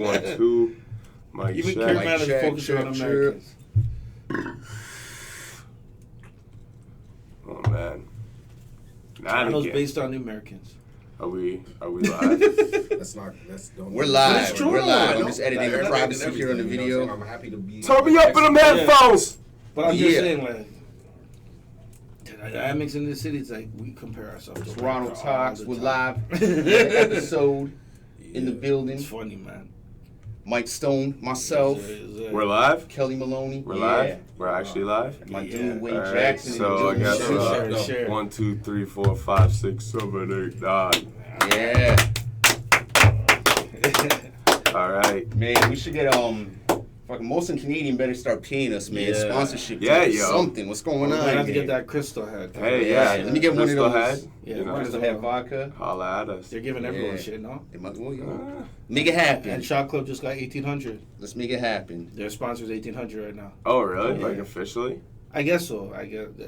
1, 2. Mic Even check. Carolina is focusing on Americans. Oh man. Toronto's based on the Americans. Are we live? We're live. It's true. We're live. I'm just editing the privacy here on the video. I'm happy to be. Turn me up in them headphones. But I'm just saying, like, the dynamics in this city, it's like we compare ourselves to Toronto America Talks. all We're the live. time. Episode in the building. It's funny, man. Mike Stoan, myself, We're live? Kelly Maloney. We're live? We're actually live? My dude Wade All right, Jackson. so I guess share. 1, 2, 3, 4, 5, 6, 7, 8, 9. Yeah. All right. Man, we should get fucking most Canadian better start paying us, man. Yeah. Sponsorship. Yeah, deals, yo. Something. What's going on? I have to man? get that crystal head. Hey, yeah. Let me get one of Crystal those. Head, Yeah, you know, Crystal Head vodka. holla at us. They're giving everyone Yeah. shit, no? They might, well, yo. Make it happen. And Shot Club just got 1,800. Let's make it happen. Their sponsor's 1,800 right now. Oh, really? Yeah. Like officially? I guess so.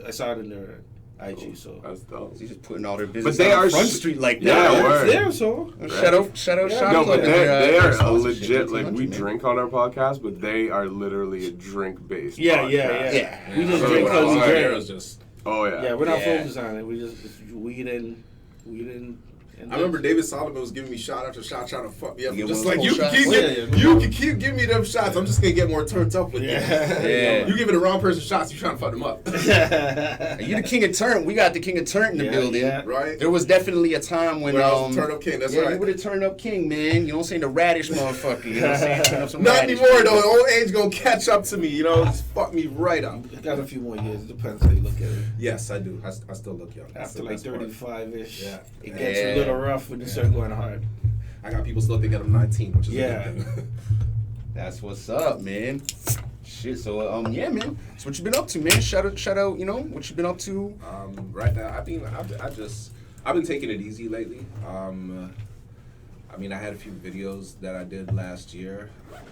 I saw it in their IG. So That's dope. He's just putting all their business they on are Front sh- Street like Yeah, that. word. it's there. So Shout out Yeah. Shot No, Club. but and they their are a sponsorship, legit, like, 1800, we man. drink on our podcast, but they are literally a drink-based yeah. Yeah. We just Yeah. drink Yeah. because we Yeah. drink. Just. Oh, yeah. Yeah, we're not Yeah. focused on it. We just it's weed and. I remember David Solomon was giving me shot after shot, trying to fuck me up. You get Just one like of you those can shots? keep, you can keep giving me them shots. I'm just gonna get more turned up with Yeah. you. Yeah. You giving the wrong person shots, you trying to fuck them up, You the king of turn. We got the king of turn in the building. Yeah. right? There was definitely a time when When I was the turn up king. That's yeah, right. you were the turn up king, man. You know what I'm saying? The radish motherfucker. You know what I'm saying? Turn up some Not radish. anymore though. Old age gonna catch up to me. You know, just fuck me right up. Got a few more years. It depends how you look at it. Yes, I do. I still look young. That's After the like best part. 35-ish, Yeah. it gets Yeah. a little rough when you start going hard. I got people still thinking I'm 19, which is Yeah. a good thing. That's what's up, man. Shit. So yeah, man. So what you been up to, man? Shout out. You know what you been up to? Right now, I've been taking it easy lately. I mean, I had a few videos that I did last year.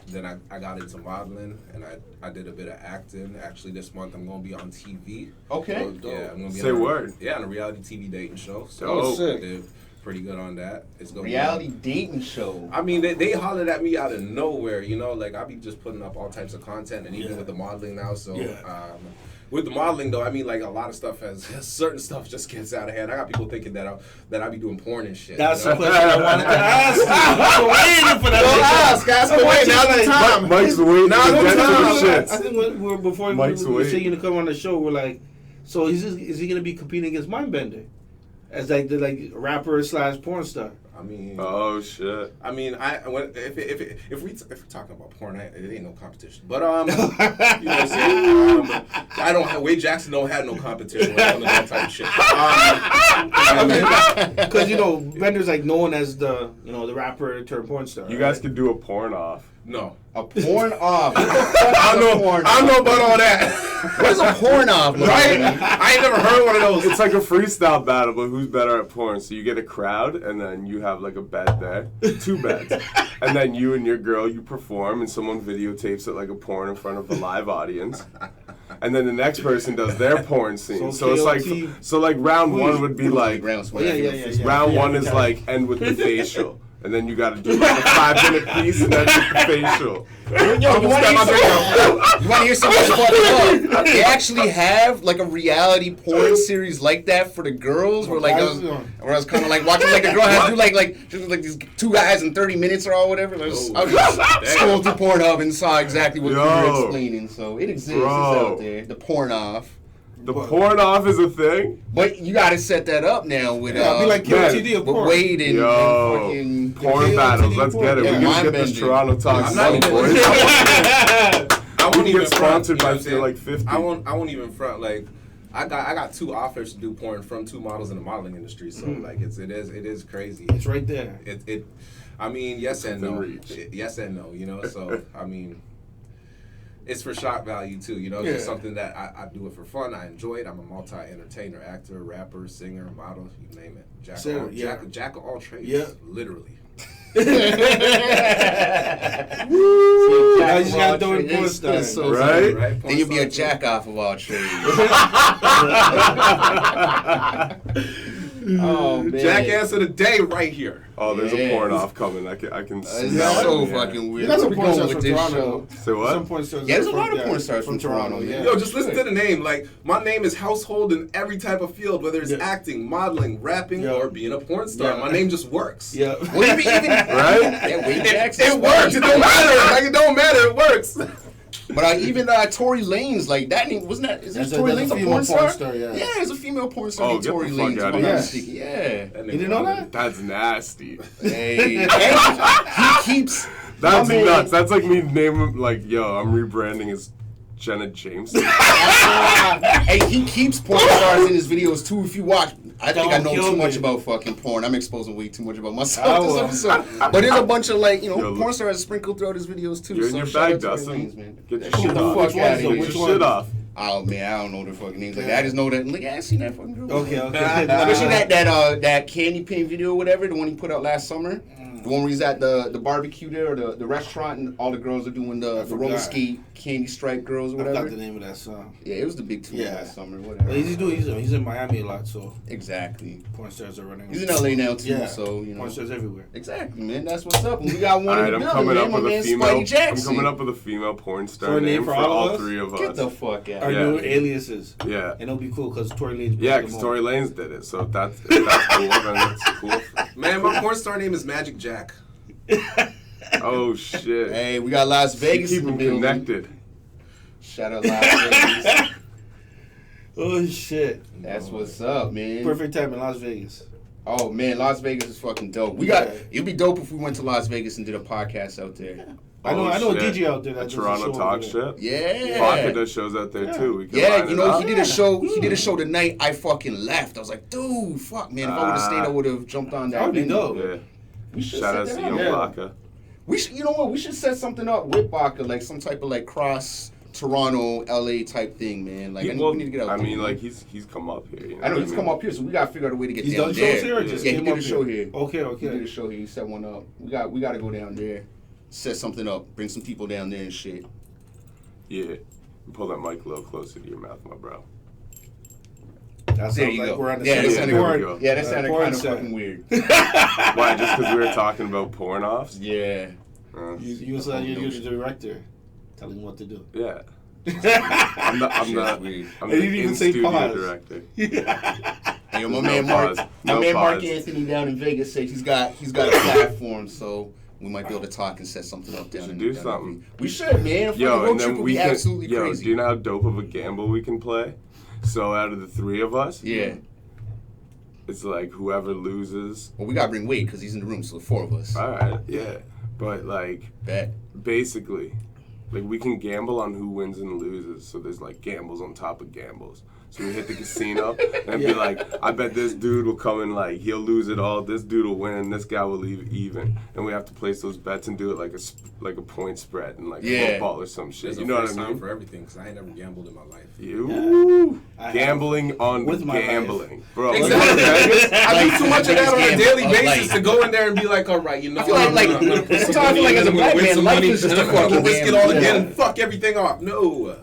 Then I got into modeling, and I did a bit of acting. Actually, this month I'm going to be on TV. Okay. So, yeah, I'm going to be Say on word. Yeah, on a reality TV dating show. So Oh, sick. I did pretty good on that. It's gonna Reality dating show. I mean, they hollered at me out of nowhere, you know, like I be just putting up all types of content, and even with the modeling now. So with the modeling though, I mean, like a lot of stuff certain stuff just gets out of hand. I got people thinking that I be doing porn and shit. That's you the know? question I wanted to ask you. I'm waiting for that. Ask away. Now's the time. Mike's waiting Nah, to don't get to tell the me. shits. I think before Mike's we were saying waiting. to come on the show, we're like, so is he gonna be competing against Mindbender as like the rapper / porn star? I mean, Oh, shit. I mean, if we're talking about porn, it ain't no competition. But you know what I'm saying? I don't have Wade Jackson don't have no competition when it comes to that type of shit. Because Bender's like known as the rapper turned porn star. You guys could do a porn off. No, A porn off. I don't know about all that. What's a porn off? Right? I ain't never heard one of those. It's like a freestyle battle, but who's better at porn? So you get a crowd, and then you have like a bed there, 2 beds, and then you and your girl, you perform, and someone videotapes it like a porn in front of a live audience, and then the next person does their porn scene. So it's like, KOT. round 1 would be like, Yeah. round 1 is like end with the facial. And then you got to do like a 5-minute piece and then the facial. You want to hear something fucked up? They actually have like a reality porn series like that for the girls, where I was kind of like watching like the girl has to do like these 2 guys in 30 minutes or whatever. I was just scrolled through Pornhub and saw exactly what you were explaining. So it exists. It's out there. The porn off. The porn off is a thing? But you got to set that up now with be like KOTD of with porn. Wade and fucking porn battles. Let's get it. Yeah, We need to get this Mindbender. Toronto Talks money, boys. I won't We even get sponsored front, by you know what I'm like saying? 50. I won't even front. Like I got 2 offers to do porn from 2 models in the modeling industry. So like it is crazy. It's right there. I mean, yes and no. reach. Yes and no. You know, so I mean. It's for shock value too, you know. It's just something that I do it for fun. I enjoy it. I'm a multi-entertainer, actor, rapper, singer, model, you name it. Jack of all trades. Yeah. Literally. Now you just gotta do it porn star. So Right? Then you'll be a jack off of all trades. Oh man, Jackass of the day right here. Oh, there's a porn off coming. I can It's smell so it. Yeah. fucking weird. You got some Where we porn going stars with from this Toronto. show? Say what? Some porn stars. Yeah, there's a lot of porn stars from Toronto. Yeah. Yo, just listen to the name. Like, my name is household in every type of field, whether it's acting, modeling, rapping, Yeah. or being a porn star. Yeah. My name just works. Yeah. Well, even Right? yeah, Wade Jackson. It works. It don't matter. Like, it don't matter. It works. But even Tory Lanez, like that name wasn't that? Is That's Tory a Lanez a female porn star? Yeah. Yeah, there's a female porn star Oh, named get the Tory fuck Lanez. outta if I'm here. not mistaken. Yeah. You didn't know that? That's nasty. Hey, he keeps. That's my man- nuts. That's like me naming like, yo, I'm rebranding as Jenna Jameson. Hey, he keeps porn stars in his videos too. If you watch, I think I Don't know kill too much me. about fucking porn. I'm exposing way too much about I myself will. this episode. But there's a bunch of like, Yo, porn stars sprinkled throughout his videos too. You're in so your shout bag, out to Tory Dustin. Lanez, man. Get your Get shit the off. fuck Which ones, out of though? here. Get Which your one? shit off. Oh man, I don't know the fucking names. Like I just know that. Like I seen that fucking girl. Okay. Especially that candy paint video or whatever, the one he put out last summer. The one where he's at the barbecue there, or the restaurant, and all the girls are doing the roller forgot. skate candy stripe girls or I whatever. forgot the name of that song. Yeah, it was the big tour Yeah. last summer, whatever. But he's in Miami a lot, so Exactly. porn stars are running. He's in LA now too, Yeah. so you know. Porn stars everywhere. Exactly, man. That's what's up. And we got one All in right, the I'm building, coming up man. My with a man female. Spidey I'm Jackson. coming up with a female porn For star a name name for for all all of us? three of Get us. the fuck out. Our Yeah. new aliases. Yeah. And it'll be cool because Tory Lanez. Yeah, put because them Tory on. Lanez did it, so if that's cool, then that's cool. Man, my porn star name is Magic Jack. Oh shit! Hey, we got Las You Vegas keep in the them building. connected. Shout out Las Vegas. Oh shit! That's what's up, man. Perfect time in Las Vegas. Oh man, Las Vegas is fucking dope. It'd be dope if we went to Las Vegas and did a podcast out there. I know a shit. DJ out there that A does a Toronto show talk over there. shit. Yeah. Vodka does shows out there too. We can Yeah, line you it know, up. he did a show. He did a show the night I fucking left. I was like, dude, fuck, man. If I would have stayed, I would have jumped on that. That would be venue. dope. Yeah. We should Shout set out that to up. Young Yeah. Vodka. We should, you know what? We should set something up with Baca, like some type of like cross Toronto, LA type thing, man. Like we need to get out. I there, mean, man. like he's come up here. You know I know what he's mean? come up here, so we gotta figure out a way to get He's down done there. shows here or just Yeah, he came did up a show here? here. Okay, He did okay. a show here. He set one up. We got to go down there, set something up, bring some people down there and shit. Yeah. Pull that mic a little closer to your mouth, my bro. That There sounds you like go. we're on the Yeah, same that there sounded we board. go. Yeah, that sounded porn kind of set. fucking weird. Why? Just because we were talking about porn offs? Yeah. You said you're the director. Tell him what to do. Yeah. I'm Shit's the weird. I'm They the didn't even in say studio pause. director. Hey, yo, my No man Mark, pause. my No man Mark pause. Anthony down in Vegas says he's got a platform, so we might be able to talk and set something up down should in do down something. in- We should, man. A fucking Yo, road and trip then would we be can. absolutely Yo, crazy. do you know how dope of a gamble we can play? So out of the three of us, Yeah. it's like whoever loses. Well, we gotta bring Wade because he's in the room, so the four of us. All right, yeah, but like Bet. basically, like we can gamble on who wins and loses. So there's like gambles on top of gambles. So we hit the casino and be like, I bet this dude will come in like he'll lose it all. This dude will win. This guy will leave even. And we have to place those bets and do it like a point spread and like Yeah. football or some shit. There's You a know what first I time mean? for everything because I ain't never gambled in my life. You I gambling on with my gambling, bro. Exactly. I do too much of that on a Gamble, daily like- basis to go in there and be like, all right, you know, I feel like- I'm gonna put some sometimes I feel money like in, as a I'm gonna black win man, some life money, is just and a I'm gonna fucking risk it gamble, all you again know? and fuck everything off. No.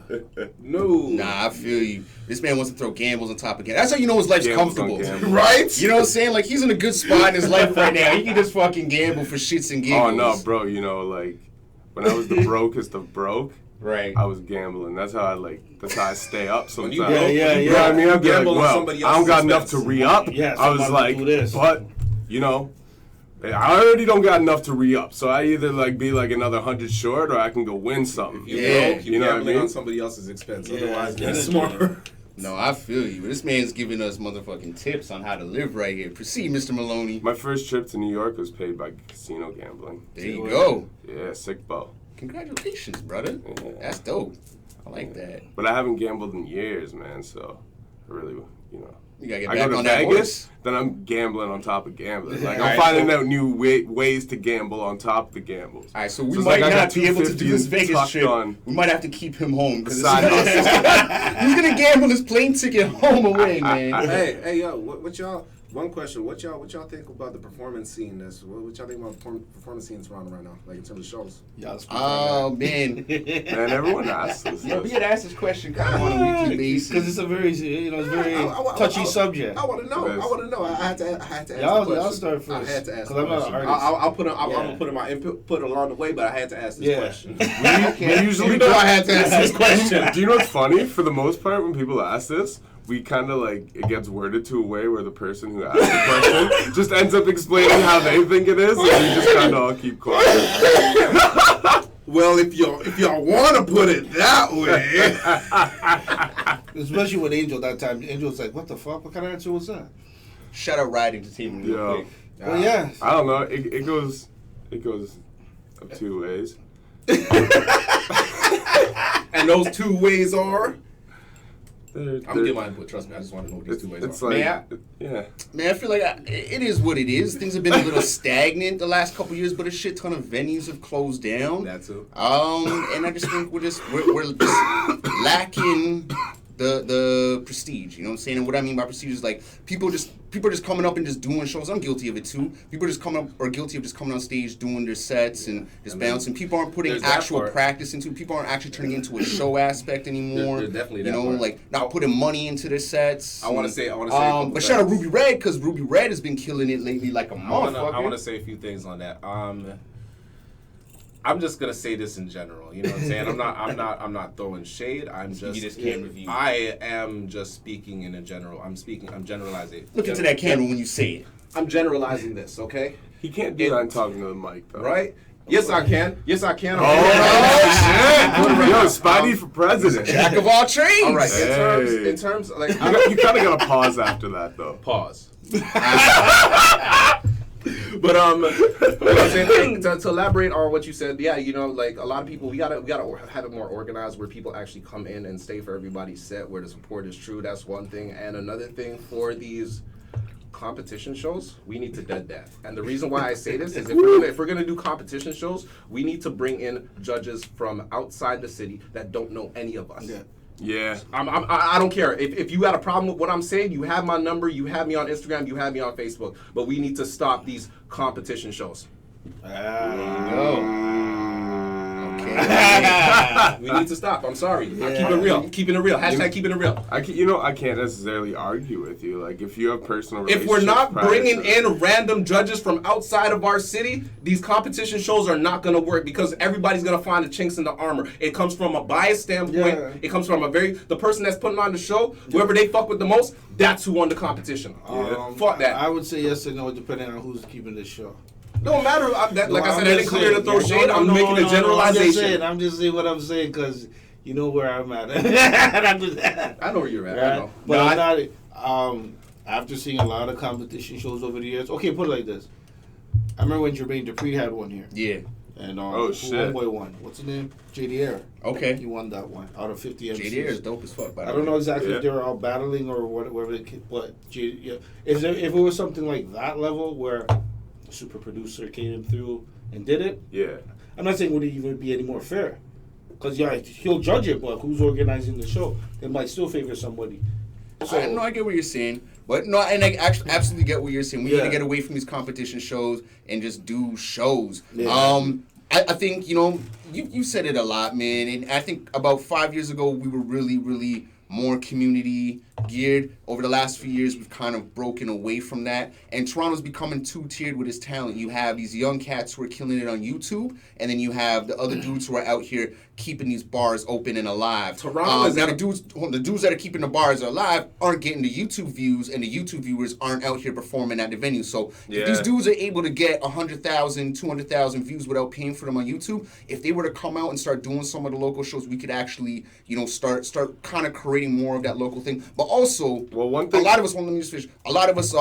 Nah, I feel you. This man wants to throw gambles on top of gambles. That's how you know his life's Gambles on comfortable. gambles. Right? You know what I'm saying? Like he's in a good spot in his life right now. He can just fucking gamble for shits and giggles. Oh no, bro. You know, like when I was the brokest of broke, Right. I was gambling. That's how I stay up When sometimes. you Yeah, yeah, You know what I mean? I'd be like, Gamble on well, somebody I don't else's got enough to expense. re-up. Yeah, I was somebody like, do this. but, you know, I already don't got enough to re-up. So I either like be like another 100 short or I can go win something. You Yeah, broke, you you know what I gambling mean? on somebody else's expense. Yeah, Otherwise, yeah. get smarter. No, I feel you. But this man's giving us motherfucking tips on how to live right here. Proceed, Mr. Maloney. My first trip to New York was paid by casino gambling. There you go. Yeah, sick bow. Congratulations, brother. That's dope. I like that. But I haven't gambled in years, man. So I really, you know. You gotta get I back go to on that Vegas, horse. then I'm gambling on top of gambling. Like Alright, I'm finding so- out new ways to gamble on top of the gambles. All right, so we it's might like I got not be able to do 250 this Vegas tucked trip. on. We might have to keep him home because Side he's gonna gamble his plane ticket home away, man. Hey, yo, what y'all? One question: What y'all think about the performance scene? What y'all think about the performance scene in Toronto right now, like in terms of shows? Oh man, Man, everyone asks us. yeah, we had asked this question kind of on a weekly basis because it's a very, it's very touchy subject. I want to know. I had to ask. Y'all start first. I had to ask. Because I'm not an artist. I'm gonna put in my input along the way, but I had to ask this question. We usually you know I had to ask this question. Do you know what's funny? For the most part, when people ask this, we kind of like, it gets worded to a way where the person who asked the question just ends up explaining how they think it is, and we just kind of all keep quiet. Well, if y'all want to put it that way. Especially with Angel that time. Angel's like, what the fuck? What kind of answer was that? Shout out Ride Entertainment real Yo. quick. Well, yeah. I don't know. It goes up two ways. And those two ways are. They're- I'm gonna get my input. Trust me, I just want to know what these two ways It's are. like, Man, I feel like it is what it is. Things have been a little stagnant the last couple years, but a shit ton of venues have closed down. That too. And I just think we're just lacking the prestige. You know what I'm saying? And what I mean by prestige is like people are just coming up and just doing shows. I'm guilty of it too. People are just guilty of just coming on stage doing their sets and just bouncing. People aren't putting actual practice into. People aren't actually turning into a show aspect anymore. There's definitely that you know, part. like not putting money into their sets. I want to say. But shout out Ruby Red because Ruby Red has been killing it lately like a motherfucker. I want to say a few things on that. I'm just gonna say this in general. You know what I'm saying? I'm not throwing shade. I'm I am just speaking in a general. I'm generalizing. Look into that camera when you say it. I'm generalizing this, okay? he can't do that and talking to the mic, though. Right? Yes, I can. Yes, I can. Oh, shit! Yo, Spidey for president. Jack of all trades. All right. Hey. In terms, like, You kind of got to pause after that, though. pause. But what I'm saying, to elaborate on what you said, yeah, you know, like a lot of people, we gotta have it more organized where people actually come in and stay for everybody's set, where the support is true. That's one thing, and another thing for these competition shows, we need to dead that. And the reason why I say this is if we're gonna do competition shows, we need to bring in judges from outside the city that don't know any of us. Yeah. Yeah. I don't care. If you got a problem with what I'm saying, you have my number, you have me on Instagram, you have me on Facebook. But we need to stop these competition shows. There you go. Okay. We need to stop. I'm sorry. I'm keeping it real. Keeping it real. Hashtag keeping it real. I can't necessarily argue with you. Like, if you have personal If relationships... we're not prior bringing to- in random judges from outside of our city, these competition shows are not going to work because everybody's going to find the chinks in the armor. It comes from a biased standpoint. Yeah. It comes from the person that's putting on the show, whoever they fuck with the most, that's who won the competition. Fuck that. I would say yes or no depending on who's keeping this show. No matter. Like I said, I didn't come here to throw shade. I'm making a generalization. I'm just saying what I'm saying because you know where I'm at. I know where you're at. Right? I know. But I'm not. After seeing a lot of competition shows over the years, okay, put it like this. I remember when Jermaine Dupri had one here. Yeah. And Oh, shit. Homeboy won. What's his name? JD Air. Okay. He won that one out of 50 MCs. JD is dope as fuck. By the I don't way. know exactly Yeah. if they were all battling or whatever. But if it was something like that level where a super producer came through and did it, Yeah. I'm not saying would it even be any more fair. Because yeah, he'll judge it, but who's organizing the show? It might still favor somebody. So I get what you're saying, but no, and I actually absolutely get what you're saying. We need Yeah. to get away from these competition shows and just do shows. Yeah. I think you said it a lot, man, and I think about 5 years ago we were really more community geared. Over the last few years, we've kind of broken away from that. And Toronto's becoming two-tiered with its talent. You have these young cats who are killing it on YouTube, and then you have the other dudes who are out here keeping these bars open and alive. Toronto is now the dudes that are keeping the bars alive aren't getting the YouTube views, and the YouTube viewers aren't out here performing at the venue. So Yeah. if these dudes are able to get 100,000, 200,000 views without paying for them on YouTube, if they were to come out and start doing some of the local shows, we could actually, start kind of creating more of that local thing. But also, Well, one thing... a lot of us, let me just finish. A lot of us,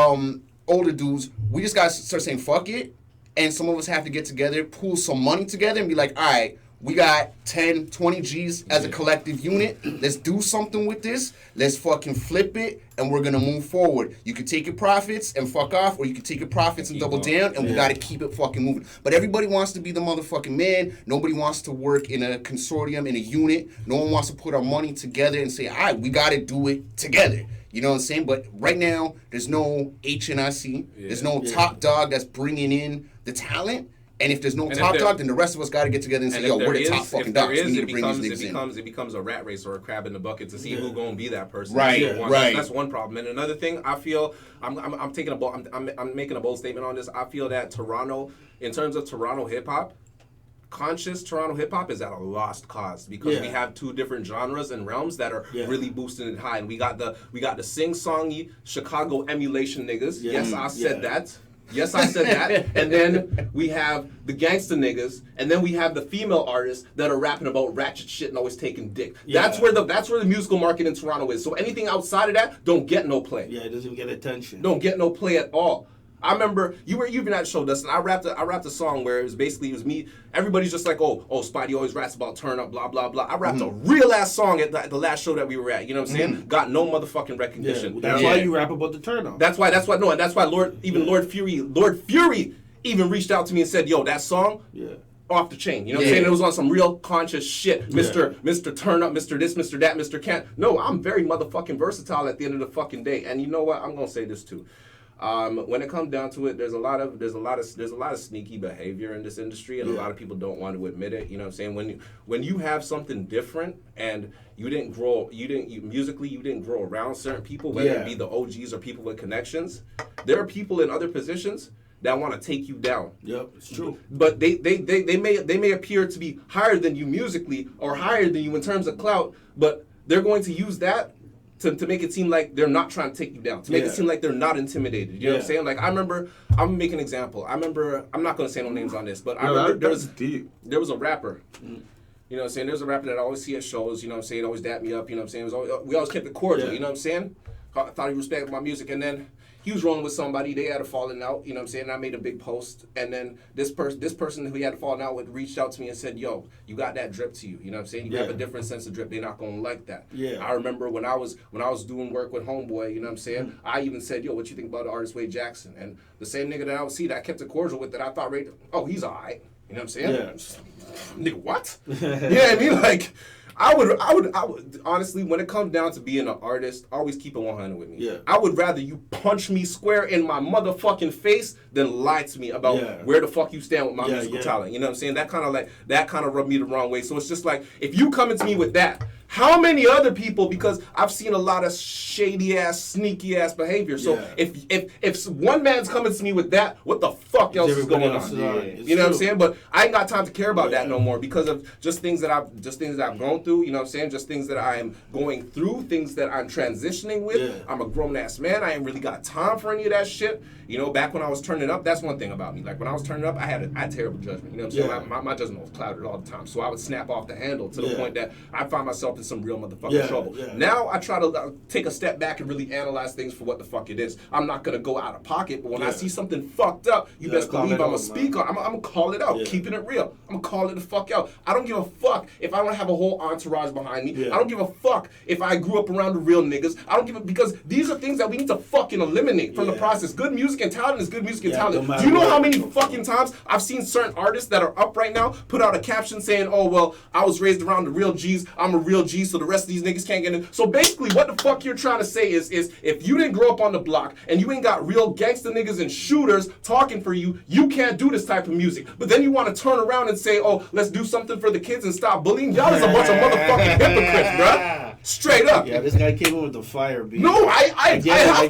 older dudes, we just gotta start saying fuck it, and some of us have to get together, pool some money together, and be like, all right, we got 10, 20 G's as a collective unit. Let's do something with this. Let's fucking flip it, and we're gonna move forward. You can take your profits and fuck off, or you can take your profits and double down, and we gotta keep it fucking moving. But everybody wants to be the motherfucking man. Nobody wants to work in a consortium, in a unit. No one wants to put our money together and say, all right, we gotta do it together. You know what I'm saying? But right now, there's no HNIC. There's no top dog that's bringing in the talent. And if there's no top dog, then the rest of us got to get together and say, yo, we're the top fucking dogs. We need to bring these niggas in. It becomes a rat race or a crab in the bucket to see who's going to be that person. Right, right. That's one problem. And another thing, I feel, I'm making a bold statement on this. I feel that Toronto, in terms of Toronto hip-hop, conscious Toronto hip-hop is at a lost cause because we have two different genres and realms that are really boosting it high. And we got the sing-songy Chicago emulation niggas. Yes, I said that. Yes, I said that. And then we have the gangster niggas, and then we have the female artists that are rapping about ratchet shit and always taking dick. That's where the musical market in Toronto is. So anything outside of that don't get no play. Yeah, it doesn't get attention. Don't get no play at all. I remember you've been at the show, Dustin. I rapped a song where it was me. Everybody's just like, oh, Spidey always raps about turn up, blah blah blah. I rapped a real ass song at the last show that we were at. You know what I'm saying? Got no motherfucking recognition. Yeah, that's why you rap about the turn up. That's why Lord Fury even reached out to me and said, yo, that song. Off the chain, you know what I'm saying? It was on some real conscious shit. Mr. Turn Up, Mr. This, Mr. That, Mr. Can't. No, I'm very motherfucking versatile at the end of the fucking day. And you know what? I'm gonna say this too. When it comes down to it, there's a lot of sneaky behavior in this industry, and a lot of people don't want to admit it. You know what I'm saying? When you have something different and you didn't grow around certain people, whether it be the OGs or people with connections, there are people in other positions that want to take you down. Yep, it's true. But they may appear to be higher than you musically or higher than you in terms of clout, but they're going to use that to make it seem like they're not trying to take you down, to make it seem like they're not intimidated. You know what I'm saying? Like, I remember, I'm going to make an example. I'm not going to say no names on this, but I remember there was a rapper. You know what I'm saying? There's a rapper that I always see at shows, you know what I'm saying? Always dap me up, you know what I'm saying? We always kept it cordial, you know what I'm saying? I thought he respected my music, and then he was rolling with somebody. They had a falling out, you know what I'm saying? And I made a big post, and then this person who he had a falling out with reached out to me and said, yo, you got that drip to you, you know what I'm saying? You have a different sense of drip. They're not gonna like that. I remember when I was doing work with Homeboy, you know what I'm saying? I even said, yo, what you think about the artist Wade Jackson? And the same nigga that I would see that I kept it cordial with, that I thought, he's all right. You know what I'm saying? Nigga, what? You know what I mean? Like, I would honestly, when it comes down to being an artist, always keep it 100 with me. I would rather you punch me square in my motherfucking face than lie to me about where the fuck you stand with my musical talent. You know what I'm saying? That kind of rubbed me the wrong way. So it's just like, if you coming to me with that, how many other people, because I've seen a lot of shady ass, sneaky ass behavior. So if one man's coming to me with that, what the fuck else is going on? You know what I'm saying? But I ain't got time to care about that no more, because of just things that I've gone through, you know what I'm saying? Just things that I am going through, things that I'm transitioning with. I'm a grown ass man. I ain't really got time for any of that shit. You know, back when I was turning up, that's one thing about me. Like, when I was turning up, I had terrible judgment. You know what I'm saying? My judgment was clouded all the time. So I would snap off the handle to the point that I find myself in some real motherfucking trouble. Now I try to take a step back and really analyze things for what the fuck it is. I'm not going to go out of pocket, but when I see something fucked up, you best believe I'm going to speak on it. I'm going to call it out, keeping it real. I'm going to call it the fuck out. I don't give a fuck if I don't have a whole entourage behind me. I don't give a fuck if I grew up around the real niggas. I don't give a, because these are things that we need to fucking eliminate from the process. Good music and talent is good music and talent. Do you know how many fucking times I've seen certain artists that are up right now put out a caption saying, oh, well, I was raised around the real G's, I'm a real G, so the rest of these niggas can't get in. So basically what the fuck you're trying to say is if you didn't grow up on the block and you ain't got real gangster niggas and shooters talking for you, you can't do this type of music. But then you want to turn around and say, oh, let's do something for the kids and stop bullying. Y'all is a bunch of motherfucking hypocrites, bruh. Straight up. Yeah, this guy came in with the fire beat. No, I have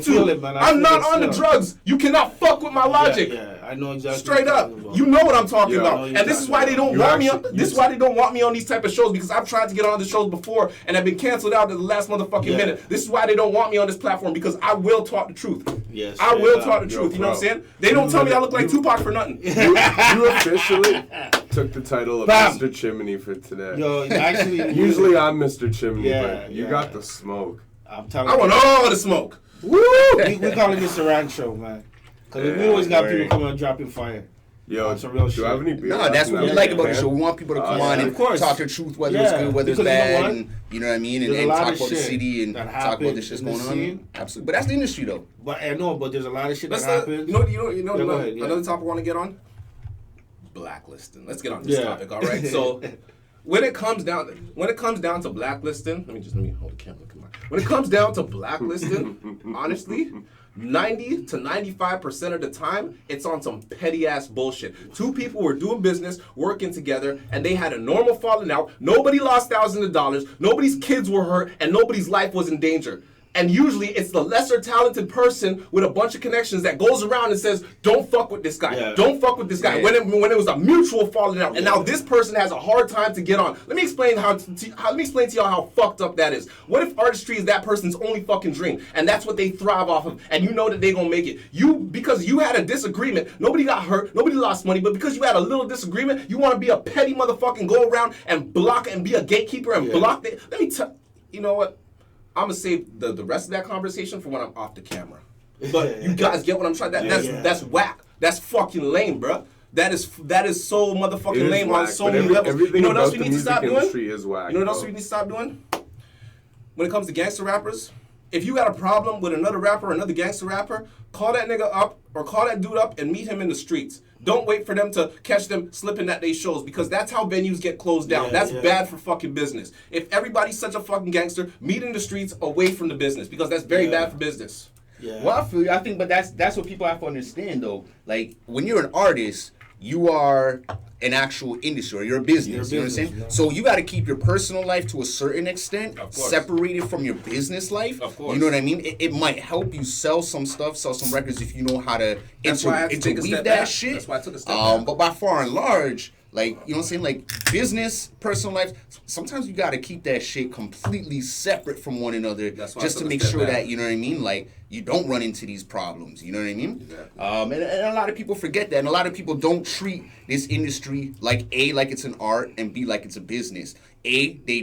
to. It, man. I'm not on the drugs. You cannot fuck with my logic. Yeah, I know exactly. Straight up. You know what I'm talking about. And this is why they don't want me on this is why they don't want me on these type of shows, because I've tried to get on the shows before and I've been canceled out at the last motherfucking minute. This is why they don't want me on this platform, because I will talk the truth. Yes. I will talk the truth. You know what I'm saying? They don't tell me I look like Tupac for nothing. You officially took the title of Mr. Chimney for today. Yo, actually, usually I'm Mr. Chimney, but you got the smoke. I'm telling you. I want all the smoke. Woo! We call it Mr. Rancho, man. Because we always got people coming and dropping fire. Yo, it's a real shit. Do I have any beer? No, that's what we like about the show. We want people to come on and talk their truth, whether it's good, whether it's bad, and you know what I mean, and talk about the city and talk about the shit's going on. Absolutely, but that's the industry, though. But I know, but there's a lot of shit that happens. You know, another topic I want to get on. Blacklisting. Let's get on this topic, all right? So, when it comes down to blacklisting, let me hold the camera. Come on. When it comes down to blacklisting, honestly, 90 to 95% of the time, it's on some petty ass bullshit. Two people were doing business, working together, and they had a normal falling out. Nobody lost thousands of dollars. Nobody's kids were hurt, and nobody's life was in danger. And usually it's the lesser talented person with a bunch of connections that goes around and says, don't fuck with this guy. Yeah. Don't fuck with this guy. Yeah. When it was a mutual falling out. And now this person has a hard time to get on. Let me explain to y'all how fucked up that is. What if artistry is that person's only fucking dream? And that's what they thrive off of. And you know that they gonna make it. Because you had a disagreement, nobody got hurt, nobody lost money, but because you had a little disagreement, you wanna be a petty motherfucking go around and block and be a gatekeeper and block it. Let me tell you know what? I'm gonna save the rest of that conversation for when I'm off the camera. But you guys get what I'm trying. That's whack. That's fucking lame, bro. That is so motherfucking lame on so many levels. You know what else we need to stop doing? You know what else we need to stop doing? When it comes to gangster rappers, if you got a problem with another rapper or another gangster rapper, call that nigga up or call that dude up and meet him in the streets. Don't wait for them to catch them slipping at their shows because that's how venues get closed down. That's bad for fucking business. If everybody's such a fucking gangster, meet in the streets away from the business because that's very bad for business. Yeah. Well, I feel you. I think, but that's what people have to understand though. Like when you're an artist, you are an actual industry or you're a business. You know what I'm saying? Yeah. So you got to keep your personal life to a certain extent separated from your business life. Of course. You know what I mean? It might help you sell some stuff, sell some records if you know how to interweave that shit. That's why I took a step back. But by far and large, like, you know what I'm saying? Like, business, personal life, sometimes you got to keep that shit completely separate from one another just to make sure that, you know what I mean? Like, you don't run into these problems, you know what I mean? Exactly. And a lot of people forget that, and a lot of people don't treat this industry like, A, like it's an art, and B, like it's a business. A, they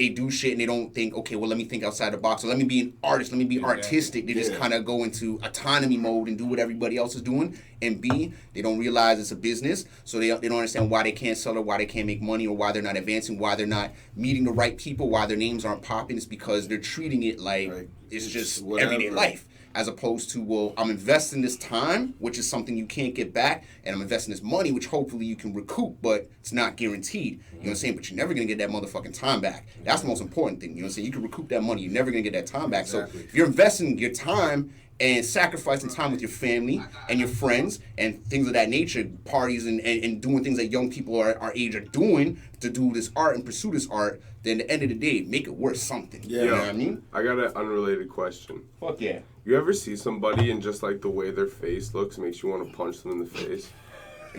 do shit and they don't think, okay, well, let me think outside the box. So let me be an artist. Let me be artistic. They just kind of go into autonomy mode and do what everybody else is doing. And B, they don't realize it's a business. So they don't understand why they can't sell it, why they can't make money, or why they're not advancing, why they're not meeting the right people, why their names aren't popping. It's because they're treating it like it's just everyday life. As opposed to, well, I'm investing this time, which is something you can't get back, and I'm investing this money, which hopefully you can recoup, but it's not guaranteed. You know what I'm saying? But you're never going to get that motherfucking time back. That's the most important thing. You know what I'm saying? You can recoup that money. You're never going to get that time back. Exactly. So if you're investing your time and sacrificing time with your family and your friends and things of that nature, parties and doing things that young people our age are doing to do this art and pursue this art, then at the end of the day, make it worth something. Yeah. You know what I mean? I got an unrelated question. Fuck yeah. You ever see somebody and just like the way their face looks makes you want to punch them in the face?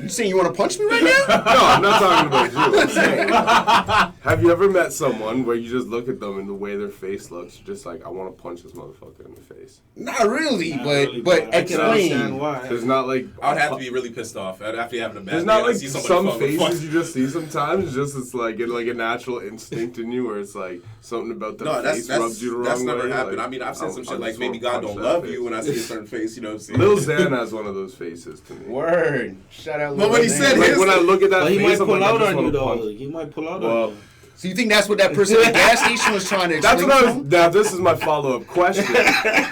You saying you want to punch me right now? No, I'm not talking about you. I'm saying, have you ever met someone where you just look at them and the way their face looks, you're just like, I want to punch this motherfucker in the face? Not really, but explain. Why. There's not like... I'd have to be really pissed off after having a bad There's not like some faces you just see sometimes. It's like a natural instinct in you where it's like something about the face rubs you the wrong way. That's never happened. Like, I mean, I've said some shit like maybe God don't love you when I see a certain face, you know what I'm saying? Lil Xan has one of those faces to me. Word. Shout out. But when he said his, when I look at that face, he might pull out on you though. He might pull out on you. So you think that's what that person at the gas station was trying to explain? Now this is my follow-up question: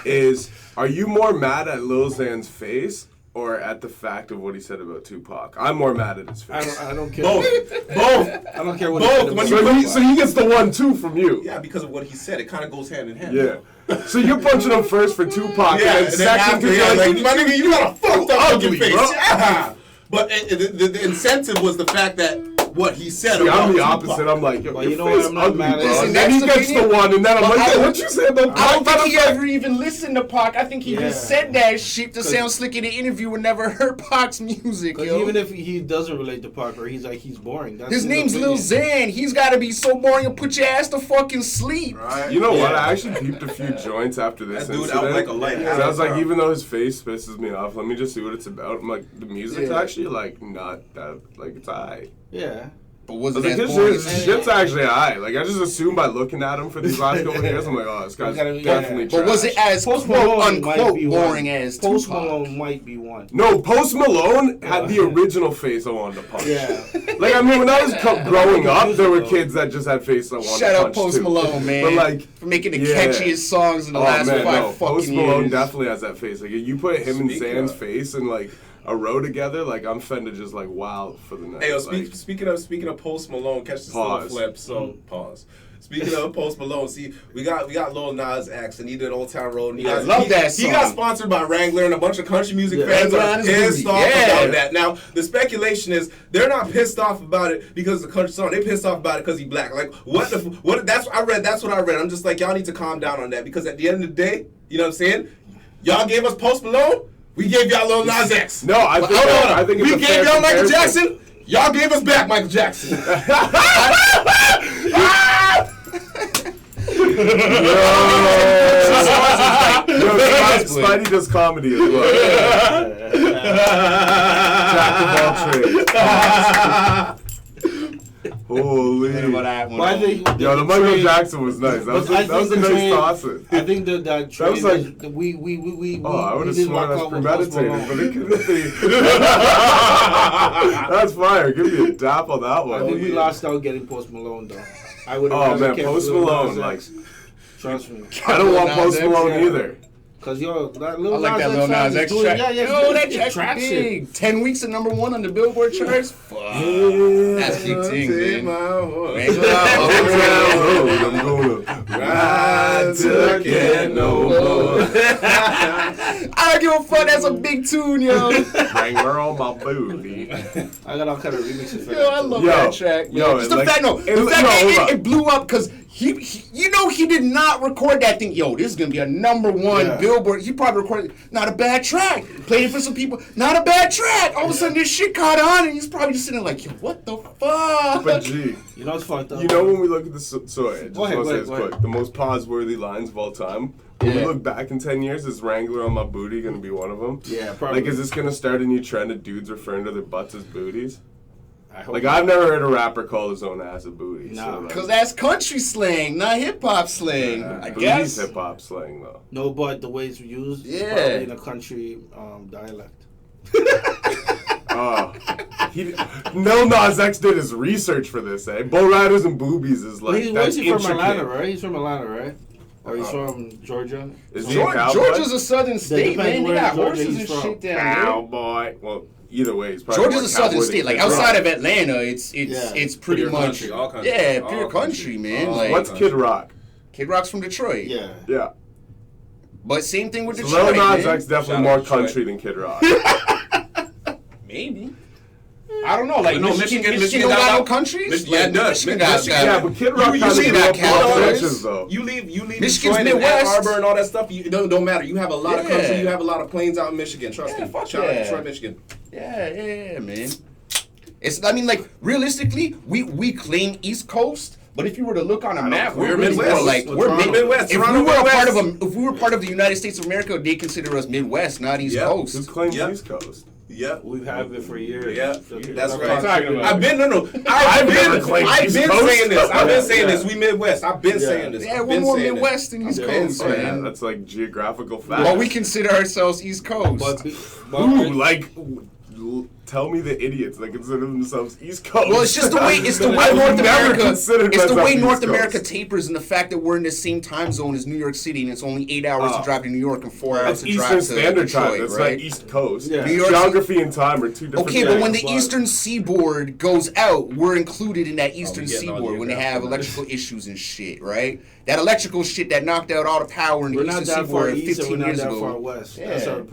is are you more mad at Lil Xan's face or at the fact of what he said about Tupac? I'm more mad at his face. I don't care. Both. I don't care what. Both. So he gets the 1-2 from you. Yeah, because of what he said, it kind of goes hand in hand. Yeah. So you're punching him first for Tupac, and then second because my nigga, you got a fucked up fucking face. Yeah. But the incentive was the fact that what he said. See, I'm the opposite. I'm like, yo, you know what? I'm not mad at it. And then he gets the one, and then I'm like, what you say about Pac? I don't think he ever even listened to Pac. I think he just said that shit to sound slick in the interview and never heard Pac's music. Even if he doesn't relate to Pac or he's boring. That's his name's Lil Xan. He's got to be so boring and put your ass to fucking sleep. Right. You know what? I actually peeped a few joints after this incident. Dude out like a light. I was like, even though his face pisses me off, let me just see what it's about. I'm like, the music's actually like not that, like, it's alright. Yeah. But was it shit's actually high. Like, I just assumed by looking at him for these last couple of years, I'm like, oh, this guy's definitely trash. But was it as quote-unquote boring as Post Malone might be one. No, Post Malone had the original face I wanted to punch. Yeah. Like, I mean, when I was growing up, there were kids that just had faces I wanted to punch, Shout out Post Malone, man. But, like, for making the catchiest songs in the last 5 fucking years. Post Malone definitely has that face. Like, you put him and Zan's face and, like, a row together, like I'm finna just like wild for the night. Hey, yo, like, speaking of Post Malone, catch this little flip. So pause. Speaking of Post Malone, see, we got Lil Nas X, and he did Old Town Road. And I love that song. He got sponsored by Wrangler, and a bunch of country music fans Wrangler are pissed off yeah. about that. Now, the speculation is they're not pissed off about it because of the country song. They pissed off about it because he's black. Like, what? That's what I read. That's what I read. I'm just like, y'all need to calm down on that because at the end of the day, you know what I'm saying? Y'all gave us Post Malone. We gave y'all Lil Nas X. No, I think we gave y'all Michael Jackson. Y'all gave us back Michael Jackson. Spidey does comedy as well. Jack of all trades. Holy. Yo, the Michael Jackson was nice. That was a nice toss-in. I think that trade was like, we I would have sworn that's premeditated, but it couldn't be. That's fire. Give me a dap on that one. I think we lost out getting Post Malone though. I would. Oh man, Post Malone, like, trust me. I don't want Post Malone either. Cause that Lil I like that Lil Nas X track. Yo, that track big. 10 weeks at #1 on the Billboard charts. Fuck. That's big thing, man. I'm gonna ride till I can't no more. I don't give a fuck. That's a big tune, yo. Wrangler on my booty. I got all kind of remixes for Yo, I love that track. Yo, just the fact, it blew up because he did not record that thing. Yo, this is gonna be a #1 Billboard. He probably recorded not a bad track. Played it for some people, not a bad track. All of a sudden, this shit caught on, and he's probably just sitting there like, yo, what the fuck? But gee, you know it's fucked up. You know when we look at the sorry, go ahead. The most pause-worthy lines of all time. When we look back in 10 years, is Wrangler on my booty gonna be one of them? Yeah, probably. Like, is this gonna start a new trend of dudes referring to their butts as booties? I hope like, not. I've never heard a rapper call his own ass a booty. Nah, because that's country slang, not hip hop slang. I guess. Hip hop slang though. No, but the way it's used, yeah, probably in a country dialect. Lil Nas X did his research for this, eh? Bull Riders and Boobies is like He's from Atlanta, right? He's from Atlanta, right? Or he's from Georgia? Georgia's a southern state, man. They got horses and shit down there. Cowboy. Well, either way, it's probably Georgia's a southern state. Like outside of Atlanta, it's pretty pure much country, all country. Yeah, all pure country, man. What's Like Kid Rock? Kid Rock's from Detroit. Yeah. But same thing with Detroit. Lil Nas X definitely more country than Kid Rock. Maybe. I don't know. Like, no, Michigan don't got no countries? Yeah, it does. Yeah, but Kid Rock kind of got California. though. You leave Michigan's Detroit and Midwest. Ann Arbor and all that stuff. It don't matter. You have a lot of country. You have a lot of plains out in Michigan. Trust me. Shout out Detroit, Michigan. Yeah, man. I mean, like, realistically, we claim East Coast. But if you were to look on a map, we're Midwest. We're Midwest. If we were part of the United States of America, they consider us Midwest, not East Coast. Who claims East Coast? Yeah, we've had it for years. Yeah, that's right. I've been saying this. We Midwest. I've been saying this. Yeah, we're more Midwest than East Coast, man. Yeah, that's like geographical fact. Well, we consider ourselves East Coast. Tell me the idiots that consider themselves East Coast. Well, it's just the way North America tapers, and the fact that we're in the same time zone as New York City, and it's only 8 hours to drive to New York and 4 hours to drive to Eastern Standard Detroit, Time. That's right? not East Coast. Yeah. New York Geography and time are two different things. things. But when the Eastern Seaboard goes out, we're included in that Eastern Seaboard when they have electrical issues and shit, right? That electrical shit that knocked out all the power in the Eastern Seaboard 15 years ago. We're not that far west. That's our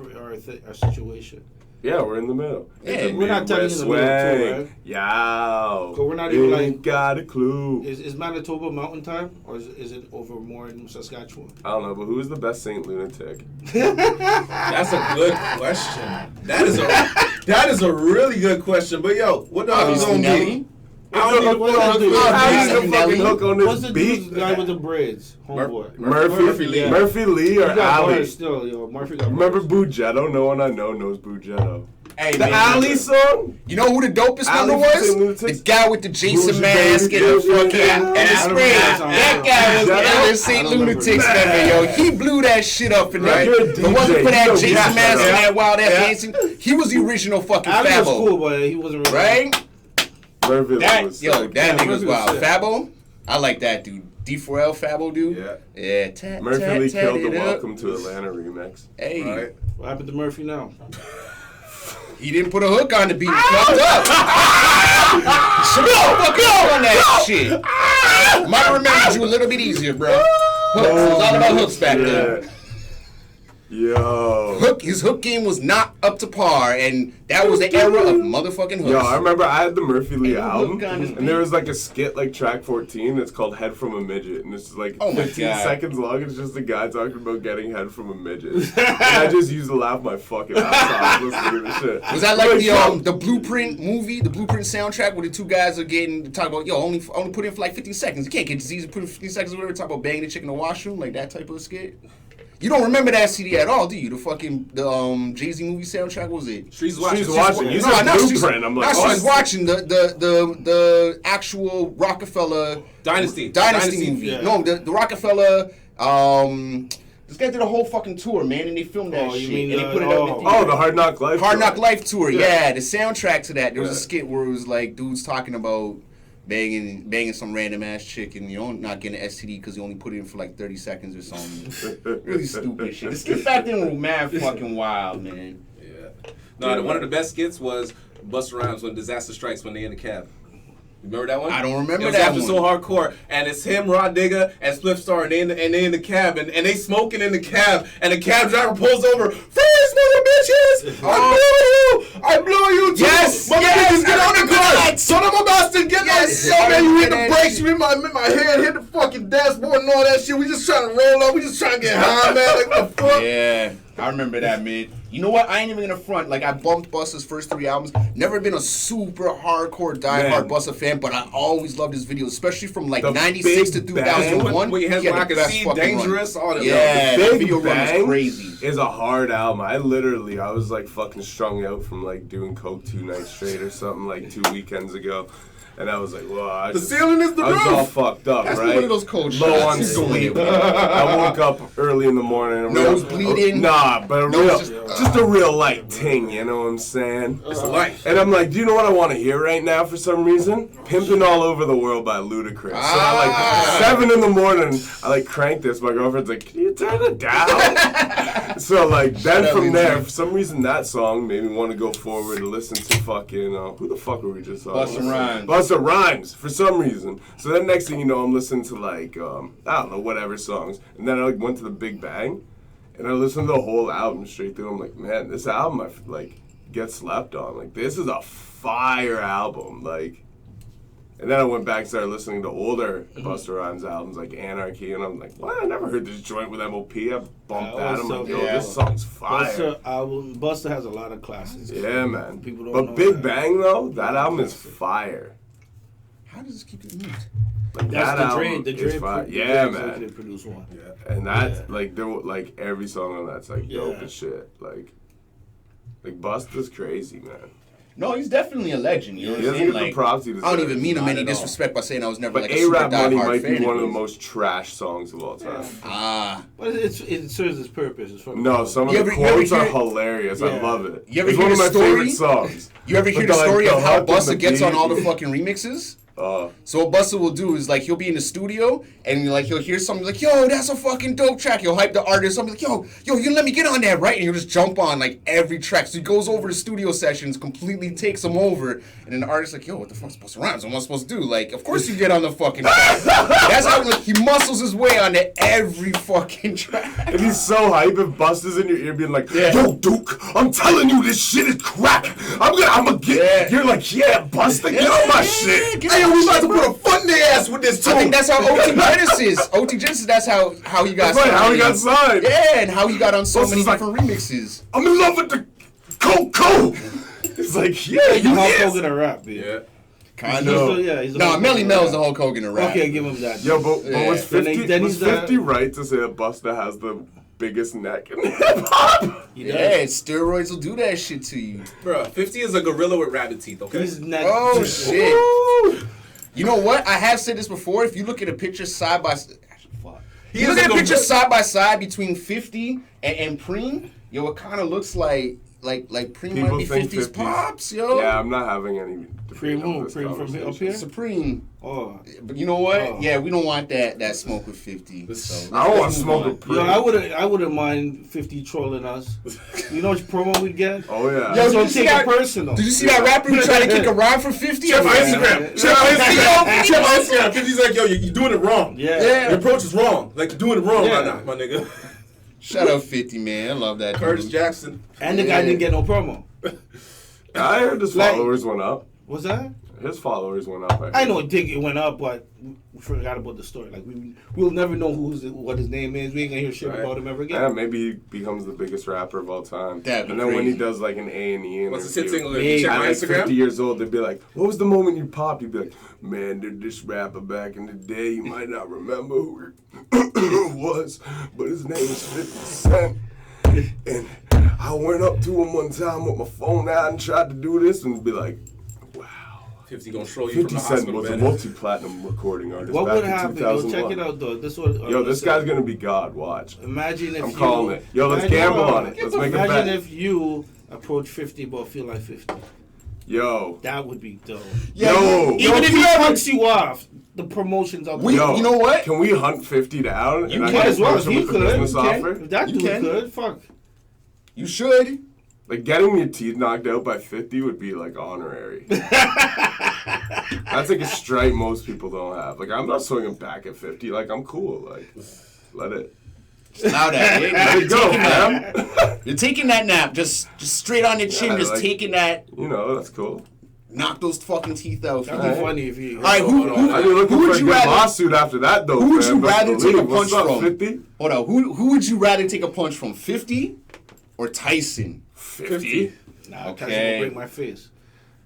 situation. Yeah, we're in the middle. Yeah, we're not telling you in the middle too, right? Yow. But we're not even Ain't got a clue. Is Manitoba mountain time, or is it over more in Saskatchewan? I don't know, but who is the best Saint Lunatic? That's a good question. That is a really good question. But yo, what the hell is gonna be? What's the guy with the braids? Homeboy. Murphy Lee or Ali? Still, yo, Murphy got Remember Bugetto? No one I know knows Bugetto. Hey, the Ali song? You know who the dopest Ali number was? The guy with the Jason mask and the fucking and the spray. That guy was the St. Lunatics member, yo. He blew that shit up in there. If it wasn't for that Jason mask and that wild ass dancing, he was the original fucking Ali Fabo. was cool, but he wasn't really right? That nigga was wild. Fabo, I like that dude. D4L Fabo dude. Yeah. Murphy Lee killed the Welcome to Atlanta remix. Hey, What happened to Murphy now? He didn't put a hook on the beat. He fucked up. Should have on that shit. Might have remembered you a little bit easier, bro. Hooks. It was all about hooks back then. Yo. His hook game was not up to par, and that was the era of motherfucking hooks. Yo, I remember I had the Murphy Lee Ain't no album, hook on his and there was like a skit like track 14 that's called Head from a Midget, and it's like Oh my 15 God. seconds long. It's just a guy talking about getting head from a midget. And I just used to laugh my fucking ass off listening to the shit. Was that like the Blueprint movie, the Blueprint soundtrack, where the two guys are getting talk about only put in for like 15 seconds. You can't get disease and put in 15 seconds or whatever. Talk about banging the chick in the washroom, like that type of skit. You don't remember that CD at all, do you? The Jay-Z movie soundtrack, what was it? Streets watching. You said Blueprint. I'm like, She's watching the actual Rockefeller Dynasty movie. yeah. No, the Rockefeller. This guy did a whole fucking tour, man, and they filmed that shit. mean and they put it up in Oh, the Hard Knock Life. Hard Knock tour. Life tour. Yeah, the soundtrack to that. There was a skit where it was like dudes talking about banging some random ass chick and not getting an STD because you only put it in for like 30 seconds or something. Really stupid shit. The skit back then were mad fucking wild, man. Yeah. No, one of the best skits was Busta Rhymes when Disaster Strikes when they in the cab. Remember that one? I don't remember it was that after one. So Hardcore, and it's him, Rod Digger, and Spliff Star, and they in the cab, and they smoking in the cab, and the cab driver pulls over, freeze, mother bitches! I blew you too! Yes! Mother bitches, get on the car! Son of a bastard, get Yes! on! Man, you hit the brakes, you hit my head, hit the fucking dashboard and all that shit. We just trying to roll up, we just trying to get high, man. Like, what the fuck? Yeah, I remember that, man. You know what? I ain't even gonna front. Like, I bumped Busta's first 3 albums. Never been a super hardcore, diehard Busta fan, but I always loved his videos, especially from like The 96 to Big Bang. 2001. When he has had like the a best See, fucking Dangerous, run. all that. Yeah, The that Big video run Bang was crazy. is a hard album. I was like fucking strung out from like doing coke 2 nights straight or something like 2 weekends ago. And I was like, well, The ceiling is the I was roof. all fucked up, That's right? one of those cold Low shots. on sleep. I woke up early in the morning. Nose bleeding. Nah, but Nose just a real light ting, you know what I'm saying? It's life. And I'm like, do you know what I want to hear right now for some reason? Pimpin' All Over the World by Ludacris. So I like 7 in the morning, I like crank this. My girlfriend's like, can you turn it down? So like then from there, for some reason that song made me want to go forward and listen to fucking, who the fuck were we just on? Busta Rhymes. Busta Rhymes, for some reason. So then next thing you know, I'm listening to like, I don't know, whatever songs. And then I like went to the Big Bang, and I listened to the whole album straight through. I'm like, man, this album I like get slept on. Like, this is a fire album. Like, and then I went back and started listening to older Busta Rhymes albums like Anarchy, and I'm like, what? I never heard this joint with MOP. I bumped that. I'm like, yo, this song's fire. Busta has a lot of classics. Yeah, man. People don't but know Big that. Bang though, that album is fire. How does this keep getting moved? Like, That's that the album Dre. is fire. Yeah, man. executive produced one. Yeah. And that's like there were like every song on that's like dope Yeah. as shit. Like Busta's crazy, man. No, he's definitely a legend. You know He what I'm doesn't saying? get the Like, props he I don't deserves. even mean him Not any at all. disrespect by saying I was never But like a super A-Rap Money diehard might fan be of one of the his. most trash songs of all time. Ah. But it serves its purpose. It's fucking No, cool. some of You the ever- you ever quotes are hear- hilarious. I Yeah. love it. You ever It's hear one of the my story? favorite songs. You ever hear But the story like, of how hook and Busta gets on all the beat. fucking remixes? Uh, So what Busta will do is like he'll be in the studio and like he'll hear something like, yo, that's a fucking dope track. He'll hype the artist up, like, yo, you let me get on that, right? And he'll just jump on like every track. So he goes over to studio sessions, completely takes them over, and then the artist's like, yo, what the fuck's supposed to rhyme? What am I supposed to do? Like, of course you get on the fucking track. That's how like he muscles his way onto every fucking track. and he's so hype if Busta's in your ear being like, yo, Duke, I'm telling you this shit is crack. I'm gonna get. Yeah. You're like, yeah, Busta, get on my shit. Get Hey, on we my about to shit, put a fun day ass with this too. I think that's how OT Genesis. OT Genesis. That's how he got. That's right, how he got started. signed. Yeah, and how he got on so Busta's many like- different remixes. I'm in love with the Coco. It's like, yeah, you Hulk is. Hogan a rap, dude. Yeah. Kind No. of. He's a No, Hulk Melly Hogan Mel's rap. the Hulk Hogan of rap. Okay, give him that. Yo, but Yeah. was 50, Then was he's the- 50 right to say that Busta has the biggest neck in hip hop? He Yeah, does. steroids will do that shit to you. Bro, 50 is a gorilla with rabbit teeth, okay? He's not. Oh shit! Woo! You know what? I have said this before. If you look at a picture side by side, He you is look at a a picture gorilla. side by side between 50 and Preem, yo, it kind of looks like like Preem People might be think 50's 50s. pops, yo. Yeah, I'm not having any debate on this Preem from conversation. up here? Supreme. Oh. But you know what? Oh. Yeah, we don't want that smoke with 50. So I don't want let's to move smoke on. with Preem. Yo, I wouldn't mind 50 trolling us. You know which promo we'd get? Oh yeah. Yo, Just did don't you see take that- it personal. Did you see that rapper who tried to kick a rhyme for 50? Check my Yeah. Instagram. Check my Instagram. Check my Instagram. 50's like, yo, you're doing it wrong. Yeah. Yeah. Your approach is wrong. Like, you're doing it wrong Yeah. right now, my nigga. Shout out 50, man. I love that. Curtis dude. Jackson. And the guy didn't get no promo. I heard his Like- followers went up. What's that? His followers went up. I know it went up, but we forgot about the story. Like we'll never know what his name is. We ain't gonna hear shit Right. about him ever again. Yeah, maybe he becomes the biggest rapper of all time. That'd be and then when he crazy. does like an A&E What's the hit interview, single? Big. Check at my like Instagram. 50 years old, they'd be like, what was the moment you popped? You'd be like, man, dude, this rapper back in the day, you might not remember who it was, but his name is 50 Cent. And I went up to him one time with my phone out and tried to do this and be like, wow. 50 gonna show you 50 from the Cent hospital was a bed. multi-platinum recording artist What back would in happen? Yo, 2001. check it out though. This what. Yo, this guy's gonna be God, watch. Imagine if I'm calling it. Yo, let's imagine- gamble on it. Let's make a Imagine bet. if you approach 50 but feel like 50. Yo. That would be dope. Yeah, Yo. Even if he punks you off, the promotions are We- Yo, you know what? Can we hunt 50 down? You and I might can as well. approach If him you with a could, business you offer? can. If that You dude can. could, fuck. You should. Like getting your teeth knocked out by 50 would be like honorary. That's like a stripe most people don't have. Like I'm not swinging back at 50. Like I'm cool. Like let it. Allow that. Let You're it go, taking that. fam. You're taking that nap. Just straight on your chin. Yeah, Just like- taking that. You know that's cool. Knock those fucking teeth out. That'd Alright. be funny if he. All right, who- I'd be looking Who for would a you good rather- lawsuit after that though. Who would fam. you Best rather take a believe. What's punch up, from? 50? Hold on. Who would you rather take a punch from, 50 or Tyson? 50? Nah, Okay. okay. Will break my face.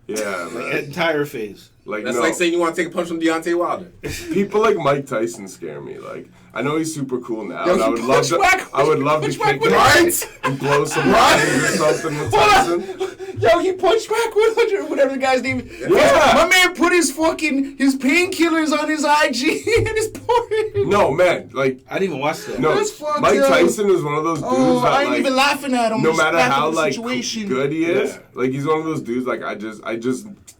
Yeah, Like, man. entire face. Like That's no. like saying you want to take a punch from Deontay Wilder. People like Mike Tyson scare me. Like I know he's super cool now, Yo, and I he would love punch to. back- I would love to punch back kick with him right. and blow some lines or something with Tyson. Yo, he punched back with whatever the guy's name is. Yeah. My man put his painkillers on his IG and his porn. No man, like I didn't even watch that. no. That's fucked Mike up. Tyson is one of those dudes Oh, that I ain't like, even laughing at him. no Just matter laughing how at the like situation. good he is, Yeah. like he's one of those dudes. Like I just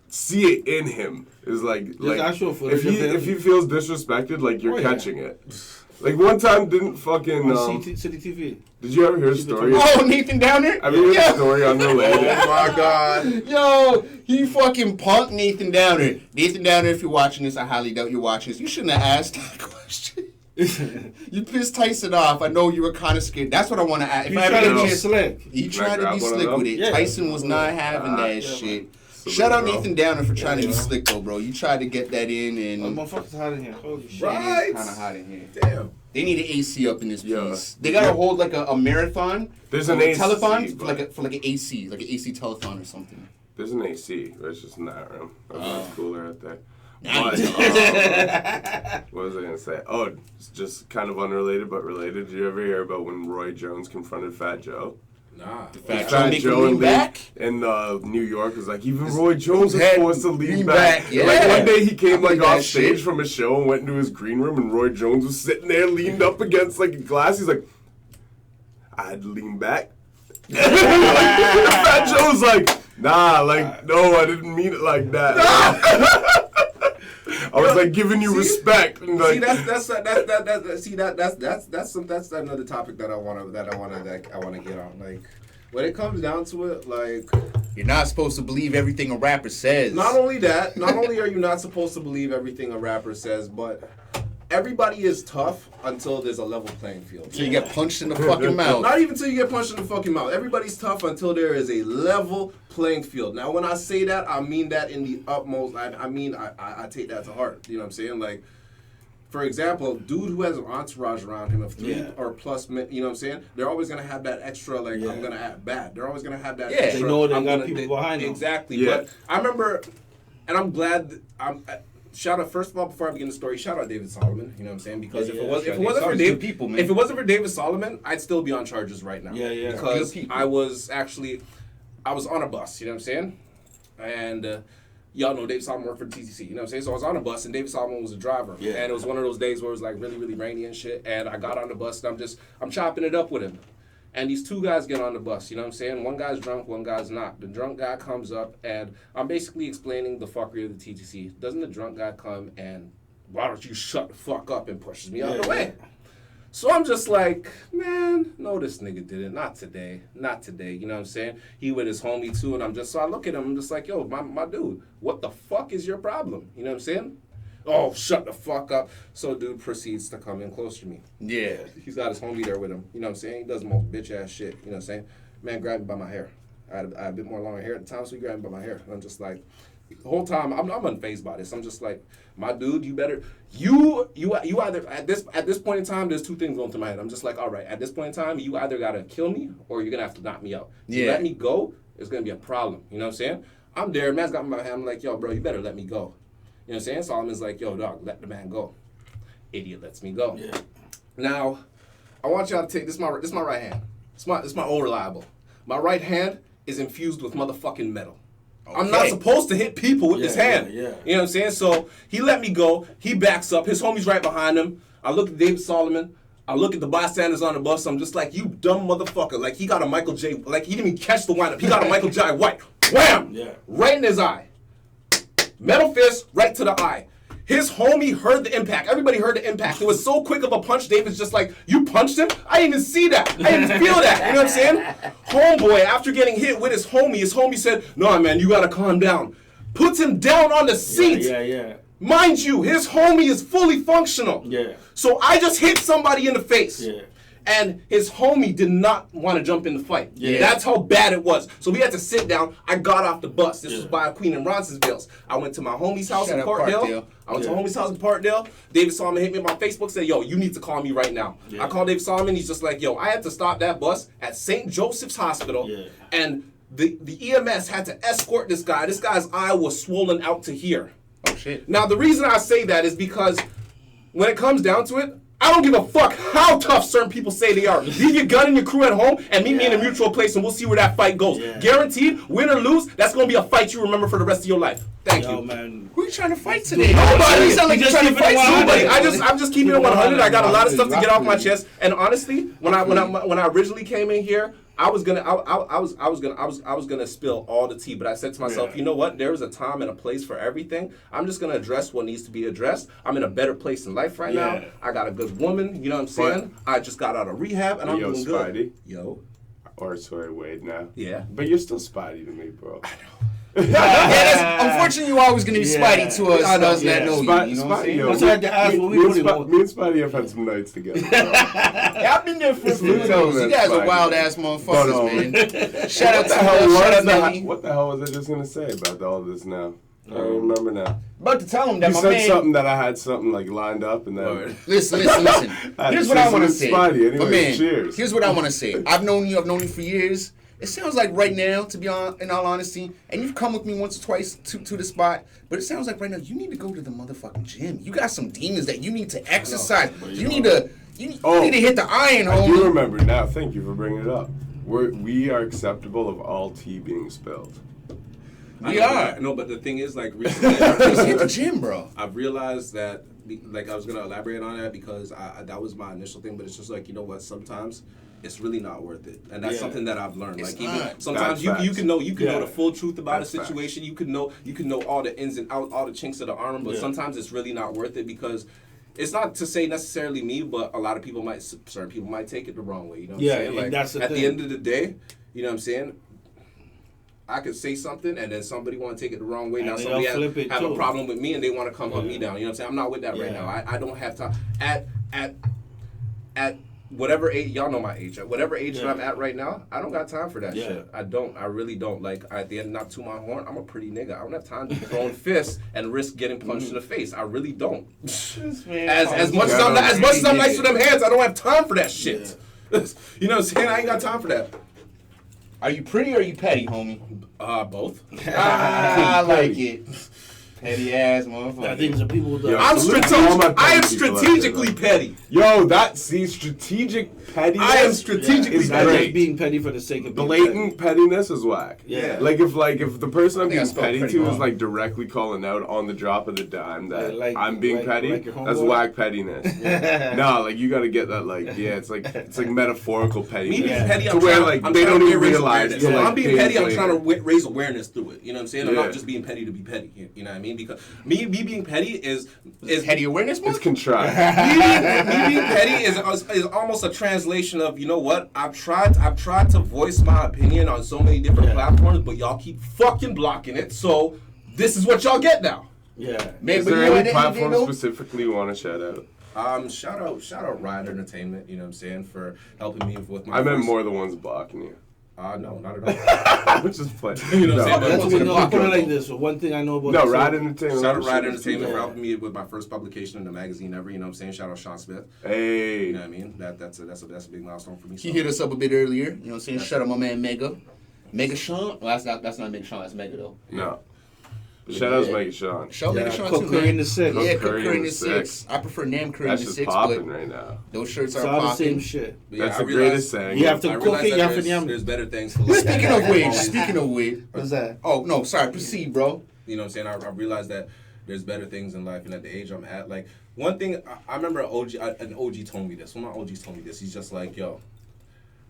see it in him. Is like actual footage if he of him. if he feels disrespected, like you're Oh, yeah. catching it. Like one time, didn't fucking On City TV. did you ever hear a story? Oh, Nathan Downer? Have you heard Yeah. the story unrelated? Oh my God. Yo, he fucking punked Nathan Downer. Nathan Downer, if you're watching this, I highly doubt you're watching this. You shouldn't have asked that question. You pissed Tyson off. I know you were kind of scared. That's what I want to ask. If He's I trying ever to get be chance- slick. He Can I tried to grab be one of slick them? with it. Yeah. Tyson was not having that yeah, shit. Salute, Shout out bro. Nathan Downer for trying to be Yeah. slick though, bro. You tried to get that in and Motherfuckers hot in here. Holy shit. Right. it's kind of hot in here. Damn. They need an AC up in this Yeah. piece. They gotta hold like a marathon. There's an a AC, telethon but- for like an AC, like an AC telethon or something. There's an AC, but it's just in that room. That's cooler out there. Nice. But, what was I gonna say? Oh, it's just kind of unrelated but related. Did you ever hear about when Roy Jones confronted Fat Joe? Nah. Fat Fat make Joe him in lean back? New York was like, even Roy Jones is head forced to lean lean back. back, yeah. Like one day he I came like believe off that stage shit. from a show and went into his green room, and Roy Jones was sitting there leaned up against like a glass. He's like, I'd lean back. Fat Joe's like, nah, like no, I didn't mean it like that. I was like giving you respect. And like, See, that's another topic that I wanna get on. Like, when it comes down to it, like, You're not supposed to believe everything a rapper says. not only are you not supposed to believe everything a rapper says, but everybody is tough until there's a level playing field. So you get punched in the fucking mouth. Not even till you get punched in the fucking mouth. Everybody's tough until there is a level playing field. Now, when I say that, I mean that in the utmost. I take that to heart. You know what I'm saying? Like, for example, dude who has an entourage around him of 3 Yeah. or plus men, you know what I'm saying? They're always going to have that extra, like, Yeah. I'm going to act bad. They're always going to have that Yeah. extra. They know they I'm got gonna- people behind them. Exactly. Yeah. But I remember, and I'm glad that shout out, first of all, before I begin the story, shout out David Solomon, you know what I'm saying? Because Yeah, if it yeah, wasn't shout for out David Dave, Solomon. People, man. if it wasn't for David Solomon, I'd still be on charges right now. Yeah, yeah. Because Good people. I was on a bus, you know what I'm saying? And y'all know David Solomon worked for the TTC, you know what I'm saying? So I was on a bus and David Solomon was the driver. Yeah. And it was one of those days where it was like really, really rainy and shit. And I got on the bus and I'm chopping it up with him. And these two guys get on the bus, you know what I'm saying? One guy's drunk, one guy's not. The drunk guy comes up, and I'm basically explaining the fuckery of the TTC. Doesn't the drunk guy come and, why don't you shut the fuck up, and pushes me out of the way? So I'm just like, man, no, this nigga didn't. Not today. Not today. You know what I'm saying? He with his homie, too, and so I look at him, I'm just like, yo, my dude, what the fuck is your problem? You know what I'm saying? Oh, shut the fuck up. So dude proceeds to come in closer to me. Yeah. He's got his homie there with him. You know what I'm saying? He does the most bitch-ass shit. You know what I'm saying? Man grabbed me by my hair. I had a bit more longer hair at the time, so he grabbed me by my hair. And I'm just like, the whole time, I'm unfazed by this. I'm just like, my dude, you better, you either, at this point in time, there's two things going through my head. I'm just like, all right, at this point in time, you either got to kill me or you're going to have to knock me out. You let me go, it's going to be a problem. You know what I'm saying? I'm there. Man's got me by my hand. I'm like, yo, bro, you better let me go. You know what I'm saying? Solomon's like, yo, dog, let the man go. Idiot lets me go. Yeah. Now, I want y'all to take this. My right hand. It's my old reliable. My right hand is infused with motherfucking metal. Okay. I'm not supposed to hit people with this hand. Yeah. You know what I'm saying? So he let me go. He backs up. His homie's right behind him. I look at David Solomon. I look at the bystanders on the bus. I'm just like, you dumb motherfucker. Like, he got a Michael J. Like, he didn't even catch the windup. He got a Michael J. White. Wham! Yeah. Right in his eye. Metal fist right to the eye. His homie heard the impact. Everybody heard the impact. It was so quick of a punch. David's just like, you punched him? I didn't even see that. I didn't even feel that. You know what I'm saying? Homeboy, after getting hit with his homie said, no, man, you got to calm down. Puts him down on the seat. Yeah. Mind you, his homie is fully functional. Yeah. So I just hit somebody in the face. Yeah. And his homie did not want to jump in the fight. Yeah. That's how bad it was. So we had to sit down. I got off the bus. This was by Queen and Roncesvalles. I went to my homie's house in Parkdale. David Solomon hit me on my Facebook, said, yo, you need to call me right now. Yeah. I called David Solomon. He's just like, yo, I had to stop that bus at St. Joseph's Hospital. Yeah. And the EMS had to escort this guy. This guy's eye was swollen out to here. Oh, shit. Now, the reason I say that is because when it comes down to it, I don't give a fuck how tough certain people say they are. Leave your gun and your crew at home and meet me in a mutual place and we'll see where that fight goes. Yeah. Guaranteed, win or lose, that's going to be a fight you remember for the rest of your life. Thank you. Man. Who are you trying to fight today? Nobody. You sound like you're trying to fight somebody. I'm just keeping it 100. I got a lot of stuff to get off my chest. And honestly, when I originally came in here, I was gonna spill all the tea, but I said to myself, you know what? There is a time and a place for everything. I'm just gonna address what needs to be addressed. I'm in a better place in life right now. I got a good woman, you know what I'm saying? I just got out of rehab and I'm doing good. Spidey. Yo. Or sorry, Wade now. Yeah. But you're still Spidey to me, bro. I know. Unfortunately, you're always going to be Spidey to us. I know that know you. You know what I'm saying? That's what I had to ask when we put it on. Me and Spidey have had some nights together. Yeah, I've been there for a few times. You guys are wild ass motherfuckers, man. Shout out to What the hell was I just going to say about all this now? I don't remember now. About to tell him that you said something that I had something like lined up and then. Listen. Here's what I want to say. Spidey. Anyway, cheers. Here's what I want to say. I've known you for years. It sounds like right now, to be in all honesty, and you've come with me once or twice to the spot, but it sounds like right now you need to go to the motherfucking gym. You got some demons that you need to exercise. You need to hit the iron, homie. I do remember now. Thank you for bringing it up. We are acceptable of all tea being spilled. We are. No, but the thing is, like, recently, just hit the gym, bro. I've realized that, like, I was going to elaborate on that because that was my initial thing, but it's just like, you know what, sometimes it's really not worth it. And that's something that I've learned. It's like, even sometimes you can know the full truth about a situation. You can know all the ins and outs, all the chinks of the armor, but sometimes it's really not worth it because it's not to say necessarily me, but a lot of people certain people might take it the wrong way. You know what I'm saying? Like, that's the thing. The end of the day, you know what I'm saying? I could say something and then somebody want to take it the wrong way. And now somebody have a problem with me and they want to come hunt me down. You know what I'm saying? I'm not with that right now. I don't have time. At whatever age, y'all know my age. At whatever age that I'm at right now, I don't got time for that shit. I don't. I really don't. Like, at the end, not to my horn, I'm a pretty nigga. I don't have time to be throwing fists and risk getting punched in the face. I really don't. As much as I'm nice with them hands, I don't have time for that shit. You know what I'm saying? I ain't got time for that. Are you pretty or are you petty, homie? Both. I like it. Petty ass motherfucker. I think the people that Yo, I'm salute to all my strategic. I am petty people out there, strategically though. petty. Yo, strategic pettiness. I am strategically is not great. just being petty for the sake of being Blatant pettiness is whack. Yeah. Like if the person I'm I think I being spelled petty petty to wrong. is like directly calling out on the drop of the dime that Yeah, I'm being petty, like your that's homeboy? whack pettiness. No, like you gotta get that like it's like metaphorical pettiness. Me being Yeah. petty, To I'm where, trying, like, I'm they trying don't to even raise realize awareness. till, If like, I'm being days petty, I'm later. trying to raise awareness through it. You know what I'm saying? I'm Yeah. not just being petty to be petty. You know what I mean? Because me being petty is Petty awareness It's month? contrived. me being petty is almost a translation of, you know what? I've tried to voice my opinion on so many different platforms, but y'all keep fucking blocking it. So this is what y'all get now. Yeah. Man, Is but there you know any what, platform though? specifically you want to shout out? Shout out Ride Entertainment. You know what I'm saying, for helping me with my. I meant first- more the ones blocking you. No, not at all. Which is playing. You know what I'm saying? That's what we know. Fuck Put it them. like this. One thing I know about No, the Ride city- Entertainment. Shout out Ride Yeah. Entertainment for helping me with my first publication in the magazine ever. You know what I'm saying? Shout out Sean Smith. Hey. You know what I mean? That's a big milestone for me. He hit us up a bit earlier. You know what I'm saying? Shout out my man Mega. Mega Sean? Well, that's not Mega Sean, that's Mega though. No. Shout out to Yeah. Mega Sean. Shout Yeah, Mega Sean Cook too, Curry man. in the six. Yeah, Cook Cook Curry Curry in in the the six. six. I prefer Nam Curry in That's the just six, popping but right now. those shirts It's are all the same popping. shit. But That's I the realized- greatest saying. You have to I cook realized it, that you have to there's, yum. there's better things to look Speaking at. of which, speaking of which, What's that? oh no, sorry, proceed, bro. You know what I'm saying? I realized that there's better things in life, and at the age I'm at, like, one thing, I remember an OG told me this. One of my OGs told me this. He's just like, yo,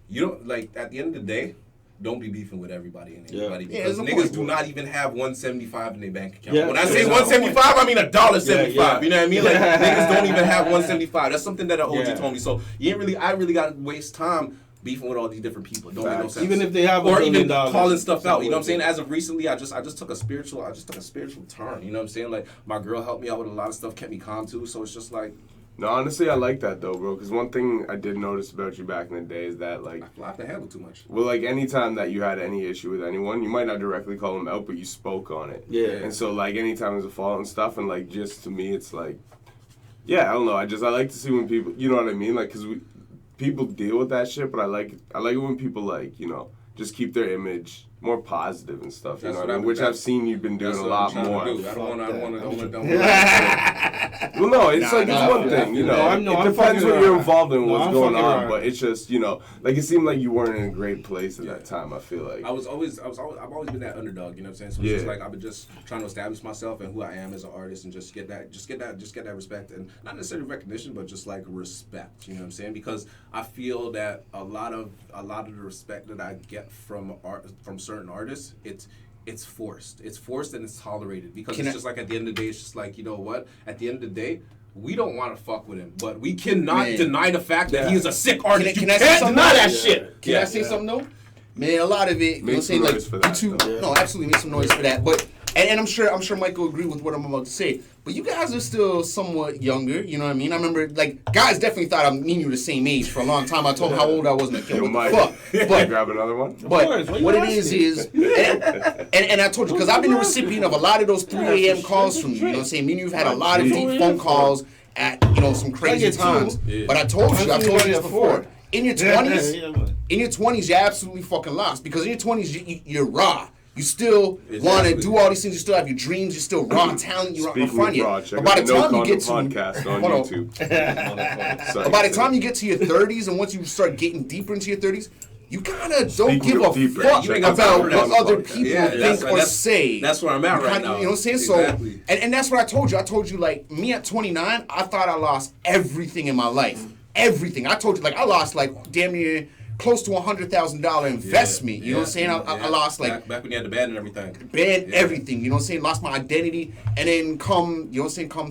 you don't, like, at the end of the day, don't be beefing with everybody and anybody, Yeah, because there's no niggas point. do not even have 175 in their bank account. Yeah, When I yeah, say there's no 175, I mean $1.75. Yeah. You know what I mean? Like, niggas don't even have 175. That's something that an OG Yeah. told me. So I really got to waste time beefing with all these different people. It don't make no Facts. sense. Even if they have or $1 even billion, calling stuff it's not out. You know what I'm worth saying? it. As of recently, I just took a spiritual turn. You know what I'm saying? Like, my girl helped me out with a lot of stuff, kept me calm too. So it's just like, No, honestly, I like that though, bro. Because one thing I did notice about you back in the day is that, like, I have to handle too much. well, like anytime that you had any issue with anyone, you might not directly call them out, but you spoke on it. Yeah. And so, like, anytime there's a fault and stuff, and like, just to me, it's like, yeah, I don't know. I like to see when people, you know what I mean, like, because people deal with that shit, but I like it when people, like, you know, just keep their image more positive and stuff. You That's know what what I mean? I'm- Which I've that's- seen you've been doing That's a what I'm lot trying to more. do. I don't want to. Well, no, it's Nah, like nah, it's one I thing, you feel know. that. I'm It depends fucking what you're around. involved in, No, what's I'm going fucking on, around. but it's just, you know, like it seemed like you weren't in a great place at that time. I feel like. I've always been that underdog. You know what I'm saying? So Yeah. it's just like I've been just trying to establish myself and who I am as an artist, and just get that respect, and not necessarily recognition, but just like respect. You know what I'm saying? Because I feel that a lot of the respect that I get from certain artists, it's forced. It's forced and it's tolerated, because it's just like at the end of the day, it's just like, you know what? At the end of the day, we don't want to fuck with him, but we cannot Man. deny the fact that he is a sick artist. Can You I say can't something? deny that Yeah. shit. Can I say something though? Man, a lot of it, you know what I'm Make saying? some Like, noise for that, you two, though. no, absolutely make some noise for that. But and I'm sure Mike will agree with what I'm about to say. But you guys are still somewhat younger, you know what I mean? I remember, like, guys definitely thought me and you were the same age for a long time. I told them how old I was, and like, yo, Yo, what Mike, the fuck? can I But grab another one? But course, why you what it asking? is, and I told you, because I've been the recipient of a lot of those 3 a.m. calls from you, you know what I'm saying? Me and you've had a lot of deep phone calls at, you know, some crazy get two. times. Yeah. But I told you I this only before. four. In your Yeah, 20s, yeah, man. in your 20s, you're absolutely fucking lost. Because in your 20s, you're raw. You still want to Exactly. do all these things. You still have your dreams. You're still raw talent. You're in Speaking front of of you. raw, check But by out the the time No you get Condom to podcast on hold on. YouTube. But by the time you get to your 30s, and once you start getting deeper into your 30s, you kind of don't Speaking give of a deeper, fuck check about out what the other podcast. people Yeah, think or that's- say. that's where I'm at You right kinda- now. You know what I'm saying? Exactly. So, and that's what I told you. I told you, like, me at 29, I thought I lost everything in my life. Everything. I told you, like, I lost, like, damn near close to $100,000 investment. You know what I'm saying? I lost, like, back when you had the band and everything. banned Yeah. everything, you know what I'm saying? Lost my identity, and then come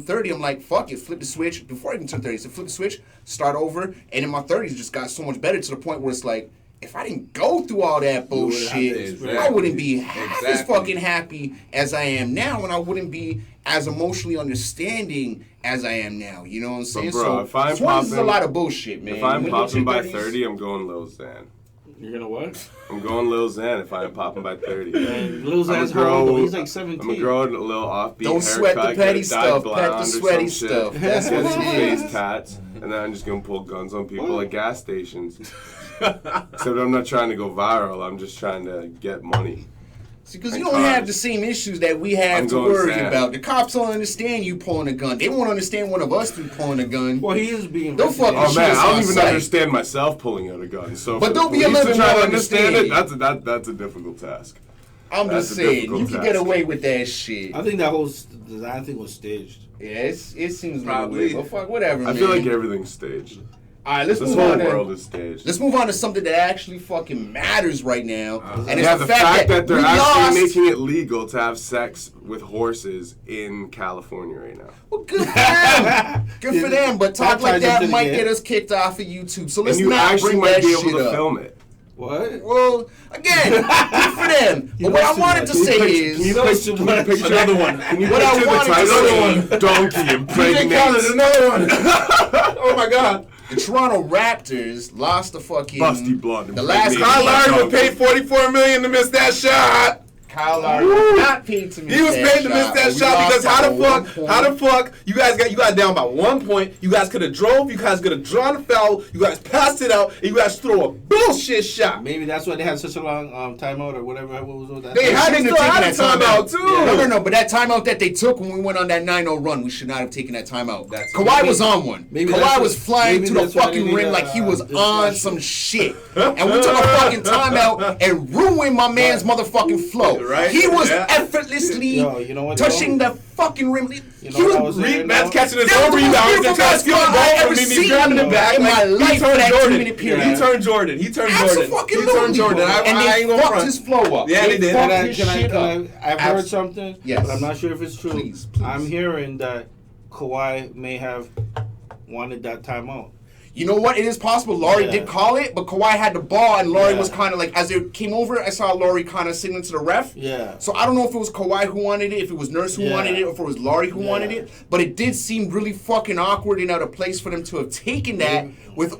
30, I'm like, fuck it, flip the switch. Before I even turned 30, so flip the switch, start over, and in my 30s, just got so much better to the point where it's like, if I didn't go through all that bullshit, Exactly. I wouldn't be half as Exactly. fucking happy as I am now, and I wouldn't be as emotionally understanding as I am now. You know what I'm saying? bro, So if I'm 20s is a popping- lot of bullshit, man. If I'm When you hit popping your by 30s, 30, I'm going Lil Xan. You're gonna what? I'm going Lil Xan if I'm popping by 30. And Lil I'm Xan's a girl- how old? He's like 17. I'm a girl with a little offbeat Don't sweat the haircut, petty get dyed stuff, blonde pet the or sweaty some stuff. shit, That's get what some it is. face tats, and then I'm just gonna pull guns on people at gas stations. Except I'm not trying to go viral. I'm just trying to get money. Because you don't have the same issues that we have to worry about. The cops don't understand you pulling a gun. They won't understand one of us three pulling a gun. Well, he is being. Don't fucking Oh man, I don't even sight. understand myself pulling out a gun. So, but don't be a little little try to more understand it. understanding. That's a difficult task. I'm That's just a saying, difficult you can task. get away with that shit. I think that whole design thing was staged. Yeah, it seems Probably. weird. But fuck, whatever, I man. feel like everything's staged. All right, let's This move whole on. world is staged. Let's move on to something that actually fucking matters right now, and it's Yeah, the fact that they're we actually lost. making it legal to have sex with horses in California right now. Well, good for them. Good for them. But talk That like ties that into might the get game. us kicked off of YouTube. So And let's you not actually bring might that be shit able to up. film it. What? Well, again, good for them. But what I knows too wanted much. to say Can is, you picture Another one. Can you What I picture the wanted to title? say- Donkey impregnates. another one. Oh my God. the Toronto Raptors lost the fucking Busty blonde. the last impregnated Kyle Kyle Lowry was paid $44 million to miss that shot. Lowry was not paid to miss He was that paid to miss shot, that but we shot lost because by one point. how the fuck you guys down by 1 point. You guys could have drove. You guys could have drawn a foul. You guys passed it out, and you guys threw a bullshit shot. Maybe that's why they had such a long timeout or whatever. What was that? They had shouldn't to have have taken that timeout timeout. too. No, but that timeout that they took when we went on that 9-0 run, we should not have taken that timeout. That's- Kawhi was on one. maybe Kawhi that's was what- flying maybe to the that's why they fucking need rim a, like he was this on flash. some shit. And we took a fucking timeout and ruined my man's motherfucking flow. Right, He was yeah. effortlessly Yo, you know what, touching though? the fucking rim. You He know what I was was saying, Man's though? catching his That was own the most rebound. He's beautiful trying to steal the basketball ball I've from ever him. He's seen grabbing it back. in my Like, life he for turned that Jordan. 2-minute period. He turned Jordan. He turned Jordan. Absolutely. He turned Jordan. And I ain't they gonna fucked front. his flow up. Yeah, they did. fucked Can his I, shit can up. I, I've heard something, Yes. but I'm not sure if it's true. Please. I'm hearing that Kawhi may have wanted that timeout. You know what? It is possible. Laurie Yeah. did call it, but Kawhi had the ball, and Laurie Yeah. was kind of like, as it came over, I saw Laurie kind of signaling to the ref. Yeah. So I don't know if it was Kawhi who wanted it, if it was Nurse who Yeah. wanted it, or if it was Laurie who Yeah. wanted it. But it did seem really fucking awkward and out of place for them to have taken that with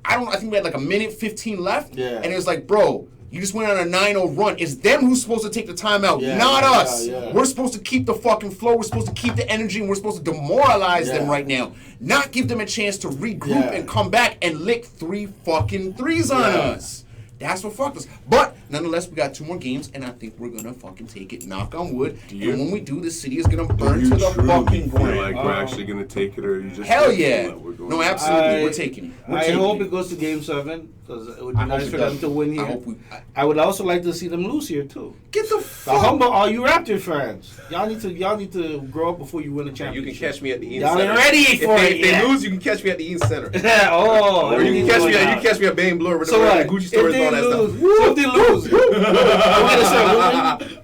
I think we had like a minute 15 left. Yeah. And it was like, bro, you just went on a 9-0 run. It's them who's supposed to take the timeout, Yeah, not yeah, us. yeah. We're supposed to keep the fucking flow. We're supposed to keep the energy, and we're supposed to demoralize them Yeah. right now. Not give them a chance to regroup Yeah. and come back and lick 3 fucking threes on Yeah. us. That's what fucked us. But nonetheless, we got 2 more games, and I think we're gonna fucking take it. Knock on wood. you- And when we do, the city is gonna burn Do to you the truly fucking feel ground. like we're actually going to take it, or are you just Hell thinking yeah! that we're going No, to- absolutely, we're taking it. We're I taking hope it goes to Game 7 because it would be I hope nice it for them does. to win here. I hope we. I would also like to see them lose here too. Get the The fuck. humble all you Raptor fans. Y'all need to grow up before you win a You championship. can catch me at the Eaton Y'all Center. ain't ready If for they, it if they yet. lose, you can catch me at the Eaton Center. Oh, Or you can catch me at Bane Blue with So the what? Gucci stores and all that stuff. So if they lose, wait a second.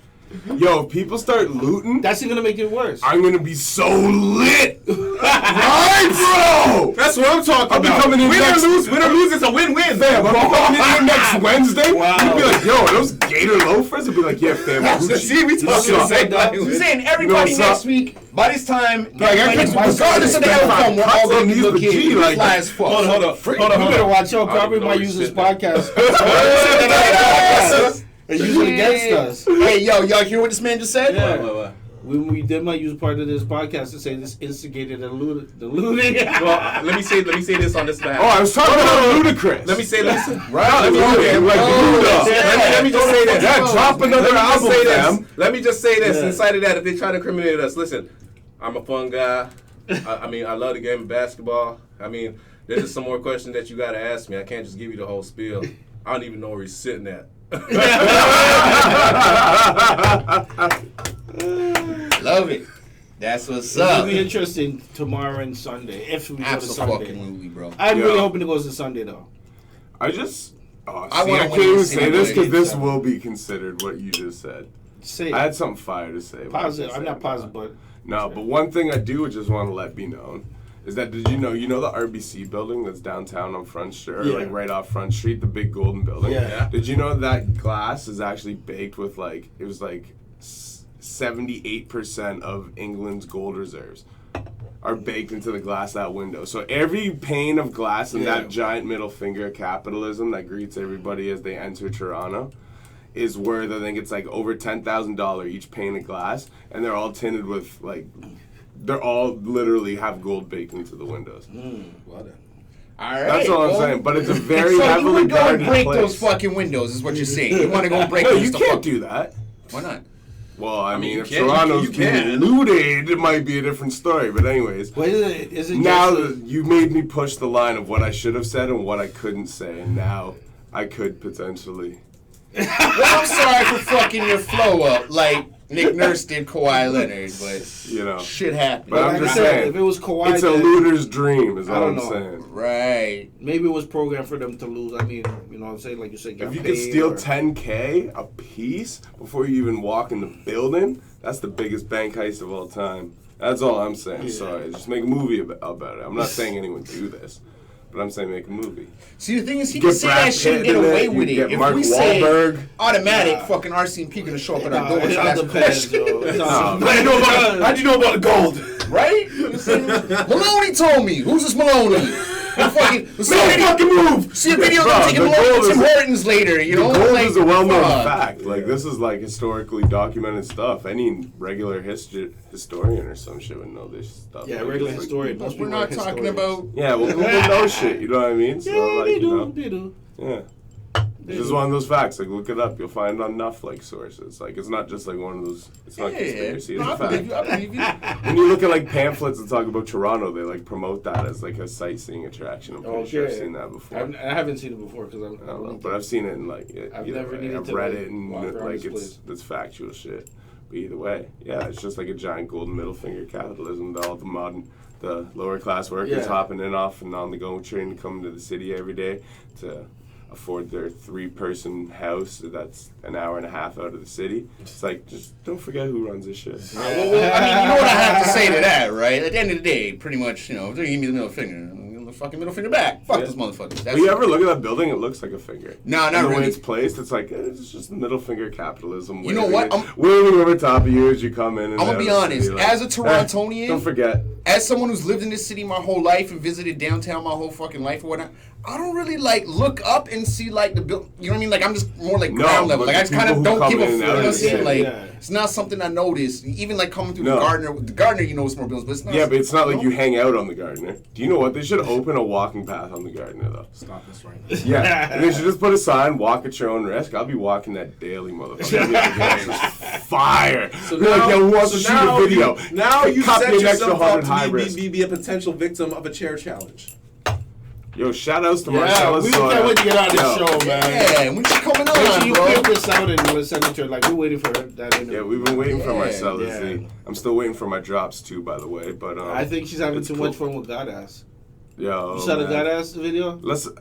Yo, if people start looting, That's gonna make it worse. I'm going to be so lit. Right, bro? That's what I'm talking I'll be about. coming in Win or next- lose, it's a win-win. Fam, I'm coming in here next Wednesday. Wow. You'd be like, yo, are those Gator loafers? I'd be like, yeah, fam. Gucci. See, we talking the Suck. same I'm language. saying everybody You know what's next week, by this time, Like, I everybody- can- regardless of the Hold on, outcome, we're all hold gonna on, be these looking G, like- fly as fuck. Hold on. You better watch out. I don't Probably even know might where use you this sit there. podcast. And use it against us. Hey, yo, y'all hear what this man just said? Yeah. They might use part of this podcast to say this instigated the looting. Well, let me say this on this behalf. Oh, I was talking about Ludacris. Let me say this. Right, Let me like Luda. let me just say this. Yeah, drop another Let me just album, say fam. this. Let me just say this. Yeah. Inside of that, if they try to incriminate us, listen, I'm a fun guy. I mean, I love the game of basketball. I mean, there's just some more questions that you got to ask me. I can't just give you the whole spiel. I don't even know where he's sitting at. Love it. That's what's It'll up. be interesting tomorrow and Sunday if we go to Sunday. Absolutely, bro. I'm Yeah. really hoping it goes to Sunday though. I just. Oh, I see, wanna I win can't even this say in this the because this seven. will be considered what you just said. Say I had something fire to say. but I positive. can't I'm say not it positive, now. but No, but one thing I do just want to let be known is that did you know the RBC building that's downtown on Front Street, or Yeah. like right off Front Street, the big golden building? Yeah. Did you know that glass is actually baked with like 78% of England's gold reserves are baked into the glass that window. So every pane of glass and Yeah. that giant middle finger of capitalism that greets everybody as they enter Toronto is worth, I think it's like over $10,000 each pane of glass, and they're all tinted with like, they're all literally have gold baked into the windows. Well then. All right. That's all I'm well, saying. But it's a very so you heavily would go and guarded break place. those fucking windows, is what you're saying. You want to go break No, those you the can't fuck- do that. Why not? Well, I mean, you if can- Toronto's you can. being looted, it might be a different story. But anyways, But is it now just that you made me push the line of what I should have said and what I couldn't say, and now I could potentially. Well, I'm sorry for fucking your flow up like Nick Nurse did Kawhi Leonard, but You know. shit happened. But I'm like I just said, saying, if it was Kawhi, it's a then looter's dream, is I all don't I'm know. saying. Right. maybe it was programmed for them to lose. I mean, you know what I'm saying? Like you said, get If you paid could steal or- $10K a piece before you even walk in the building, that's the biggest bank heist of all time. That's all I'm saying. Yeah. Sorry, just make a movie about it. I'm not saying anyone do this, but I'm saying make a movie. See, the thing is, he Get can say Brad that shit and Pitt get in away it, with you it. get If Mark we say Wahlberg. automatic, Nah. fucking RCMP gonna show up at our Nah, door and it all ask depends, questions. yo. It's all- No, How'd you know about the gold? Right? You know what I'm saying? Maloney told me. Who's this Maloney? fucking move! See a video of Bro, them taking the Maloney gold to Tim is- Hortons later, you know? The gold Like, is a well-known fuck. fact. Like, this is like historically documented stuff. Any regular historian or some shit would know this stuff. Yeah, Like, regular it's like- historian. But Most we're people not are talking historians. about... Yeah, well, people know shit. You know what I mean? So, Yeah, like, they you do. know, They do. yeah. It's just one of those facts. Like, look it up. You'll find it on enough like sources. Like, it's not just like one of those. It's not conspiracy. It's No, a I believe fact. you. I believe you. When you look at like pamphlets that talk about Toronto, they like promote that as like a sightseeing attraction. I'm pretty sure I've seen that before. I haven't seen it before because I don't know, but I've seen it in like I've either never way. needed I've to, read like, it and walk around like this it's factual shit. But either way, yeah, it's just like a giant golden middle finger capitalism that all the lower class workers hopping in off and on the GO train to come to the city every day to afford their 3-person house that's an hour and a half out of the city. It's like, just don't forget who runs this shit. Well, I mean, you know what I have to say to that, right? At the end of the day, pretty much, you know, they're gonna give me the middle finger. I'm gonna give them the fucking middle finger back. Fuck this motherfucker. But you ever look at that building? It looks like a finger. No, not and the way really. it's placed, it's like it's just middle finger capitalism. You know what? Waving over top of you as you come in. And I'm gonna out be of the honest. city, like, As a Torontonian, don't forget. as someone who's lived in this city my whole life and visited downtown my whole fucking life or whatnot, I don't really like look up and see like the build. You know what I mean? Like I'm just more like No, ground level. but Like I the just kind of people who don't give a come in fuck. and You know out what I'm of the saying? city. Like it's not something I notice. Even like coming through No. the Gardner, you know, it's more buildings, but it's not. Yeah, but it's not like know? you hang out on the Gardner. Do you know what? They should open a walking path on the Gardner, though. Stop this right now. Yeah, and they should just put a sign, walk at your own risk. I'll be walking that daily, motherfucker. It's fire. So They're now, like, yo, who wants to so shoot now a video? now you Copy set an extra yourself 100 up high to risk. be a potential victim of a chair challenge. Yo, shout outs to Yeah, Marcella we Sawyer. can't wait to get on this Yo, show, man. Yeah, when you coming Make sure on, you bro? clip this out and we'll send it to her. Like, we're waiting for that interview. Yeah, we've been waiting for Yeah, Marcella yeah. Z. I'm still waiting for my drops too, by the way. But I think she's having it's too cool. much fun with Godass. Yo, You saw the man. Godass video? Listen,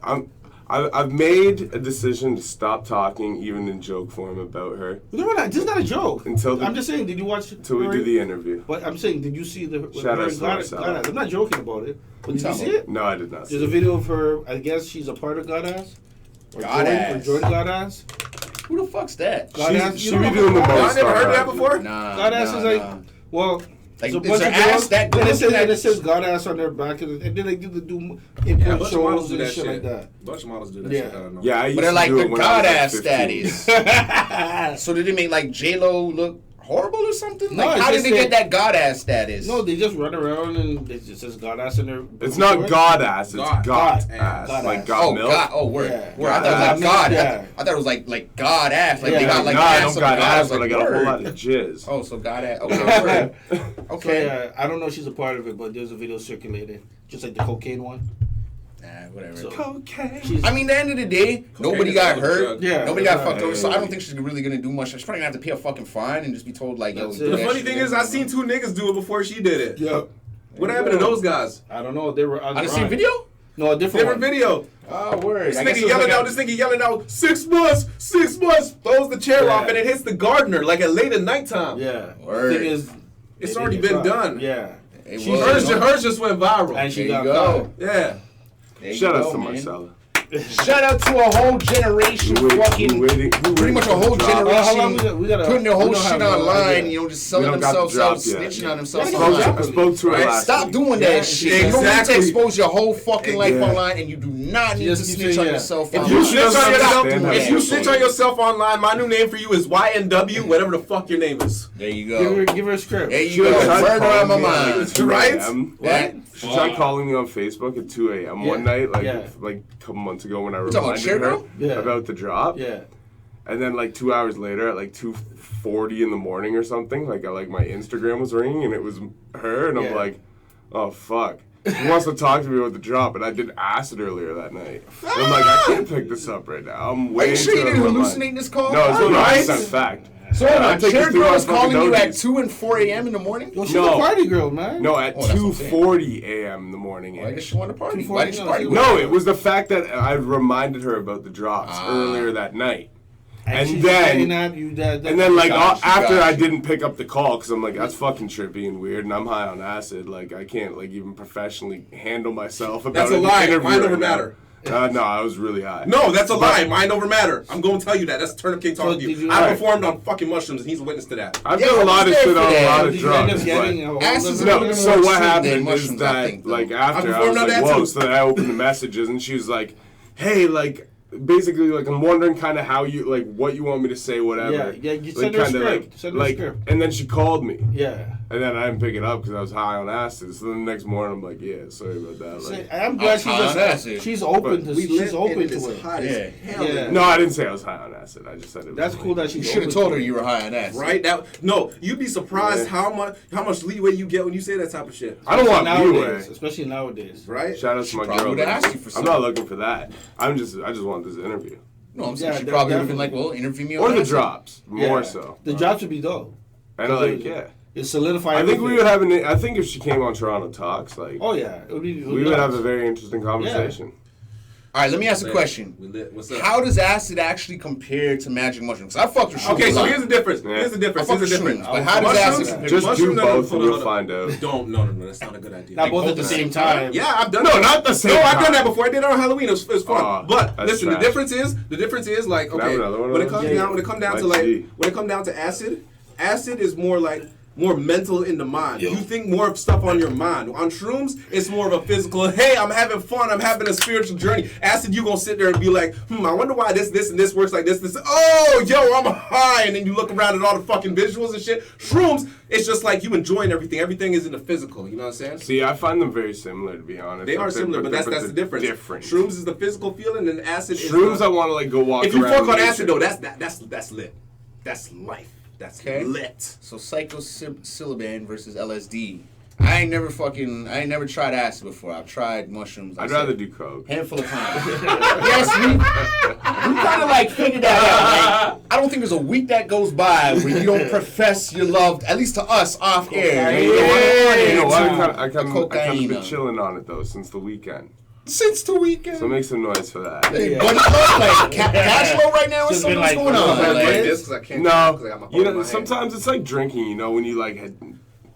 I've made a decision to stop talking, even in joke form, about her No, this is not a joke. Until I'm just saying, did you watch until we her- do the interview. But I'm saying, did you see the Shout her outs to Marcella. Godass? I'm not joking about it. But did you talking see it? No, I did not. See There's a it. video of her. I guess she's a part of Godass. Or Godass. Join Godass. Who the fuck's that? Godass. She You don't be know doing the Godass? most. Y'all never heard on that her. before? Nah, Godass is like, nah. well, Like, it's a is bunch her of girls, ass that good and it says, looking? and it says Godass on their back, and then they do Yeah, a input bunch of models shows do and that shit like shit. that. A bunch of models do that Yeah. shit. I don't know. Yeah, I used But they're to like do the it when I was like Godass 15. status. So did they make like J-Lo look horrible or something? No, Like it's how did just they get that- that Godass status? No, they just run around and it just says Godass in their. It's not God ass, it's God. God God. ass. God Like ass. God Oh milk. God! Oh word! Yeah. Word. I thought it was like God. God. Yeah. I thought it was like God ass. Like they Yeah. got like no, I ass don't of got God. ass, Like, but I got a whole word. lot of jizz. Oh, so God ass. Okay. Word. So Okay. yeah, I don't know if she's a part of it, but there's a video circulating, just like the cocaine one. Nah, whatever. So- Cocaine. She's, I mean, at the end of the day, nobody is got a hurt. drug. Yeah. Nobody got Yeah. fucked over. So I Yeah. don't think she's really gonna do much. She's probably gonna have to pay a fucking fine and just be told like, yo. That's do it. The that funny shit thing again. is, I seen 2 niggas do it before she did it. yeah. What happened to those guys? I don't know. They were on I the didn't see a run. video. No, a different Different one. video. Oh, word. This I guess nigga it was yelling like out. This nigga yelling out. 6 months. 6 months. Throws the chair Yeah. off and it hits the gardener like at late at nighttime. Yeah. Word. The thing is, It's they already didn't been get caught. done. Yeah. It She- was. Hers just went viral. And she There got you caught. go. Yeah. There you Shout go, outs to man. Marcella. Shout out to a whole generation fucking. Pretty much a whole How long generation we gotta, putting their whole we don't shit have no online, idea. you know, just We selling don't got the themselves out, drop yet. snitching on themselves Yeah, online. I spoke to her Right? last Stop week. doing Yeah, that shit. You don't need to exactly. expose your whole fucking life Yeah. online, and you do not need to Just keep snitch saying, on yeah. yourself If online. you She snitch doesn't on yourself, understand how if you social snitch on is. yourself online, my new name for you is YNW, whatever the fuck your name is. There you Give her a script. There She you go. tried Murder calling on my me at mind. 2 Right? a.m. What? She tried calling me on Facebook at 2 a.m. one Yeah. night, like Yeah. like a couple months ago when I talking about reminded Cher her Girl? Yeah. about the drop. Yeah. And then like 2 hours later at like 2:40 in the morning or something, like my Instagram was ringing and it was her, and I'm like, oh fuck. She wants to talk to me about the drop, and I did acid earlier that night. And I'm like, I can't pick this up right now. I'm way Are you sure you too didn't out of my hallucinate mind. this call? No, it's Right. 100% fact. So I take your this through girl my is calling fucking you at noses. 2 and 4 a.m. in the morning? Yo, she's No. a party girl, man. No, at Oh, that's what I'm saying. 2:40 a.m. in the morning. Well, I guess she wanted to party. 2:40, Why did she no, party? she with No, you? it was the fact that I reminded her about the drops earlier that night. And she's then- saying that you that And then, like, got you, after got I you. didn't pick up the call, because I'm like, that's fucking trippy and weird, and I'm high on acid. Like, I can't, like, even professionally handle myself about That's a an lie. interview Mind right over now. matter. No, I was really high. No, that's a lie. Mind over matter. I'm going to tell you that. That's Turnip King talking So to did you. you- I Alright. performed on fucking mushrooms, and he's a witness to that. I've Yeah, done a I lot of was there shit for on a that. lot Did of you end drugs. up getting but- a Acid is hold a of little it? So more what shit than happened is mushrooms, I that, think, like, though. after I was performed on like, that whoa, too. so then I opened the messages, and she was like, hey, like, basically, like, I'm wondering kind of how you, like, what you want me to say, whatever. Yeah, you Like, send her a kinda, script. Send her a script. and then she called me. Yeah. And then I didn't pick it up because I was high on acid. So then the next morning, I'm like, yeah, sorry about that. Say, Like, I'm glad high on acid. she's open to We she's live open in to this it. hot Yeah. as hell. Yeah. no, I didn't say I was high on acid. I just said it was That's cool that You she's should have open told to her it. you were high on acid. Right? No, you'd be surprised Yeah. how much leeway you get when you say that type of shit. I don't want leeway. nowadays, especially nowadays. Right? Shout out to my probably girl. would've asked you for I'm something. not looking for that. I just want this interview. No, I'm saying Yeah, she probably would have been definitely. like, well, interview me on Or the acid. drops, more Yeah. so. The drops would be dope. And like, yeah. It solidify. I think we everything. would have I think if she came on Toronto Talks, like, Oh yeah, it would be. we would have a very interesting conversation. All right, let me ask a question. We lit. What's up? How does acid actually compare to magic mushrooms? 'Cause I fucked with shrooms. Okay, a so lot. here's the difference. Yeah. Here's the difference. I Here's fuck the with difference. shrooms, but how does Mushrooms- acid compare? Just do mushrooms- both and hold you'll on. find out. No, that's not a good idea. Not both at the same time. Yeah, I've done No, that. not the same No, I've done time. that before. I did it on Halloween. It was fun. Oh, but that's listen, trash. the difference is like, Can I have okay, another one of when it those? comes Yeah, down yeah. when it comes down to Let's like see. when it comes down to acid is more like more mental in the mind. You think more of stuff on your mind. On shrooms, it's more of a physical, hey, I'm having fun, I'm having a spiritual journey. Acid, you gonna sit there and be like, I wonder why this, and this works like this. Oh, yo, I'm high. And then you look around at all the fucking visuals and shit. Shrooms, it's just like you enjoying everything. Everything is in the physical, you know what I'm saying? See, I find them very similar, to be honest. They are similar, but that's they're the difference. Different. Shrooms is the physical feeling, and acid Shrooms, is I want to like go walk if you around. fuck on nature. acid though, that's lit. That's life. That's Okay. lit. So psilocybin versus LSD. I ain't never tried acid before. I've tried mushrooms. I'd rather do coke. handful of times. Yes, we kind of like figured that out. Like, I don't think there's a week that goes by where you don't profess your love, at least to us, off air. You know what? Yeah. You know what? I The kind of been cocaine. chilling on it though since the weekend. Since the weekend. So make some noise for that. Hey, buddy, like cash flow right now or Just something? been What's like- going on? Like Like, this because I can't. No, 'cause I got my phone you in my know, hand. sometimes it's like drinking. You know, when you like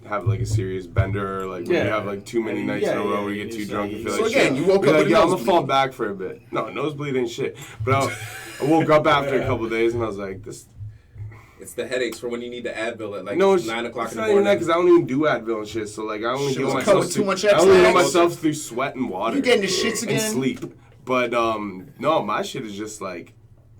have like a serious bender, or like when you Yeah. have like too many nights in a row where you get too It's drunk like- and feel So like again, shit. you woke You're up like, with a yeah, I'm gonna nosebleed. fall back for a bit. No, nosebleed ain't shit. But I woke up after a couple of days and I was like, this. It's the headaches for when you need the Advil at like No, it's 9 o'clock it's in the not even that morning. because I don't even do Advil and shit. So like I only Shit heal was myself. covered too much I only heal X-Lax. myself through sweat and water. You getting the shits and again? sleep. But no, my shit is just like.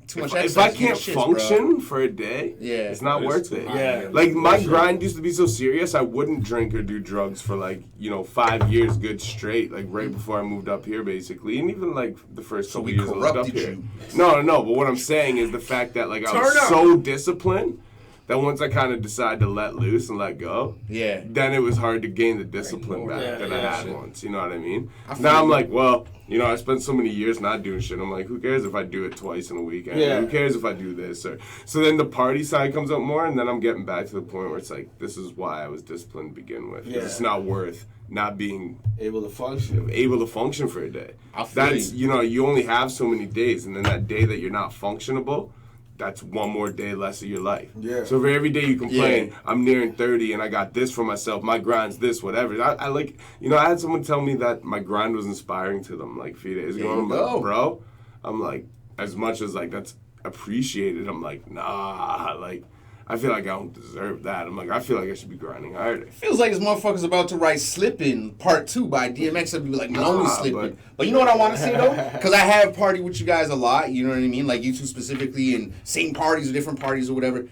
too much If I exercise, you can't get shits, bro. function for a day, Yeah. it's not It's worth too it. high. Yeah. Like my Bullshit. grind used to be so serious, I wouldn't drink or do drugs for like 5 years good straight, like right before I moved up here, basically, and even like the first So couple we years I lived up corrupted here. you. No. But what I'm saying is the fact that like I was Turn up. so disciplined that once I kind of decided to let loose and let go, Yeah. then it was hard to gain the discipline back Yeah, that I yeah, had shit. once. You know what I mean? I feel Now I'm you. like, well, you know, I spent so many years not doing shit. I'm like, who cares if I do it twice in a weekend? Yeah. Who cares if I do this? Or so then the party side comes up more, and then I'm getting back to the point where it's like, this is why I was disciplined to begin with. 'Cause Yeah. It's not worth not being Able to function. able to function for a day. I feel That's you. you know, you only have so many days, and then that day that you're not functionable, that's one more day less of your life. Yeah. So for every day you complain, Yeah. I'm nearing 30 and I got this for myself, my grind's this, whatever. I like, you know, I had someone tell me that my grind was inspiring to them like a few days ago. There And I'm you go. like, bro, I'm like, as much as like that's appreciated, I'm like, nah, like, I feel like I don't deserve that. I'm like, I feel like I should be grinding harder. Feels like this motherfucker's about to write Slippin' Part 2 by DMX. I'd be like, Maloney Nah, Slippin'. But you know what I want to say, though? Because I have partied with you guys a lot, you know what I mean? Like you two specifically, and same parties or different parties or whatever.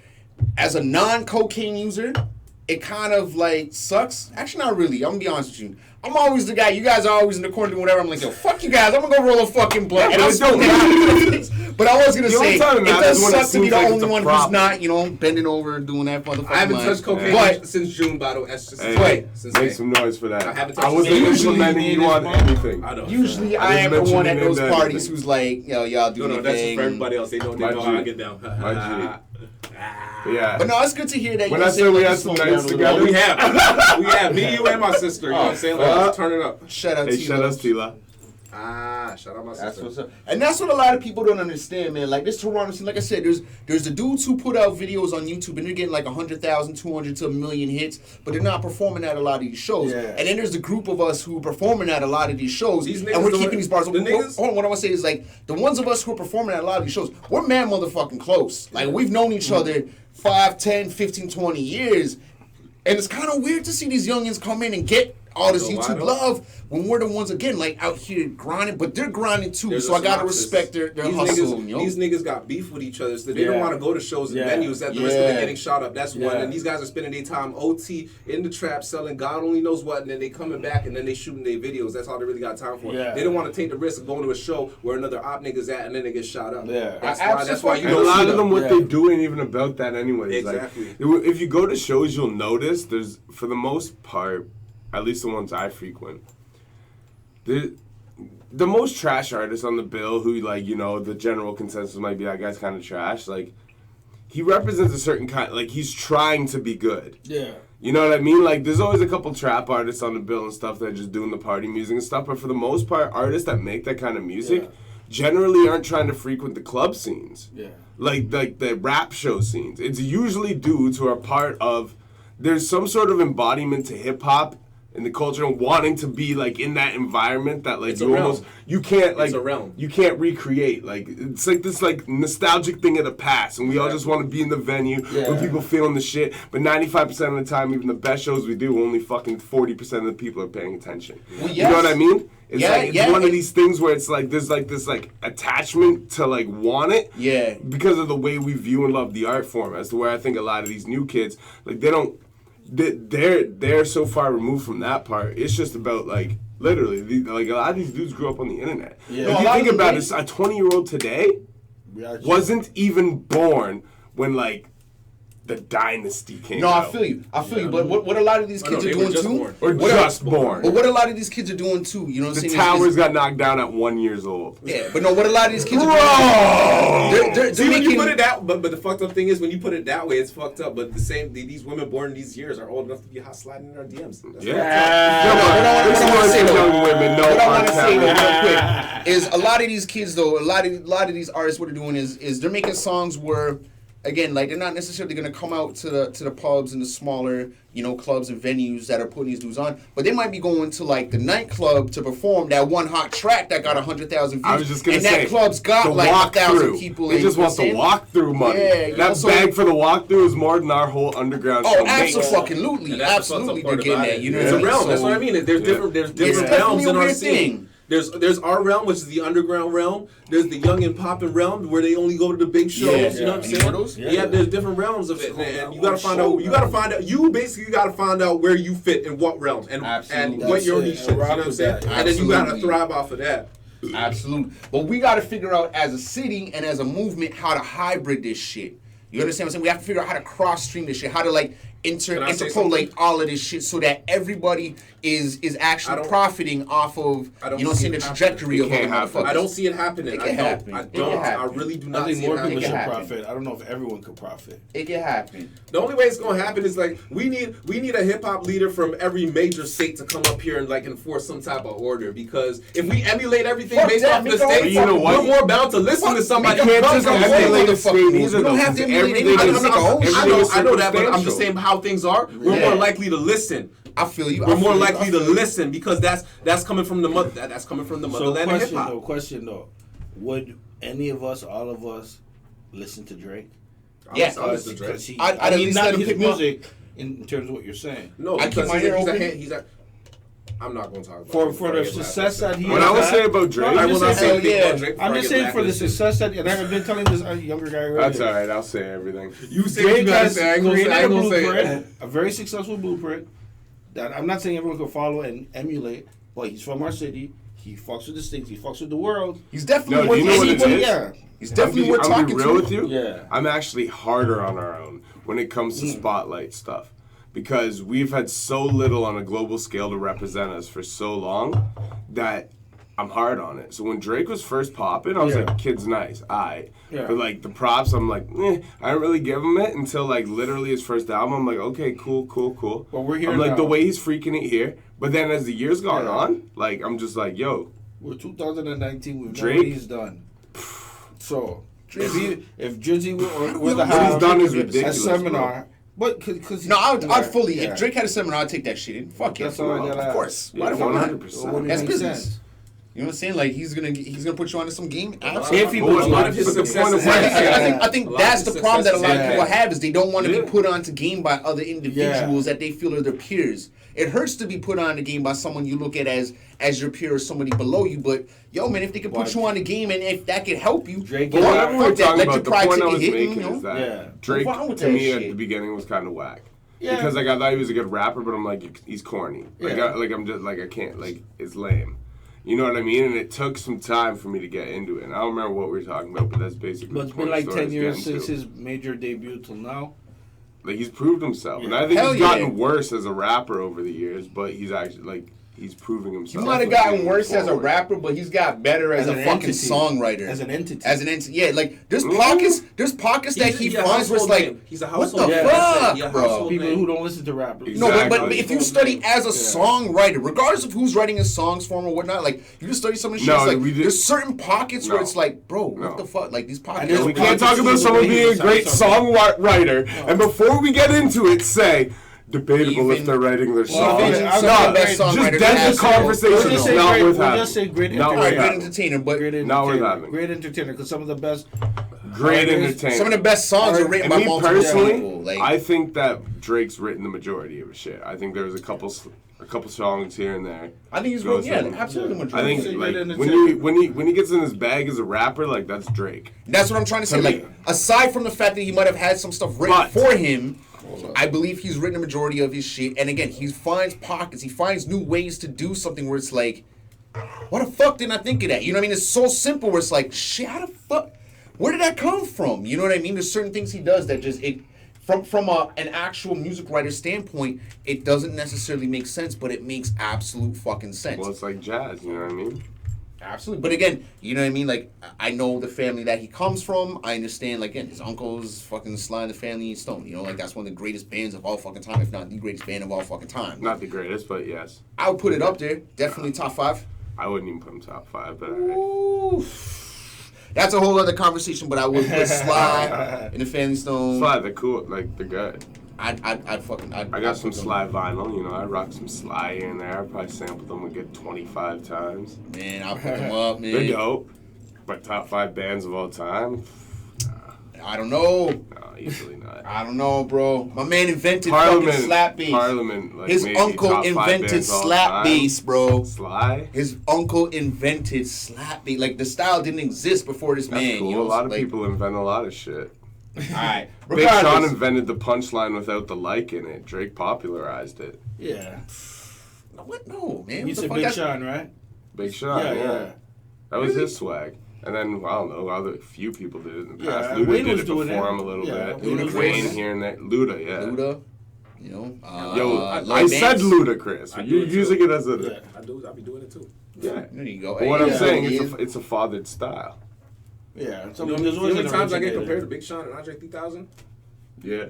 As a non-cocaine user, it kind of like sucks. Actually, not really. I'm gonna be honest with you. I'm always the guy. You guys are always in the corner doing whatever. I'm like, yo, fuck you guys. I'm gonna go roll a fucking blunt. Yeah, and I'm still But I was gonna say, it does suck to be the only one who's not, bending over doing that motherfucker. I haven't touched cocaine since June, by the way. Make some noise for that. I wasn't implementing you on anything. Usually I am the one at those parties who's like, yo, y'all do your thing. That's for everybody else. They know how I get down. Yeah. But no, it's good to hear that. When I say we had some nights together, we have. Me, you, and my sister. You know what I'm saying? Let's turn it up. Shout out to you. Shout out to Tila. Shout out my sister. That's what's up. And that's what a lot of people don't understand, man. Like this Turono scene, like I said, there's the dudes who put out videos on YouTube and they're getting like 100,000, 200 to 1 million hits, but they're not performing at a lot of these shows. Yeah. And then there's the group of us who are performing at a lot of these shows, and we're keeping these bars. Hold on, what I want to say is like the ones of us who are performing at a lot of these shows, we're man motherfucking close. Like we've known each other 5, 10, 15, 20 years, and it's kind of weird to see these youngins come in and get all this YouTube love when we're the ones again like out here grinding, but they're grinding too. So I gotta respect their hustle. These niggas got beef with each other, so they don't want to go to shows and venues at the risk of it getting shot up. That's one. And these guys are spending their time OT in the trap selling God only knows what, and then they coming back and then they shooting their videos. That's all they really got time for. They don't want to take the risk of going to a show where another op nigga's at and then they get shot up. That's why you know. A lot of them, what they do ain't even about that anyway. Exactly. Like, if you go to shows, you'll notice there's, for the most part, at least the ones I frequent, the most trash artists on the bill who, like, the general consensus might be that guy's kind of trash, like, he represents a certain kind, like, he's trying to be good. Yeah. You know what I mean? Like, there's always a couple trap artists on the bill and stuff that are just doing the party music and stuff, but for the most part, artists that make that kind of music generally aren't trying to frequent the club scenes. Yeah. Like the rap show scenes. It's usually dudes who are part of, there's some sort of embodiment to hip-hop in the culture and wanting to be like in that environment that like you can't like you can't recreate. Like it's like this like nostalgic thing of the past, and we all just want to be in the venue when people feeling the shit. But 95% of the time, even the best shows we do, only fucking 40% of the people are paying attention. Well, you know what I mean? It's it's one of these things where it's like there's like this like attachment to like want it because of the way we view and love the art form. As to where I think a lot of these new kids like they're so far removed from that part. It's just about like literally like a lot of these dudes grew up on the internet. If you think about it, a 20-year-old today wasn't even born when like the Dynasty came out. I feel you. But what a lot of these kids are doing too, just born. But what a lot of these kids are doing too, you know what I'm saying? The towers got knocked down at 1 year old. Yeah, but no, what a lot of these kids are doing. They're See, when you put it that, but the fucked up thing is when you put it that way, it's fucked up. But these women born in these years are old enough to be hot sliding in our DMs. What I want to say real quick is a lot of these kids though, a lot of these artists, what they're doing is they're making songs where, again, like they're not necessarily gonna come out to the pubs and the smaller, clubs and venues that are putting these dudes on, but they might be going to like the nightclub to perform that one hot track that got 100,000 views. I was just gonna and say, that club's got like 1,000 people. They just want the walkthrough money. That bag for the walkthrough is more than our whole underground show. Oh, absolutely, they're getting that. It's a realm. That's what I mean. There's different realms in our scene. There's our realm, which is the underground realm. There's the young and poppin' realm, where they only go to the big shows. You know what I'm saying? Yeah, there's different realms of it, and you gotta find out. You basically gotta find out where you fit in what realm and what your niche is. You know what I'm saying? And then you gotta thrive off of that. Absolutely. But we gotta figure out as a city and as a movement how to hybrid this shit. You understand what I'm saying? We have to figure out how to cross-stream this shit, how to like interpolate all of this shit so that everybody is actually profiting off of the trajectory of other motherfuckers. I don't see it happening. I really do not see it happening. I think more people should profit. I don't know if everyone could profit. It can happen. The only way it's gonna happen is like we need a hip hop leader from every major state to come up here and like enforce some type of order, because if we emulate everything based off the states, we're more bound to listen to somebody who comes from the state. We don't have to emulate anything. I know that, but I'm just saying how things are. We're more likely to listen. I feel you. We're more likely to listen because that's coming from the mother. That's coming from the motherland of hip hop. Question though, would any of us, all of us, listen to Drake? Yes, I listen to Drake. I'd at least let him his pick music in terms of what you're saying. No, I keep my ear open. I'm not going to talk about For Drake the get success that he What has I would had- say about Drake, No, I I'm will just not saying- say anything about Drake before I'm I just get saying for the blacklisted. success that, and I've been telling this younger guy already. that's all right. I'll say everything. You say Drake you gotta has say. I ain't gonna created say. I a ain't gonna say. blueprint, a very successful blueprint that I'm not saying everyone can follow and emulate, but he's from our city. He fucks with the States. He fucks with the world. He's definitely No, worth do you know what it listening is? to. Yeah. He's definitely worth I'm talking be real to. with you. Yeah. I'm actually harder on our own when it comes to spotlight stuff because we've had so little on a global scale to represent us for so long that I'm hard on it. So when Drake was first popping, I was Yeah. like, "Kid's nice, aight." Yeah. But like the props, I'm like, I don't really give him it until like literally his first album. I'm like, okay, cool. But we're here I'm like now. the way he's freaking it here. But then as the years gone Yeah. on, like I'm just like, yo, We're 2019. We've Drake? done what he's done. So if Drizzy were What to he's have done is a ridiculous, seminar, but because No, I'd fully. If Drake had a seminar, I'd take that shit in. Fuck it. That's all I gotta Of ask. course. Yeah, Why the fuck not? 100%. That's makes business. sense. You know what I'm saying? Like he's gonna put you onto some game. If he Well, puts a you lot on of his the success point is of like- where- I think A lot that's of the problem that a lot of success people is- have is they don't want to Yeah. be put onto game by other individuals that they feel are their peers. It hurts to be put on the game by someone you look at as your peer or somebody below you. But yo, man, if they can put But- you on the game and if that can help you, Drake But is- whatever fuck we're that, talking let about, your the pride point I take a was hit, making you know? is that Yeah. Drake, What's wrong with to that me, at shit? the beginning was kind of whack. Yeah. Because like I thought he was a good rapper, but I'm like, he's corny. Like, Yeah. I'm just like, I can't, like, it's lame. You know what I mean? And it took some time for me to get into it. And I don't remember what we were talking about, but that's basically But it's the been point like the story 10 years is getting since to. his major debut till now. Like, he's proved himself. And Yeah. I think Hell he's yeah. gotten worse as a rapper over the years, but he's actually, like, he's proving He himself. might have gotten worse as a rapper, but he's got better as a an fucking entity. songwriter. As an entity. As an entity, yeah. Like there's pockets that he He's a finds where it's household like, name. He's a what household the name. fuck, He's a bro? household People name. who don't listen to rappers. No, but Exactly. if you study as a songwriter, regardless of who's writing his songs for him or whatnot, like you just study some of the shit. No, It's like we did- there's certain pockets where No. it's like, bro, No. what the fuck? Like these pockets. there's- We Yeah, can't talk about someone being a great songwriter, and before we get into it, say debatable if Even- they're writing their Even songs. some No, of the best just songwriters dead have the some- conversation. We'll It's just say not great, worth we'll having. just say great Not All worth right, entertainer. great having. entertainer, but Great Not worth entertainer. having. Great entertainer, because some of the best. Great writers- entertainer. some of the best songs are written And by me multiple personally, people. Like I think that Drake's written the majority of his shit. I think there's a couple songs here and there. I think he's goes wrote, yeah, in. absolutely. I majority. think Great like entertainer. when he gets in his bag as a rapper, like that's Drake. That's what I'm trying to say. To me. Like, aside from the fact that he might have had some stuff written But- for him, I believe he's written a majority of his shit. And again, he finds pockets. He finds new ways to do something where it's like, why the fuck didn't I think of that? You know what I mean? It's so simple where it's like, shit, how the fuck? Where did that come from? You know what I mean? There's certain things he does that just from an actual music writer standpoint, it doesn't necessarily make sense, but it makes absolute fucking sense. Well, it's like jazz. You know what I mean? Absolutely. But again, you know what I mean? Like, I know the family that he comes from. I understand, like, again, his uncle's fucking Sly and the Family and Stoan. You know, like, that's one of the greatest bands of all fucking time, if not the greatest band of all fucking time. Not the greatest, but yes. I would put it up there. Definitely top 5. I wouldn't even put him top 5, but all right. Ooh. That's a whole other conversation, but I would put Sly and the Family Stone. Sly, they're cool. Like they're good. I'd I got I'd some put them. Sly vinyl. You know, I rock some Sly here and there. I probably sampled them a good 25 times. Man, I'll put them up, man. They're dope. But top 5 bands of all time? I don't know. No, easily not. I don't know, bro. My man invented fucking slap bass. Parliament, like His maybe uncle top 5 invented bands all slap time. bass, bro. Sly? His uncle invented slap bass. Like, the style didn't exist before this That's man. cool. You know, a lot of like, people invent a lot of shit. Alright. Big Sean Regardless. invented the punchline without the like in it. Drake popularized it. Yeah. What? No, man. You What the said fuck? Big That's- Sean, right? Big Sean, Yeah, yeah. yeah. That was his swag. And then, I don't know, other few people did it in the past. Yeah, Luda Wayne did was it doing before it. him a little Yeah, bit. Wayne was Wayne doing it. here and there. Luda, yeah. Luda. You know? Yo, Lloyd I said Banks. Ludacris. I do You're it too. using it as a... Yeah. I'll be doing it too. Yeah. There you go. But what I'm Hey, saying, yeah. it's a fathered style. Yeah. You know, There's how always many an times I get originator. compared to Big Sean and Andre 3000? Yeah.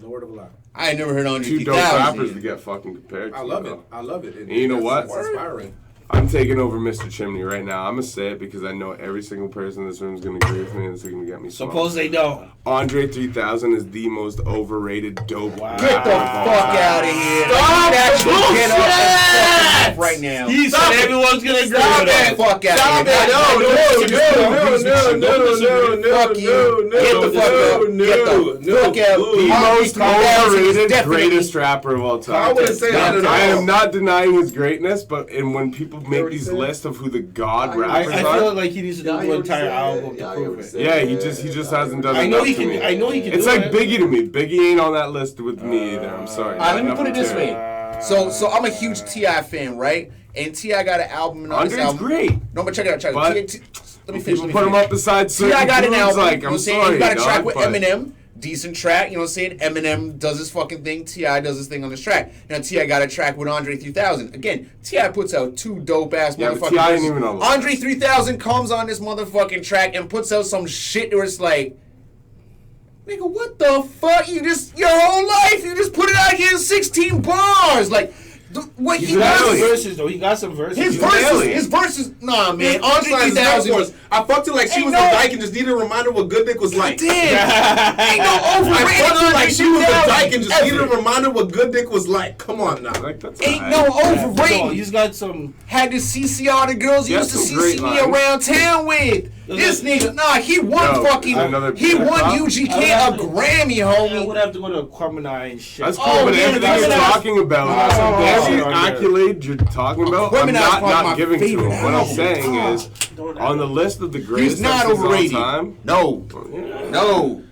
No word of a lie. I ain't never heard Andre 2 dope 3000. rappers to get fucking compared to. I love you it. know? I love it. And you know what? It's inspiring. I'm taking over Mr. Chimney right now. I'm going to say it because I know every single person in this room is going to agree with me and it's going to get me smoked. Suppose they don't. Andre 3000 is the most overrated dope. Wow. Get the fuck out of here. Stop Get up and fuck off right now. He said everyone's going to agree with Get the him. fuck out of here. No. Fuck you. Get the fuck up. Get the fuck out. The most overrated, greatest rapper of all time. I wouldn't say that at all. I am not denying his greatness, but when people make these lists of who the god rappers I are, feel like he needs to do an entire album to prove it. yeah, he just hasn't done I know enough he to can. me. I know he can. It's do like it. Biggie to me. Biggie ain't on that list with me either. I'm sorry. Let me put it this Nothing way. So I'm a huge T.I. fan, right? And T.I. got an album. And on this Andre's album, great. No, but check it out. But Let me finish. People put him up beside certain T.I. got an dudes, album. like, you know I'm what I'm saying? sorry, He got a dog, track with but- Eminem. Decent track, you know what I'm saying? Eminem does his fucking thing. T.I. does his thing on this track. Now T.I. got a track with Andre 3000. Again, T.I. puts out two dope ass Yeah, but motherfucking T.I. ain't verses. even on the Andre list. 3000 comes on this motherfucking track and puts out some shit where it's like, nigga, what the fuck? Your whole life, you just put it out here in 16 bars. Like, what He's he an He got some alien. does. verses though. He got some verses. His verses, nah, man. Andre 3000. I fucked it like she Ain't was no- a dyke and just needed a reminder what good dick was like. Damn. Ain't no I overrated fucked it like she was a 3000 dyke and just needed a ever. reminder what good dick was like. Come on now. Like, that's Ain't alright. no No, overrated. he's got some. Had to CC all the girls he Yeah, used to some great CC me lines. around town with. This nigga, nah, he won Yo, another he won pop? UGK I a would- Grammy, I homie. would have to go to Quemini and shit. That's cool, Oh, but yeah, everything that's you're what I was- talking about, Oh, every yeah. accolade you're talking about, I'm Criminal's not probably my giving to favorite him. What I'm album. saying is, on the list of the greatest He's not artists of all overrated. time, No. No.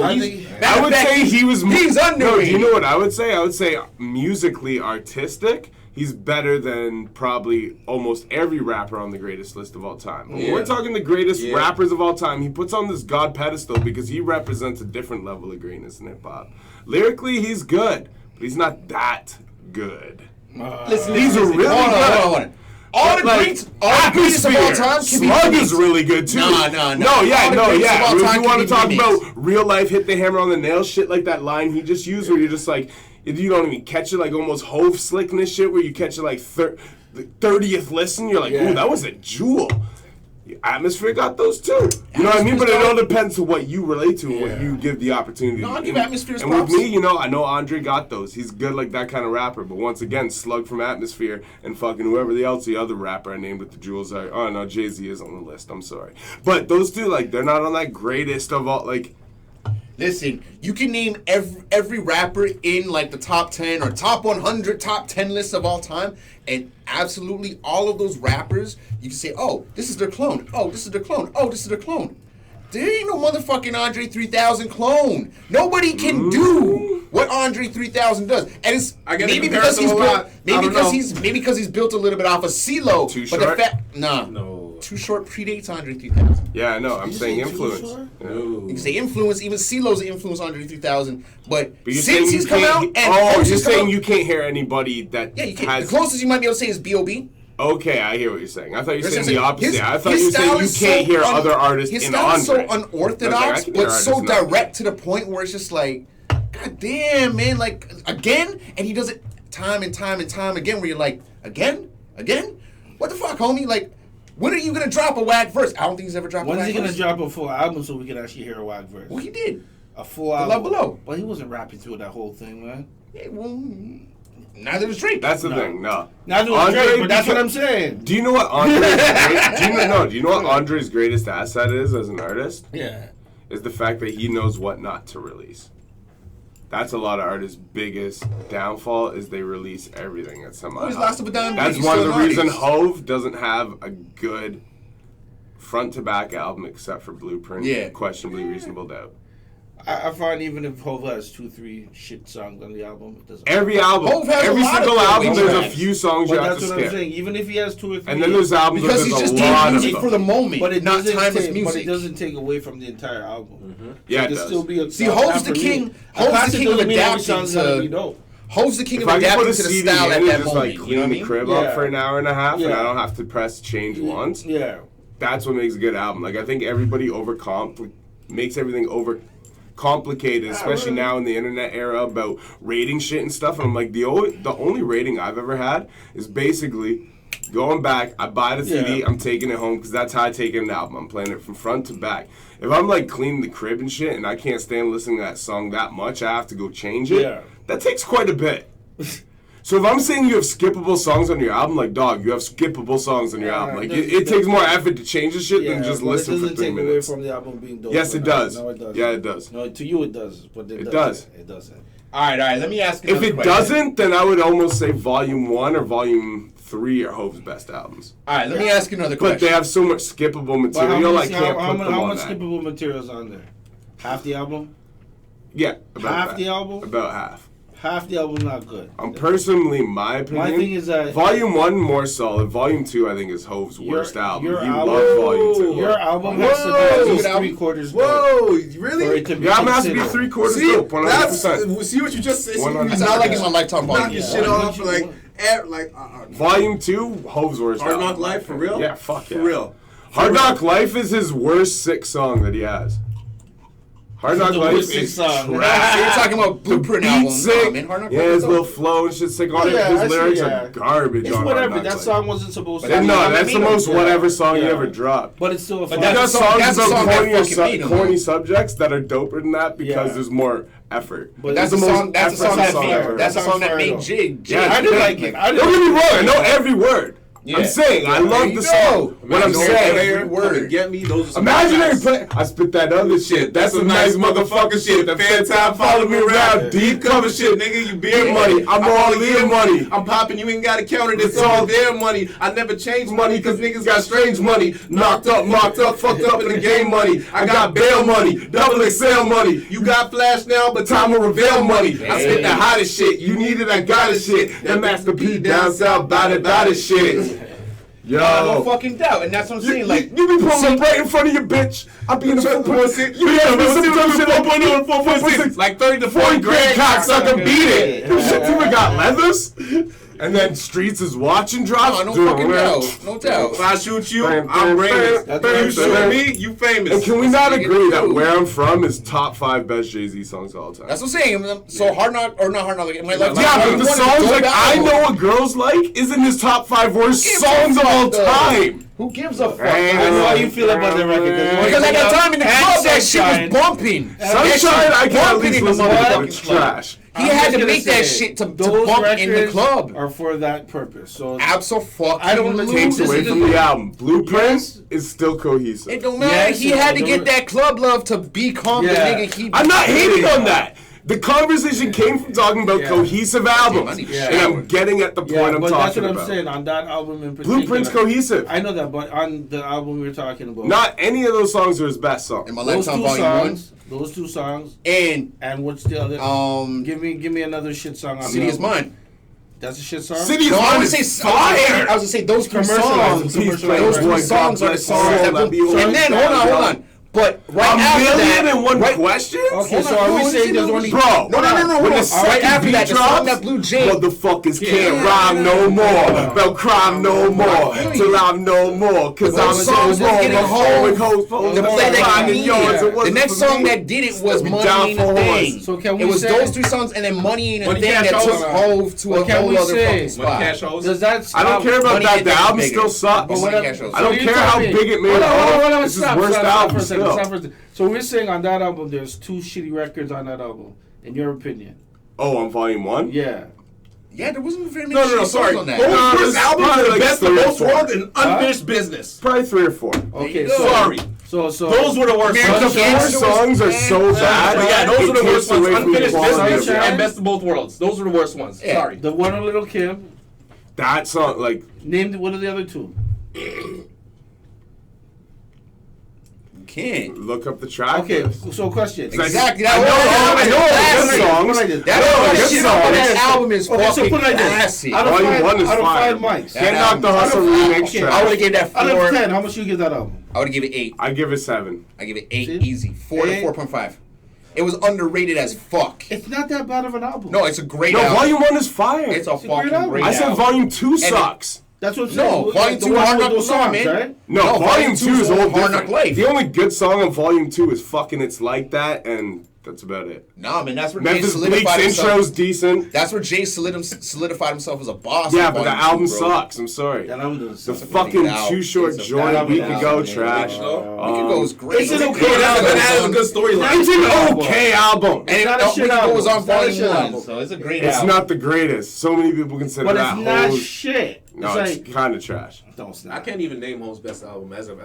I think- I would say he was. He's No, do underrated. you know what I would say? I would say musically artistic, he's better than probably almost every rapper on the greatest list of all time. When we're talking the greatest rappers of all time, he puts on this god pedestal because he represents a different level of greatness in hip hop. Lyrically, he's good, but he's not that good. Listen, He's listen, really hold on, good. hold on. All the greats of all time can be Slug released. is really good too. Nah. No, All the greats of all If time you can want be to talk remixed. about real life, hit the hammer on the nail shit like that line he just used, where you're just like, you don't even catch it, like almost Hove slickness shit, where you catch it like the 30th listen, you're like, ooh, that was a jewel. Atmosphere got those too. You know what I mean? But it all depends on what you relate to and what you give the opportunity. No, I'll to. give Atmosphere his And with props. me, I know Andre got those. He's good like that kind of rapper. But once again, Slug from Atmosphere and fucking whoever the other rapper I named with the jewels are. Oh no, Jay-Z is on the list. I'm sorry. But those two, like, they're not on that greatest of all. Like, Listen, you can name every rapper in like the top 10 or top 100, top 10 lists of all time, and absolutely all of those rappers, you can say, oh, this is their clone. Oh, this is their clone. Oh, this is their clone. There ain't no motherfucking Andre 3000 clone. Nobody can do what Andre 3000 does, and it's I get the maybe because he's comparison a built, lot. I maybe don't because know. he's built a little bit off of CeeLo. Too but short? the fact, nah, No. Too Short predates Andre 3000. yeah, no, I'm saying say Too influence. Short? Yeah. You can say influence, even CeeLo's influence on Andre 3000, but But you're since saying he's you come out can't. and Oh, Post you're has come saying out- you can't hear anybody that yeah, you can't. has. The closest you might be able to say is B.O.B. Okay, I hear what you're saying. I thought you were saying His- the opposite. his- I thought his you were saying style you is can't so hear other artists His in style is so Andre. I unorthodox, can but hear so artists in Andre. direct to the point where it's just like, God damn, man, like, again? And he does it time and time and time again where you're like, again? Again? What the fuck, homie? Like, when are you going to drop a whack verse? I don't think he's ever dropped When a is whack he gonna verse. drop a full album so we can actually hear a whack verse? Well, he did. A full The album. Love Below. But he wasn't rapping through that whole thing, man. Yeah, well, neither was Drake. That's the thing. No. Not doing Andre, Drake, but that's what because- I'm saying. Do you know what Andre's do you know what Andre's greatest asset is as an artist? Yeah. Is the fact that he knows what not to release. That's a lot of artists' biggest downfall is they release everything at some Oh, he's last of a dime. That's He's one of still the an reasons artist. Hove doesn't have a good front to back album except for Blueprint. Yeah. Questionably Reasonable Doubt. I find even if Hov has 2-3 shit songs on the album, it doesn't. Every album, Hove has a every lot of single good album, there's a tracks. few songs you But have that's to what I'm skip. saying. Even if he has 2 or 3, And then there's albums where Because there's he's just a doing lot of music them. for the moment, but it not doesn't timeless take, music. But it doesn't take away from the entire album. Yeah, it it can does. still be a See, Hove's the king. Hove's the king of adapting to. Hove's the king If of I can adapting put a to the CD style in at and that just moment. like You know clean what I the mean? crib Yeah. up for an hour and a half, and Yeah. I don't have to press change once. Yeah. That's what makes a good album. Like I think everybody makes everything over complicated, especially now in the internet era about rating shit and stuff. And I'm like, the only rating I've ever had is basically going back. I buy the CD. Yeah. I'm taking it home because that's how I take in an album. I'm playing it from front to back. If I'm like cleaning the crib and shit, and I can't stand listening to that song that much, I have to go change it. Yeah. That takes quite a bit. So if I'm saying you have skippable songs on your album, like, dog, you have skippable songs on your album. Like, it takes more effort to change the shit than just listen for 3 minutes. It doesn't take away from the album being dope. Yes, it does. No, it doesn't. Yeah, it does. No, to you it does, but It does. It doesn't. All right. Let me ask you If another it question. doesn't, then I would almost say Volume 1 or Volume 3 are Hope's best albums. All right, let me ask you another But question. they have so much skippable But material, I can't how put them on much that. skippable materials on there? Half the album? Yeah, about Half that. the album? About half. Half the album not good. Personally, my opinion, My thing is that Volume 1 more solid. Volume 2, I think, is Hope's worst album. your He album- loved Volume 2. Your album has to be at least 3/4 good. Whoa, For really? it to be Your album has to be considered. 3/4 See, dope, 100%. that's see what you just said. It's not like it's on Lifetime knocking Volume. shit Yeah. off Volume 2, Hope's worst Hard album. Knock Life for real? Yeah, fuck yeah. For real. Hard Knock Life is his worst sick song that he has. Hard Knock The Life worst is sick song. trash. So you're talking about Blueprint Beat album. sick. Man, Hard Knock Yeah, Life his is little dope. flow and shit sick on it. Yeah, I His see, lyrics yeah. are garbage It's on whatever. Hard Knock That Life. song wasn't supposed to But be. No, I that's the mean, most yeah. whatever song he Yeah. ever dropped. But it's still a But fun that's Got a song- songs that's a about song that corny, fucking beat him, corny though. subjects that are doper than that because Yeah. there's more effort. But That's It's a the song. most That's a song effort that song made. ever. That's a That song that sounds made fire, Jig. Yeah, I didn't like it. I Don't get me wrong, I know every word. Yeah. I'm saying, I There love you the go. song. What I'm saying, Every word. Get me. Those are some imaginary guys. play. I spit that other shit. That's some nice motherfucking shit. The fan time follow me around. Deep cover shit, nigga. You beer money. I'm all in money. I'm popping. You ain't got to count it. It's all their money. I never change money because niggas got strange money. Knocked up, mocked up, fucked up in the game money. I got bail money, double XL money. You got flash now, but Time will reveal money. I spit the hottest shit. You need it, I got it shit. That Master P down south, bout it shit. Yo. No fucking doubt, and that's what I'm saying. Like, you be pulling up right in front of your bitch. I be in the 4.6. You Yeah, be some dumb shit 4.0 and 4.6. Like 30 to 40 40 grand grand cocksucker, beat it. Yeah. Them shits even got leathers. And then Streets is watching drops. no fucking doubt. No doubt. If I shoot you, I'm famous. You shoot me, you famous. And can we not That's agree what that you Where I'm From is top 5 best Jay-Z songs of all time? That's what I'm saying. So Hard Knock or not Hard Knock? Like, Yeah, but the songs like I Know What Girls Like is in his top 5 worst songs of all time. Who gives a fuck? I know how you feel about the record. Because at that time in the club, that shit Sunshine. was bumping. Sunshine, I can at bumping least in the listen to, but motherfucking it's club. trash. He I'm had just to gonna make that say, shit to those bump in the records club. Are for that purpose. So Absolutely. I don't listen Takes to away this from is- the album. Blueprint Yes. is still cohesive. It don't matter. Yes, he it had to don't- get that club love to become the Yeah. nigga he. I'm not hating on that. The conversation came from talking about Yeah. cohesive albums, Yeah. and I'm getting at the point yeah, I'm but that's talking what I'm about. saying on that album in particular. Blueprint's cohesive. I know that, but on the album we're talking about, Not any of those songs are his best songs. In my those lifetime two volume songs, those two songs, one. and what's the other? And give me another shit song. On City the is album. Mine. That's a shit song. City is No, I Mine would is say fire. I was gonna say those three Commercialized, songs. commercialized. Those three Boy, songs God are the bless songs all that that be boom. old. And then hold on. But right A after million that, and one right, questions? Okay, Hold so on, are no, we it's saying in there's the- only Bro, No. when the Right second after beat that, the drops, song that Blue Jay. motherfuckers can't Yeah. rhyme no more. About crime no more. Till I'm no more. Cause Those I'm songs so was wrong. getting I'm hoeing home. hoes. The play that finding came yards. in. It wasn't The next for song me. that did it was Be Money down Ain't for a horse. Thing. So can we It was say- those three songs and then Money Ain't a Money Thing Cash that Hoes. took Hove to a But can whole we other say- fucking Money spot. Cash Hoes. Does that I don't care about Money that. Ain't The that album bigger. still sucks. But what Money I'm- Cash Hoes. I don't you're care how telling me- big it made. Hold on, This is stop, worst stop album for a second, still. stop for a second. So we're saying on that album there's 2 shitty records on that album, in your opinion? Oh, on volume 1? Yeah. Yeah, there wasn't very many No, shitty sorry. songs on that. Those No, first there's albums probably are the like best of 3 or both 4. worlds and unfinished business. Probably 3 or 4. Okay, you go. so Sorry. So Those were the worst American ones. The Cancer first was- songs are so bad. But yeah, those it were the takes worst ones. away from the Unfinished quality of business the Sunshine. and best of both worlds. Those were the worst ones. Yeah. Sorry. the one on Little Kim. That song, like, Name what are the other 2? Can't. look up the track. Okay, list. so question. Exactly. I know all the good songs. Like this. I know all the good Shit on that songs. album is Okay, so fucking put it like this. classic. Out of Volume five- 1 is out of fire. 5 mics. Can't knock the album- hustle out of five- remix okay, track. I would have gave that Out of 4. 10, how much you give that album? I would have given it 8. I give it 7. I give it 8 See? easy. 4 to 8. 4.5. It was underrated as fuck. It's not that bad of an album. No, it's a great No, album. volume 1 is fire. It's a a great fucking album. great I said album. volume 2 sucks. That's what I'm saying. No, Volume The 2 one Hard with Knock those Life, songs, man. right? No, volume 2 is all Hard Knock different. Life. The only good song on volume 2 is fucking It's Like That and That's about it. Nah, man, that's where Jay Memphis solidified Bleak's himself. intro's decent. That's where Jay solidified himself as a boss. Yeah, in but the Volume album 2, bro. sucks. I'm sorry. That album The doesn't suck. fucking album. Too Short It's a Joint, bad Week album, Ago man. trash. Week Ago is great. It's an Yeah, okay that has a good storyline. It's an okay album. And it not a shit album. was on It's not a Volume shit 1, album. so it's a great It's album. not the greatest. So many people consider But that it's not Ho's. shit. No, It's it's like, kind of trash. don't I snap. can't even name Ho's best album as a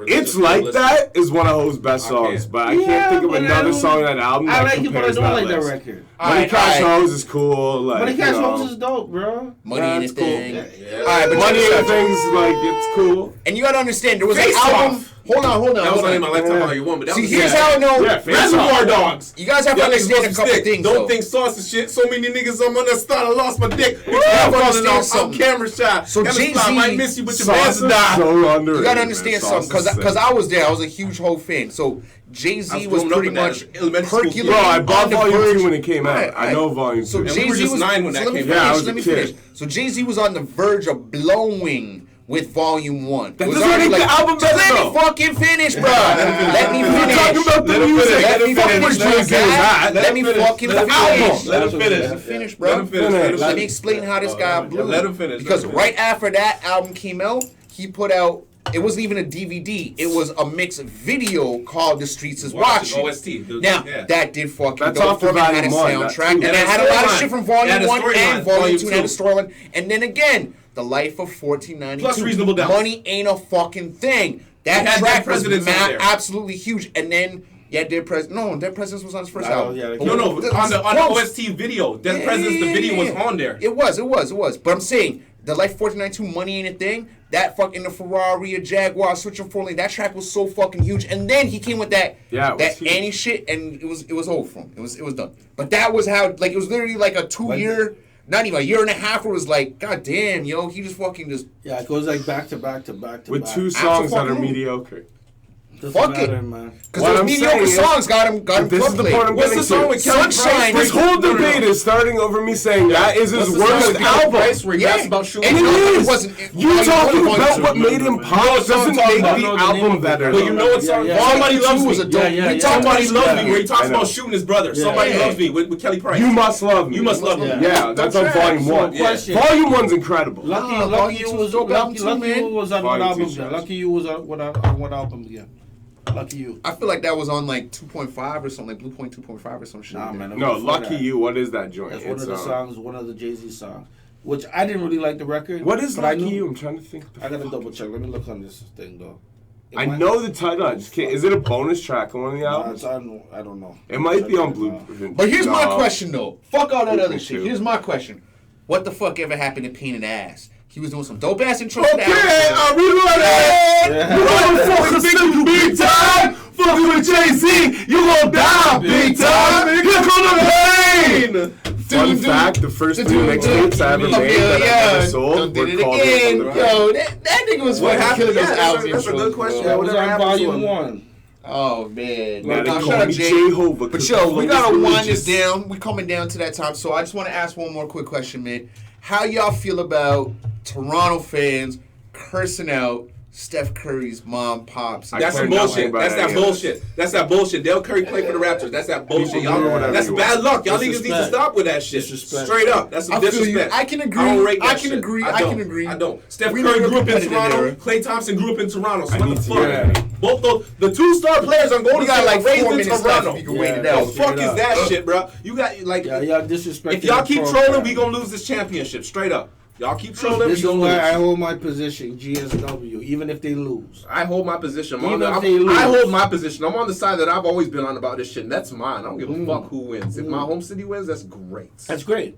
It's Like That is one of Ho's best I songs, can't. but I can't think of but another I song on that album I that like it, but I compares don't like that list. record. Money Cash Alright. Hoes is cool. Like, Money Cash you know. Hoes is dope, bro. Money Yeah, and it's a cool. thing. Yeah. Alright, but Money check and this out. Things, like, it's cool. And you gotta understand, there was Face an album. Off. Hold on. That was hold not in my on. lifetime Yeah. volume 1, but that See, was here's how I know. Yeah, Face Reservoir Off. Dogs. You guys have to Y'all niggas understand a want some couple stick. things. Don't though. think sauce and shit. So many niggas on my start. I lost my dick. Bitch, You I'm gotta falling understand off. I'm something. camera shy. So Camera Jay-Z- fly. Might miss you, but your Sauce man's is die. so underrated. You gotta man. understand Sauce something, is because sick. I was there. I was a huge Ho fan. So Jay-Z I was was growing up pretty in that much elementary school percolating Bro, I bought on the Volume verge. 2 when it came out. Right, I know Volume 2. So And we Jay-Z were just was 9 when that let me came finish, out. Yeah, I was let a me kid. finish. So Jay-Z was on the verge of blowing with Volume 1. That It was doesn't already make the album just better, let though. me fucking finish, bro. Let me We're finish. talking about the Let him music. finish. Let me Fuck finish, what bro. Jay-Z is at. Let me fucking Let him finish. finish. Let him Let finish. Let me finish, bro. Let him finish. Let me explain how this guy blew. Let him finish. Because Let him right after that album came out, he put out. It wasn't even a DVD. It was a mixed video called "The Streets Is Watching." OST. Now Yeah. that did fucking That's dope off for the me. It had a Volume 1, that soundtrack, too. and it It had had a a lot of storyline. shit from It Volume had a 1 storyline. and Volume Volume 2 had a 2. storyline. And then again, The Life of 1492. Plus Reasonable Doubt. Money ain't a fucking thing. That It had track Dead was Presidents on there. absolutely huge. And then Dead Presidents was on his first No, album. yeah, like- No, on the Close. OST video. Dead Presidents, the video was on there. It was. But I'm saying, The Life 1492, Money Ain't a Thing, that fucking the Ferrari, a Jaguar, switching 4-lane, that track was so fucking huge. And then he came with that Yeah, it was that huge. Annie shit, and it was over for him. It was done. But that was how, like, it was literally like a 2-year, not even a year and a half, where it was like, god damn, yo, he just fucking just Yeah, it goes like back to back to back to With back. 2 songs that are Absolutely. mediocre. Doesn't fuck it. matter, man. because What those I'm mediocre saying is- songs got him This is the part I'm What's getting the song to. with Kelly Sunshine. Price? This whole No, no, no. debate is starting over me saying that is his What's the song worst with Kelly album. Price where he raps about shooting? And It it is. wasn't. You Volume talking 1, about Volume what 2. made him pop doesn't talking make about. the I know the name album of it. better. But you know what song? Yeah, yeah. Somebody Two Loves was Me. a dope. Yeah, yeah, we yeah. talked Somebody about Loves that. Me, where he talks I know. about shooting his brother. Yeah. Somebody Yeah. Loves Me with Kelly Price. You Must Love Me. You Must Love Me. Yeah. Yeah, that's on Don't Volume So, 1. question. Volume 1's incredible. Lucky Volume You 2 was dope album too, Lucky man. You was on what Volume album 2 again? trash. Lucky You was on what album again? Lucky You. I feel like that was on like 2.5 or something, like Blue Point 2.5 or some shit. Nah, man. No, before Lucky that. You. What is that joint? That's one It's, of the songs, one of the Jay-Z songs, which I didn't really like the record. What is but I Lucky knew- You? I'm trying to think. I gotta double check. Let me look on this thing though. It I might- know the title. I just can't. Is it a bonus track on one of the Nah, albums? it's on, I don't know. It might be on Check it out. Blueprint. But here's my No. question though. Fuck all that other shit. too. Here's my question. What the fuck ever happened to Pain in the Ass? He was doing some dope ass intro to the Okay, album. we love it. Yeah. You wanna fucking big time? Fucking with Jay-Z, you gon' die big time. Here come the pain. Fun fact: the first 3 mixtapes I ever made that I never sold were Did it called again. Here Come the Pain. Yo, that nigga was What fucking happened? killing Yeah, those that's a- album that's a intros, good question. bro. That was Whatever on happened to volume him? 1. Oh man. Now they Nah, call shut up, me Jay. Jehovah. But yo, we gotta flow is wind this religious. down. We coming down to that time. So I just want to ask one more quick question, man. How y'all feel about Toronto fans cursing out Steph Curry's mom, pops? and That's care some nothing bullshit. about That's that any of bullshit. That's that bullshit. Dale Curry played for the Raptors. That's that bullshit. People do whatever That's you bad want. luck. Y'all niggas need to Disrespect. stop with that shit. Disrespect. Straight up. That's some I feel you. disrespect. I can agree. I don't rate that I can shit. agree. I I don't. can agree. I don't. Steph We Curry live in grew up in competitive Toronto. era. Klay Thompson grew up in Toronto. So I what need the to fuck? hear that. Both those, the 2-star players on Golden We got State like are raised 4 in minutes left. Toronto. If you can Yeah, wait it The out. that's- fuck Get is it that out. shit, bro? You got like Yeah, y'all disrespecting if y'all the keep program. trolling, we gonna lose this championship. Straight up. Y'all keep trolling, we This is gonna why I lose. hold my position, GSW, even if they lose. I hold my position. I'm on Even the- if they lose. I hold my position. I'm on the side that I've always been on about this shit. And that's mine. I don't give a fuck who wins. If my home city wins, that's great. That's great.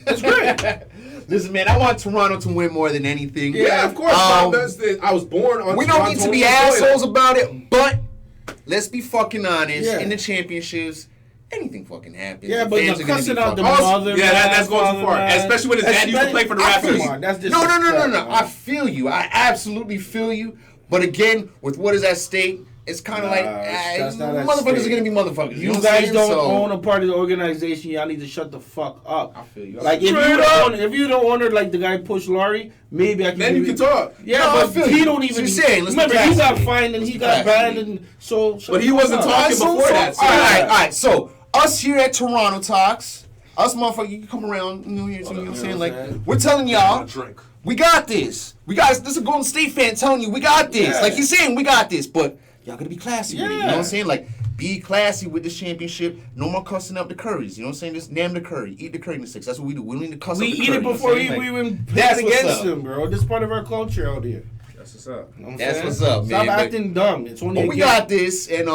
That's great. Listen, man, I want Toronto to win more than anything. Yeah, of course. I was born on. We don't need to be Toronto soil. assholes about it, but let's be fucking honest. Yeah. In the championships, anything fucking happens. Yeah, The but fans the are gonna cussing be out the fucking- mother. Yeah, that's going too father, far. man. Especially when his dad used to play for the I Raptors. feel you. Come on, that's No. disrespect, I feel you. I absolutely feel you. But again, with what is at stake, it's kind of like that's not at motherfuckers stake. are gonna be motherfuckers. You know what I'm guys saying? don't So, own a part of the organization. Y'all need to shut the fuck up. I feel you. Like if you don't owner like the guy pushed Laurie, maybe I can. Then you can talk. Yeah, No, I but feel he you. don't So even. you're saying, let's remember, be he got classy. fined and he Let's got be classy. banned, and so. But he wasn't talking before that. So all right. So us here at Turono Talks, us motherfuckers, you can come around, you know, here, you know what I'm saying? Like, we're telling y'all, drink. we got this. This is a Golden State fan telling you, we got this. Yeah. Like he's saying, we got this, but y'all gotta be classy with it. You know Yeah. what I'm saying? Like, be classy with this championship. No more cussing up the curries. You know what I'm saying? Just name the curry. Eat the curry in the six. That's what we do. We don't need to cuss We up the eat curry. it you know before what I'm saying? we Like, even that's play what's against up. him, bro. This is part of our culture out here. That's what's up. You know what I'm That's saying? what's up, Stop man, but- acting dumb. It's only But a we game. got this, and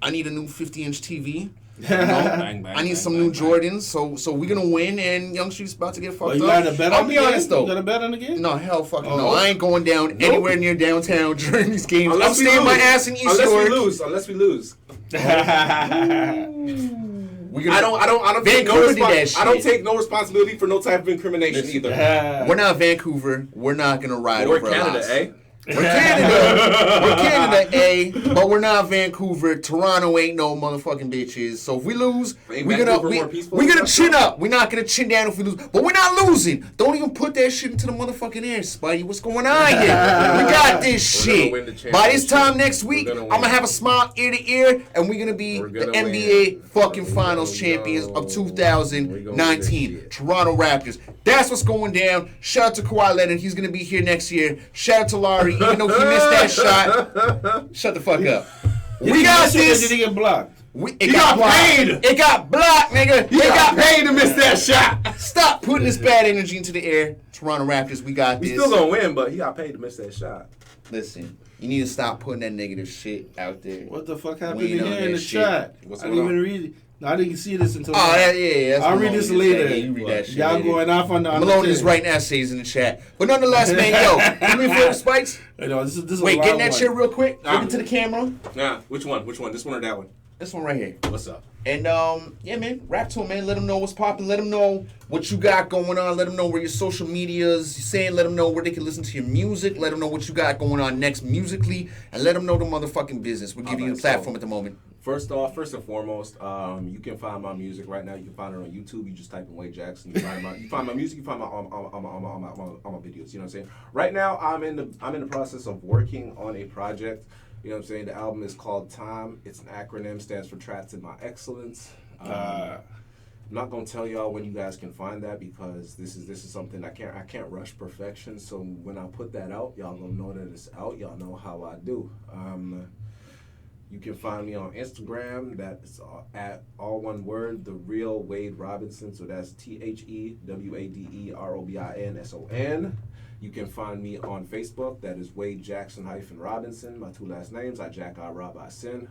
I need a new 50-inch TV. You know? Bang, bang, I need bang, some bang, new bang. Jordans, so we're gonna win, and Young Street's about to get fucked Oh, you up. got a bet I'll on be the game? honest though. You got a bet on the game? No, hell fucking Oh. no. I ain't going down anywhere near downtown during these games. I'm Unless we staying my lose. ass in East Unless York. we lose. We're gonna, I don't take no Vancouver did that I don't shit. take no responsibility for no type of incrimination either. We're not Vancouver. We're not gonna ride We're over a Canada, loss. eh? We're Canada. We're Canada, A, but we're not Vancouver. Toronto ain't no motherfucking bitches. So if we lose, Ain't we're gonna Vancouver more peaceful we than gonna us? chin up. We're not gonna chin down if we lose. But we're not losing. Don't even put that shit into the motherfucking air, Spidey. What's going on here? We got this We're gonna shit. win the By this championship. time next week, We're I'm gonna gonna win. have a smile ear to ear, and we're gonna be We're the gonna NBA win. fucking Finals We're gonna champions of win 2019. this shit. Toronto Raptors. That's what's going down. Shout out to Kawhi Leonard. He's gonna be here next year. Shout out to Laurie, even though he missed that shot. Shut the fuck up. We got this. Did he get blocked? It got paid. It got blocked, nigga. He got paid to miss that shot. Stop putting this bad energy into the air. Toronto Raptors, we got We this. still gonna win, but he got paid to miss that shot. Listen, you need to stop putting that negative shit out there. What the fuck happened We in know here in that the shit. chat? What's I didn't going even on? read it. No, I didn't see this until Oh, that's I'll read this Maloney later. said. Yeah, you read that shit Y'all later. going off on the Maloney is thing. writing essays in the chat. But nonetheless, man, yo, do me a favor, Spikes. You know, this is Wait, a get in long that one. shit real quick. Ah. Look into the camera. Nah, which one? Which one? This one or that one? This one right here. What's up? And yeah, man, rap to him, man. Let him know what's popping. Let him know what you got going on. Let him know where your social media is saying. Let him know where they can listen to your music. Let him know what you got going on next musically, and let him know the motherfucking business. We're giving you Alright, the platform so- at the moment. First and foremost, you can find my music right now. You can find it on YouTube. You just type in Wade Jackson. You find my music. You find my my videos. You know what I'm saying? Right now, I'm in the process of working on a project. You know what I'm saying? The album is called Time. It's an acronym, stands for Trapped in My Excellence. I'm not gonna tell y'all when you guys can find that because this is something I can't rush perfection. So when I put that out, y'all gonna know that it's out. Y'all know how I do. You can find me on Instagram. That's at all one word, The Real Wade Robinson. So that's TheWadeRobinson. You can find me on Facebook. That is Wade Jackson Robinson. My two last names. I Jack I Rob I Sin.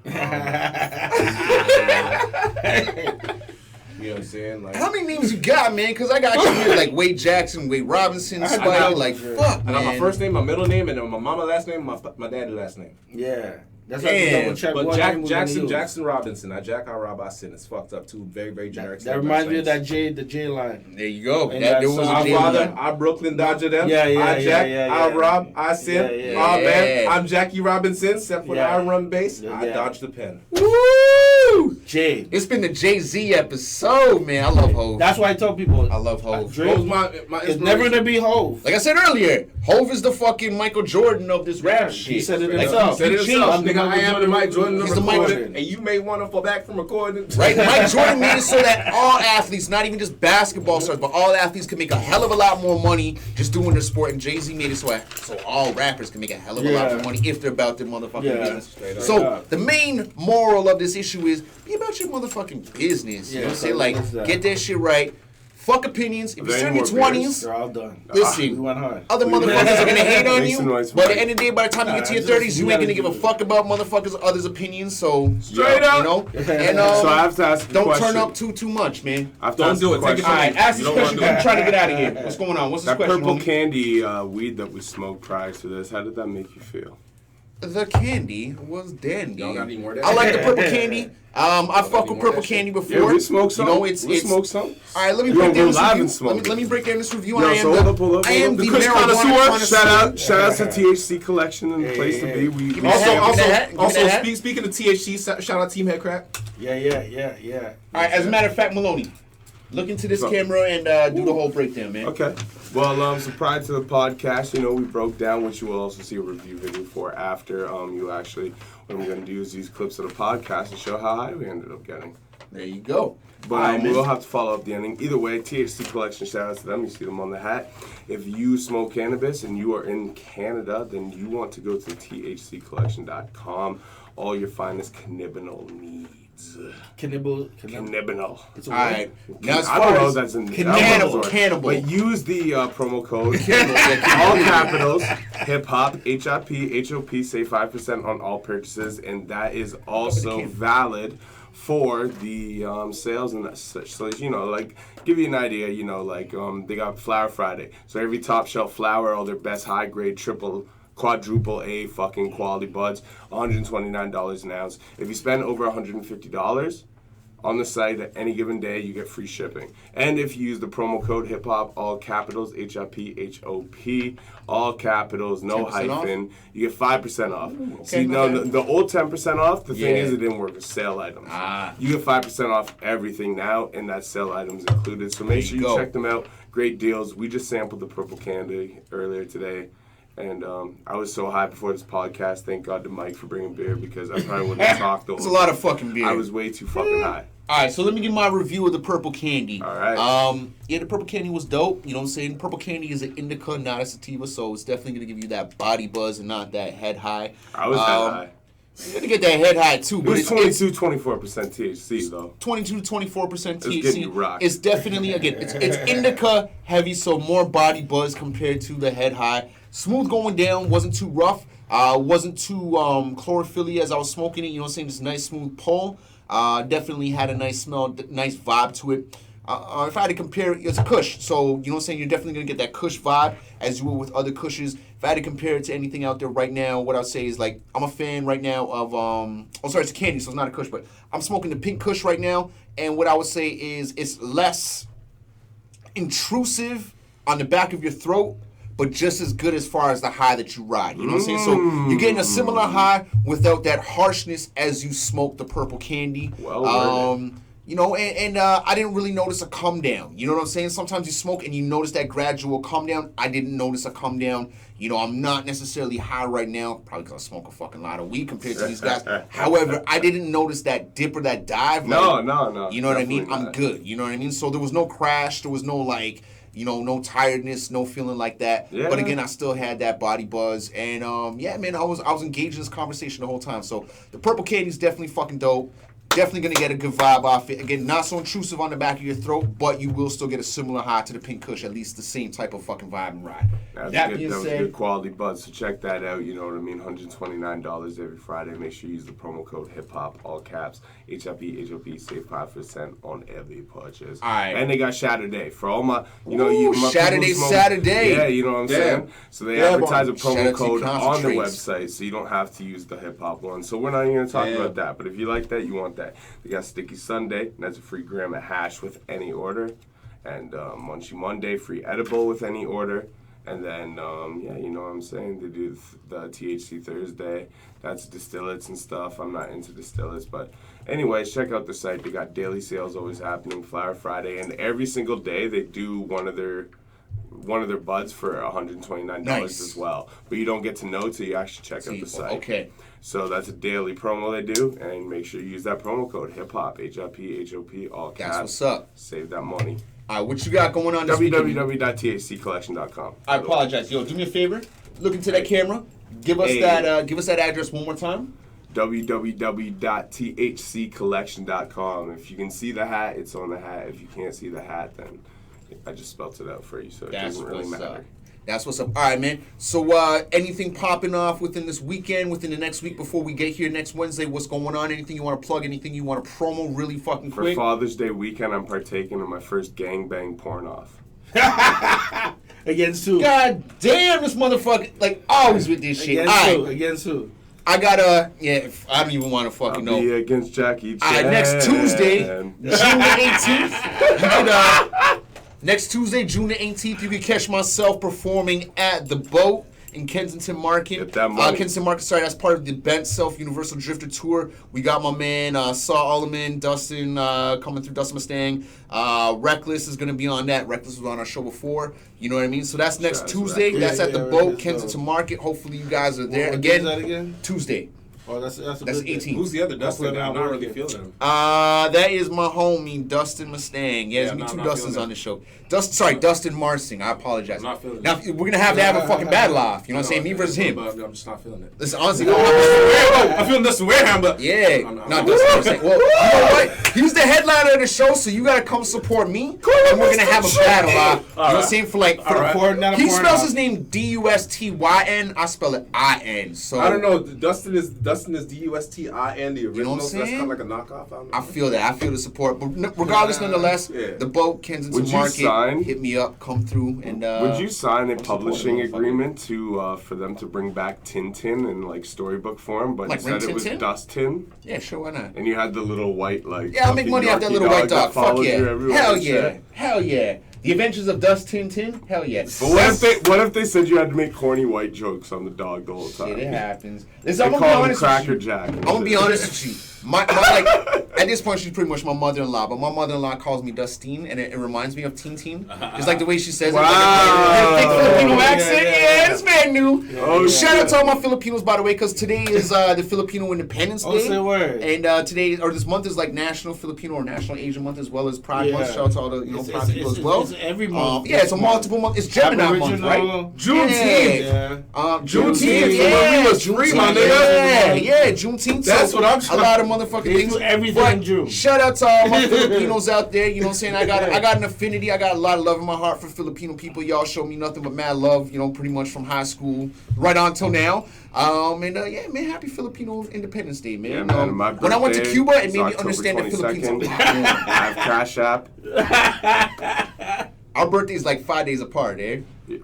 You know what I'm saying? Like, How many names you got, man? Because I got you here like Wade Jackson, Wade Robinson, Spidey. Like, fuck, I man. got my first name, my middle name, and then my mama last name, my daddy last name. Yeah. That's why I Damn. double check But what name we're gonna use. Jackson Robinson. I Jack I Rob I Sin. It's fucked up too. Very, very generic. That reminds me of that the J line. There you go. And There that's was a Our deal. father, I Brooklyn Dodger them. Yeah, yeah, I Jack, yeah, I yeah. Rob, I Sin. Yeah, yeah. Oh man, Yeah. I'm Jackie Robinson. Except for Yeah. the I run base, Yeah, I yeah. dodge the pen. Woo! J. It's been the Jay-Z episode, man. I love Hov. That's why I tell people. I love Hov. Drake What was my It's never inspiration? gonna be Hov. Like I said earlier, Hov is the fucking Michael Jordan of this rap He shit. said it Like, himself. Said it himself, I'm the nigga. I am the Mike Jordan of He's the Mike recording, Jordan. and you may want to fall back from recording. Right? Mike Jordan made it so that all athletes, not even just basketball stars, but all athletes can make a hell of a lot more money just doing their sport. And Jay-Z made it so all rappers can make a hell of a lot Yeah. more money if they're about their motherfucking Yeah. business. Straight up. So the main moral of this issue is be about your motherfucking business. You know what I'm saying? Like, that's that. get that shit right. Fuck opinions. If you're There still in ain't your more beers. 20s, They're all done. We listen. went hard. Other motherfuckers are gonna hate on Make you, some noise, but at Mike. the end of the day, by the time you get to your Nah, 30s, you you ain't gonna gotta give a do fuck about motherfuckers' others' opinions. So Straight up. you know, and So I have to ask a don't question. turn up too much, man. I have to Don't ask do a it. Take it question. from All me. right, ask You this don't question. wanna do I'm it. trying to get out of here. What's going on? What's this That question? purple homie? candy weed that we smoked prior to this, how did that make you feel? the candy was dandy. Y'all got any more? I like the purple candy. I fuck with purple candy before. Yeah, we smoke some. You know, it's smoke some. All right, let me You break gonna down go this live review. and smoke Let me break down this review. Yo, I am the Kush marijuana connoisseur. Shout out to THC Collection and the place to be. We Also, speaking of THC, shout out Team Head Crack. Yeah. All right, as a matter of fact, Maloney, look into this camera and do the whole breakdown, man. Okay. Well, so prior to the podcast, we broke down, which you will also see a review video for after. You actually, what I'm going to do is use clips of the podcast and show how high we ended up getting. There you go. But we will have to follow up the ending. Either way, THC Collection, shout out to them. You see them on the hat. If you smoke cannabis and you are in Canada, then you want to go to thccollection.com. All your finest cannabinol needs. Cannabinol. It's a all right. Now, as I far don't know as that's in cannibal. But use the promo code all capitals hip hop HIP HOP save 5% on all purchases, and that is also valid for the sales and such. So give you an idea. They got Flower Friday, so every top shelf flower, all their best high grade quadruple A fucking quality buds, $129 an ounce. If you spend over $150 on the site at any given day, you get free shipping. And if you use the promo code hip hop, all capitals HIP HOP, all capitals, no hyphen, you get 5% off. Ooh, okay, See, now the old 10% off. The thing is, it didn't work with sale items. You get 5% off everything now, and that sale items included. So make sure you check them out. Great deals. We just sampled the purple candy earlier today. And I was so high before this podcast. Thank God to Mike for bringing beer, because I probably wouldn't have talked over. It's a lot of fucking beer. I was way too fucking high. All right, so let me give my review of the purple candy. All right. Yeah, the purple candy was dope. You know what I'm saying? Purple candy is an indica, not a sativa, so it's definitely going to give you that body buzz and not that head high. I was head high. You're going to get that head high, too. But it's 22-24% THC, though. 22 to 24% THC. It's getting you rocked. It's definitely, again, it's indica heavy, so more body buzz compared to the head high. Smooth going down, wasn't too rough, wasn't too chlorophyll-y as I was smoking it. You know what I'm saying? Just nice smooth pull. Definitely had a nice smell, nice vibe to it. If I had to compare it, it's Kush. So, you know what I'm saying? You're definitely going to get that Kush vibe as you will with other Kushes. If I had to compare it to anything out there right now, what I'd say is, I'm a fan right now of, it's a candy, so it's not a Kush, but I'm smoking the pink Kush right now. And what I would say is it's less intrusive on the back of your throat, but just as good as far as the high that you ride. You know what I'm saying? So you're getting a similar high without that harshness as you smoke the purple candy. I didn't really notice a come down. You know what I'm saying? Sometimes you smoke and you notice that gradual come down. I didn't notice a come down. I'm not necessarily high right now, probably because I smoke a fucking lot of weed compared to these guys. However, I didn't notice that dip or that dive. No. You know what I mean? Not. I'm good. You know what I mean? So there was no crash. There was no no tiredness, no feeling like that. Yeah. But again, I still had that body buzz. And man, I was engaged in this conversation the whole time. So the purple candy is definitely fucking dope. Definitely going to get a good vibe off it. Again, not so intrusive on the back of your throat, but you will still get a similar high to the Pink Kush, at least the same type of fucking vibe and ride. That was good quality bud, so check that out. You know what I mean? $129 every Friday. Make sure you use the promo code HIPHOP, all caps, HIP, HOP, save 5% on every purchase. All right. And they got Saturday for all my, Saturday. Yeah, you know what I'm saying? So they advertise a promo code on their website, so you don't have to use the hip-hop one. So we're not even going to talk about that, but if you like that, you want that. They got Sticky Sunday, and that's a free gram of hash with any order. And Munchy Monday, free edible with any order. And then, you know what I'm saying? They do the THC Thursday. That's distillates and stuff. I'm not into distillates, but anyways, check out the site. They got daily sales always happening, Flower Friday, and every single day they do one of their buds for $129 as well. But you don't get to know till you actually check out the site. Okay. So that's a daily promo they do, and make sure you use that promo code HIPHOP, HIP, HOP, all caps. That's what's up. Save that money. All right, what you got going on this weekend? www.thccollection.com. I apologize. Yo, do me a favor. Look into that camera. Give us that address one more time. www.thccollection.com. If you can see the hat, it's on the hat. If you can't see the hat, then I just spelled it out for you, so it doesn't really matter. That's what's up. All right, man. So anything popping off within this weekend, within the next week before we get here next Wednesday? What's going on? Anything you want to plug? Anything you want to promo really fucking quick? For Father's Day weekend, I'm partaking in my first gangbang porn-off. Against who? God damn, this motherfucker, always with this shit. Against who? I gotta, I don't even want to fucking know. Be against Jackie Chan. Next Tuesday, June the 18th. Next Tuesday, June the 18th, you can catch myself performing at The Boat in Kensington Market. Get that money. Kensington Market, sorry, that's part of the Bent Self Universal Drifter Tour. We got my man Saw Alleman, Dustin coming through, Dustin Mustang. Reckless is going to be on that. Reckless was on our show before. You know what I mean? So that's next Tuesday. Reckless. That's at The Boat, Kensington Market. Hopefully you guys are there. What Again, is that again? Tuesday. Oh, that's 18. Who's the other Dustin? I'm not really feeling him. That is my homie, Dustin Mustang. Yeah, there's me two Dustins on the show. Dustin Marsing. I apologize. I'm not feeling now, it. we're going to have a fucking battle off. You know what I'm saying? Me versus him. But I'm just not feeling it. Listen, honestly, I feel Dustin Wareham, but yeah. Not Dustin Marsing. Well, you know what? He's the headliner of the show, so you got to come support me. And we're going to have a battle off. You know what I'm saying? He spells his name Dustyn. I spell it IN. So I don't know. Dustin is Dustin the original. You know what I'm So that's saying? kind of like a knockoff. I feel that. I feel the support. But regardless, nonetheless, The Boat, Kensington Would you Market, sign? hit me up, come through, and Would you sign a publishing motherfucker. agreement to for them to bring back Tintin in like storybook form, but Like instead it was Rin Tin Tin? Dustin, Yeah, sure, why not? and you had the little white like Yeah, I'll make money off that little white dog. Fuck yeah. Hell yeah. Hell yeah. The Adventures of Dustin Tin? Hell yeah. But what if they said you had to make corny white jokes on the dog the whole time? Shit, it happens. They Listen, I'm gonna be call him honest with Cracker you. Jack. I'm gonna be honest with you. My like at this point she's pretty much my mother-in-law, but my mother-in-law calls me Dustin, and it reminds me of Teen Teen. Just like the way she says it, like a thick Filipino accent. Yeah, this man knew. Oh, Shout out to all my Filipinos, by the way, because today is the Filipino Independence Day. say word. And today or this month is like National Filipino or National Asian Month as well as Pride Month. Shout out to all the Pride people as well. It's every month. Yeah, it's a multiple month. It's Gemini month, right? Juneteenth. Juneteenth. Yeah. We was free, my nigga. Yeah, Juneteenth. That's so what I'm a lot of motherfucking They things. do everything in June. Shout out to all my Filipinos out there. You know what I'm saying? I got an affinity. I got a lot of love in my heart for Filipino people. Y'all show me nothing but mad love. You know, pretty much from high school right on till now. Yeah, man, happy Filipino Independence Day, man. Yeah, man. My when I went to birthday Cuba, it is made me October understand the Philippines. 22nd. I have Cash App. Our birthdays like 5 days apart, eh?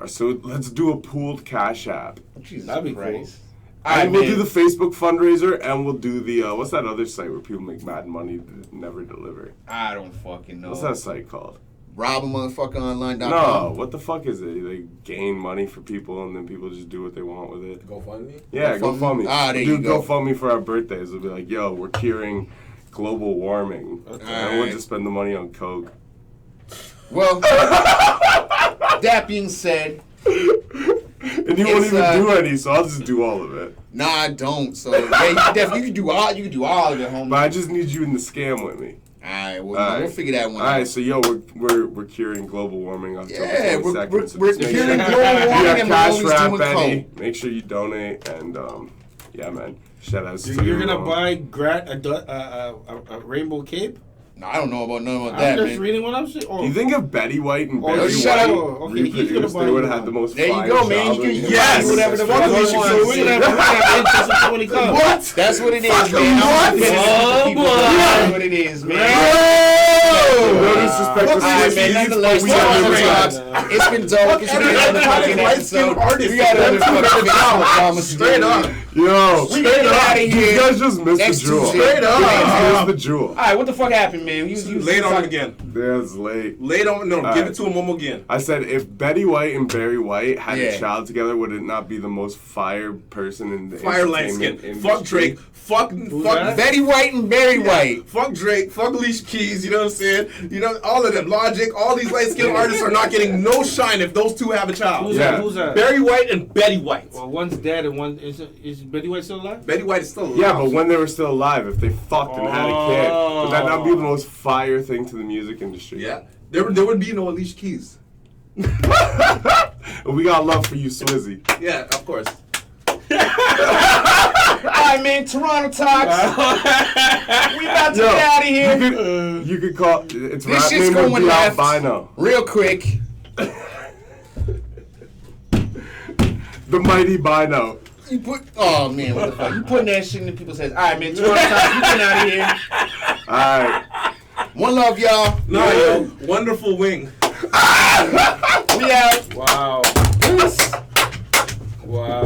So let's do a pooled Cash App. Jesus That'd be Christ. cool. And we'll do the Facebook fundraiser, and we'll do the what's that other site where people make mad money that never deliver? I don't fucking know. What's that site called? RobbAmotherfuckerOnline.com. No, what the fuck is it? They gain money for people, and then people just do what they want with it. GoFundMe? Yeah, GoFundMe. Ah, there do you go. GoFundMe for our birthdays. We'll be like, yo, we're curing global warming, and we'll Alright. just spend the money on coke. Well, that being said, And you won't It's, even do any, so I'll just do all of it. nah, I don't. So yeah, you can do all of it, homie. But I just need you in the scam with me. Alright, well, Alright. we'll figure that one All right, out. so yo, we're curing global warming October Yeah, 22nd. we're so curing just make global sure- warming You got and cash Maloney's wrap, doing Benny. coke. Make sure you donate, and yeah, man. Shout out to You're gonna buy a rainbow cape? No, I don't know about none of I'm that, just man. reading what I'm saying. Oh. You think if Betty White and Oh, Barry shut White up. Okay, he's gonna reproduced, buy they would you have had the one. most There you fire go, man. child You can in yes! history. whatever the That's fuck what you we want. should So we're gonna have inches when he comes. What? That's what it is, Fucking man. what? That's what it is, man. No disrespect to Alright, Swizzy, man, nonetheless, but we Stoan have Talks. the It's been dope. It's been another fucking episode. We got another fucking drama. Straight up. Yo, We get out of these here. guys just missed Next the jewel. Tuesday. Straight up. Here's the jewel. Alright, what the fuck happened, man? You Late on it again. That's late. Late on. No, All give right. it to him one more again. I said if Betty White and Barry White had Yeah. a child together, would it not be the most fire person in the Fire light skin. entertainment Fuck industry? Drake. Fuck. that? Betty White and Barry White. Fuck Drake. Fuck Alicia Keys. You know what I'm saying? You know all of them. Logic. All these light skinned artists are not getting no shine if those two have a child. Who's Yeah. that? Who's that? Barry White and Betty White. Well, one's dead and one is Betty White still alive? Betty White is still alive. Yeah, but when they were still alive, if they fucked and had a kid, would that not be the Oh. most fire thing to the music industry? Yeah. There would be no Alicia Keys. We got love for you, Swizzy. Yeah, of course. Alright, man. Toronto Talks. We about to Yo, get out of here. You could call it's This rap shit's name would going be left. albino. Real quick. The mighty Bino. You put. Oh man, what the fuck? You putting that shit in people's heads. Alright, man. Toronto Talks. We getting out of here. Alright. One love, y'all. No, yo, wonderful wing. We out. Wow. Peace. Wow.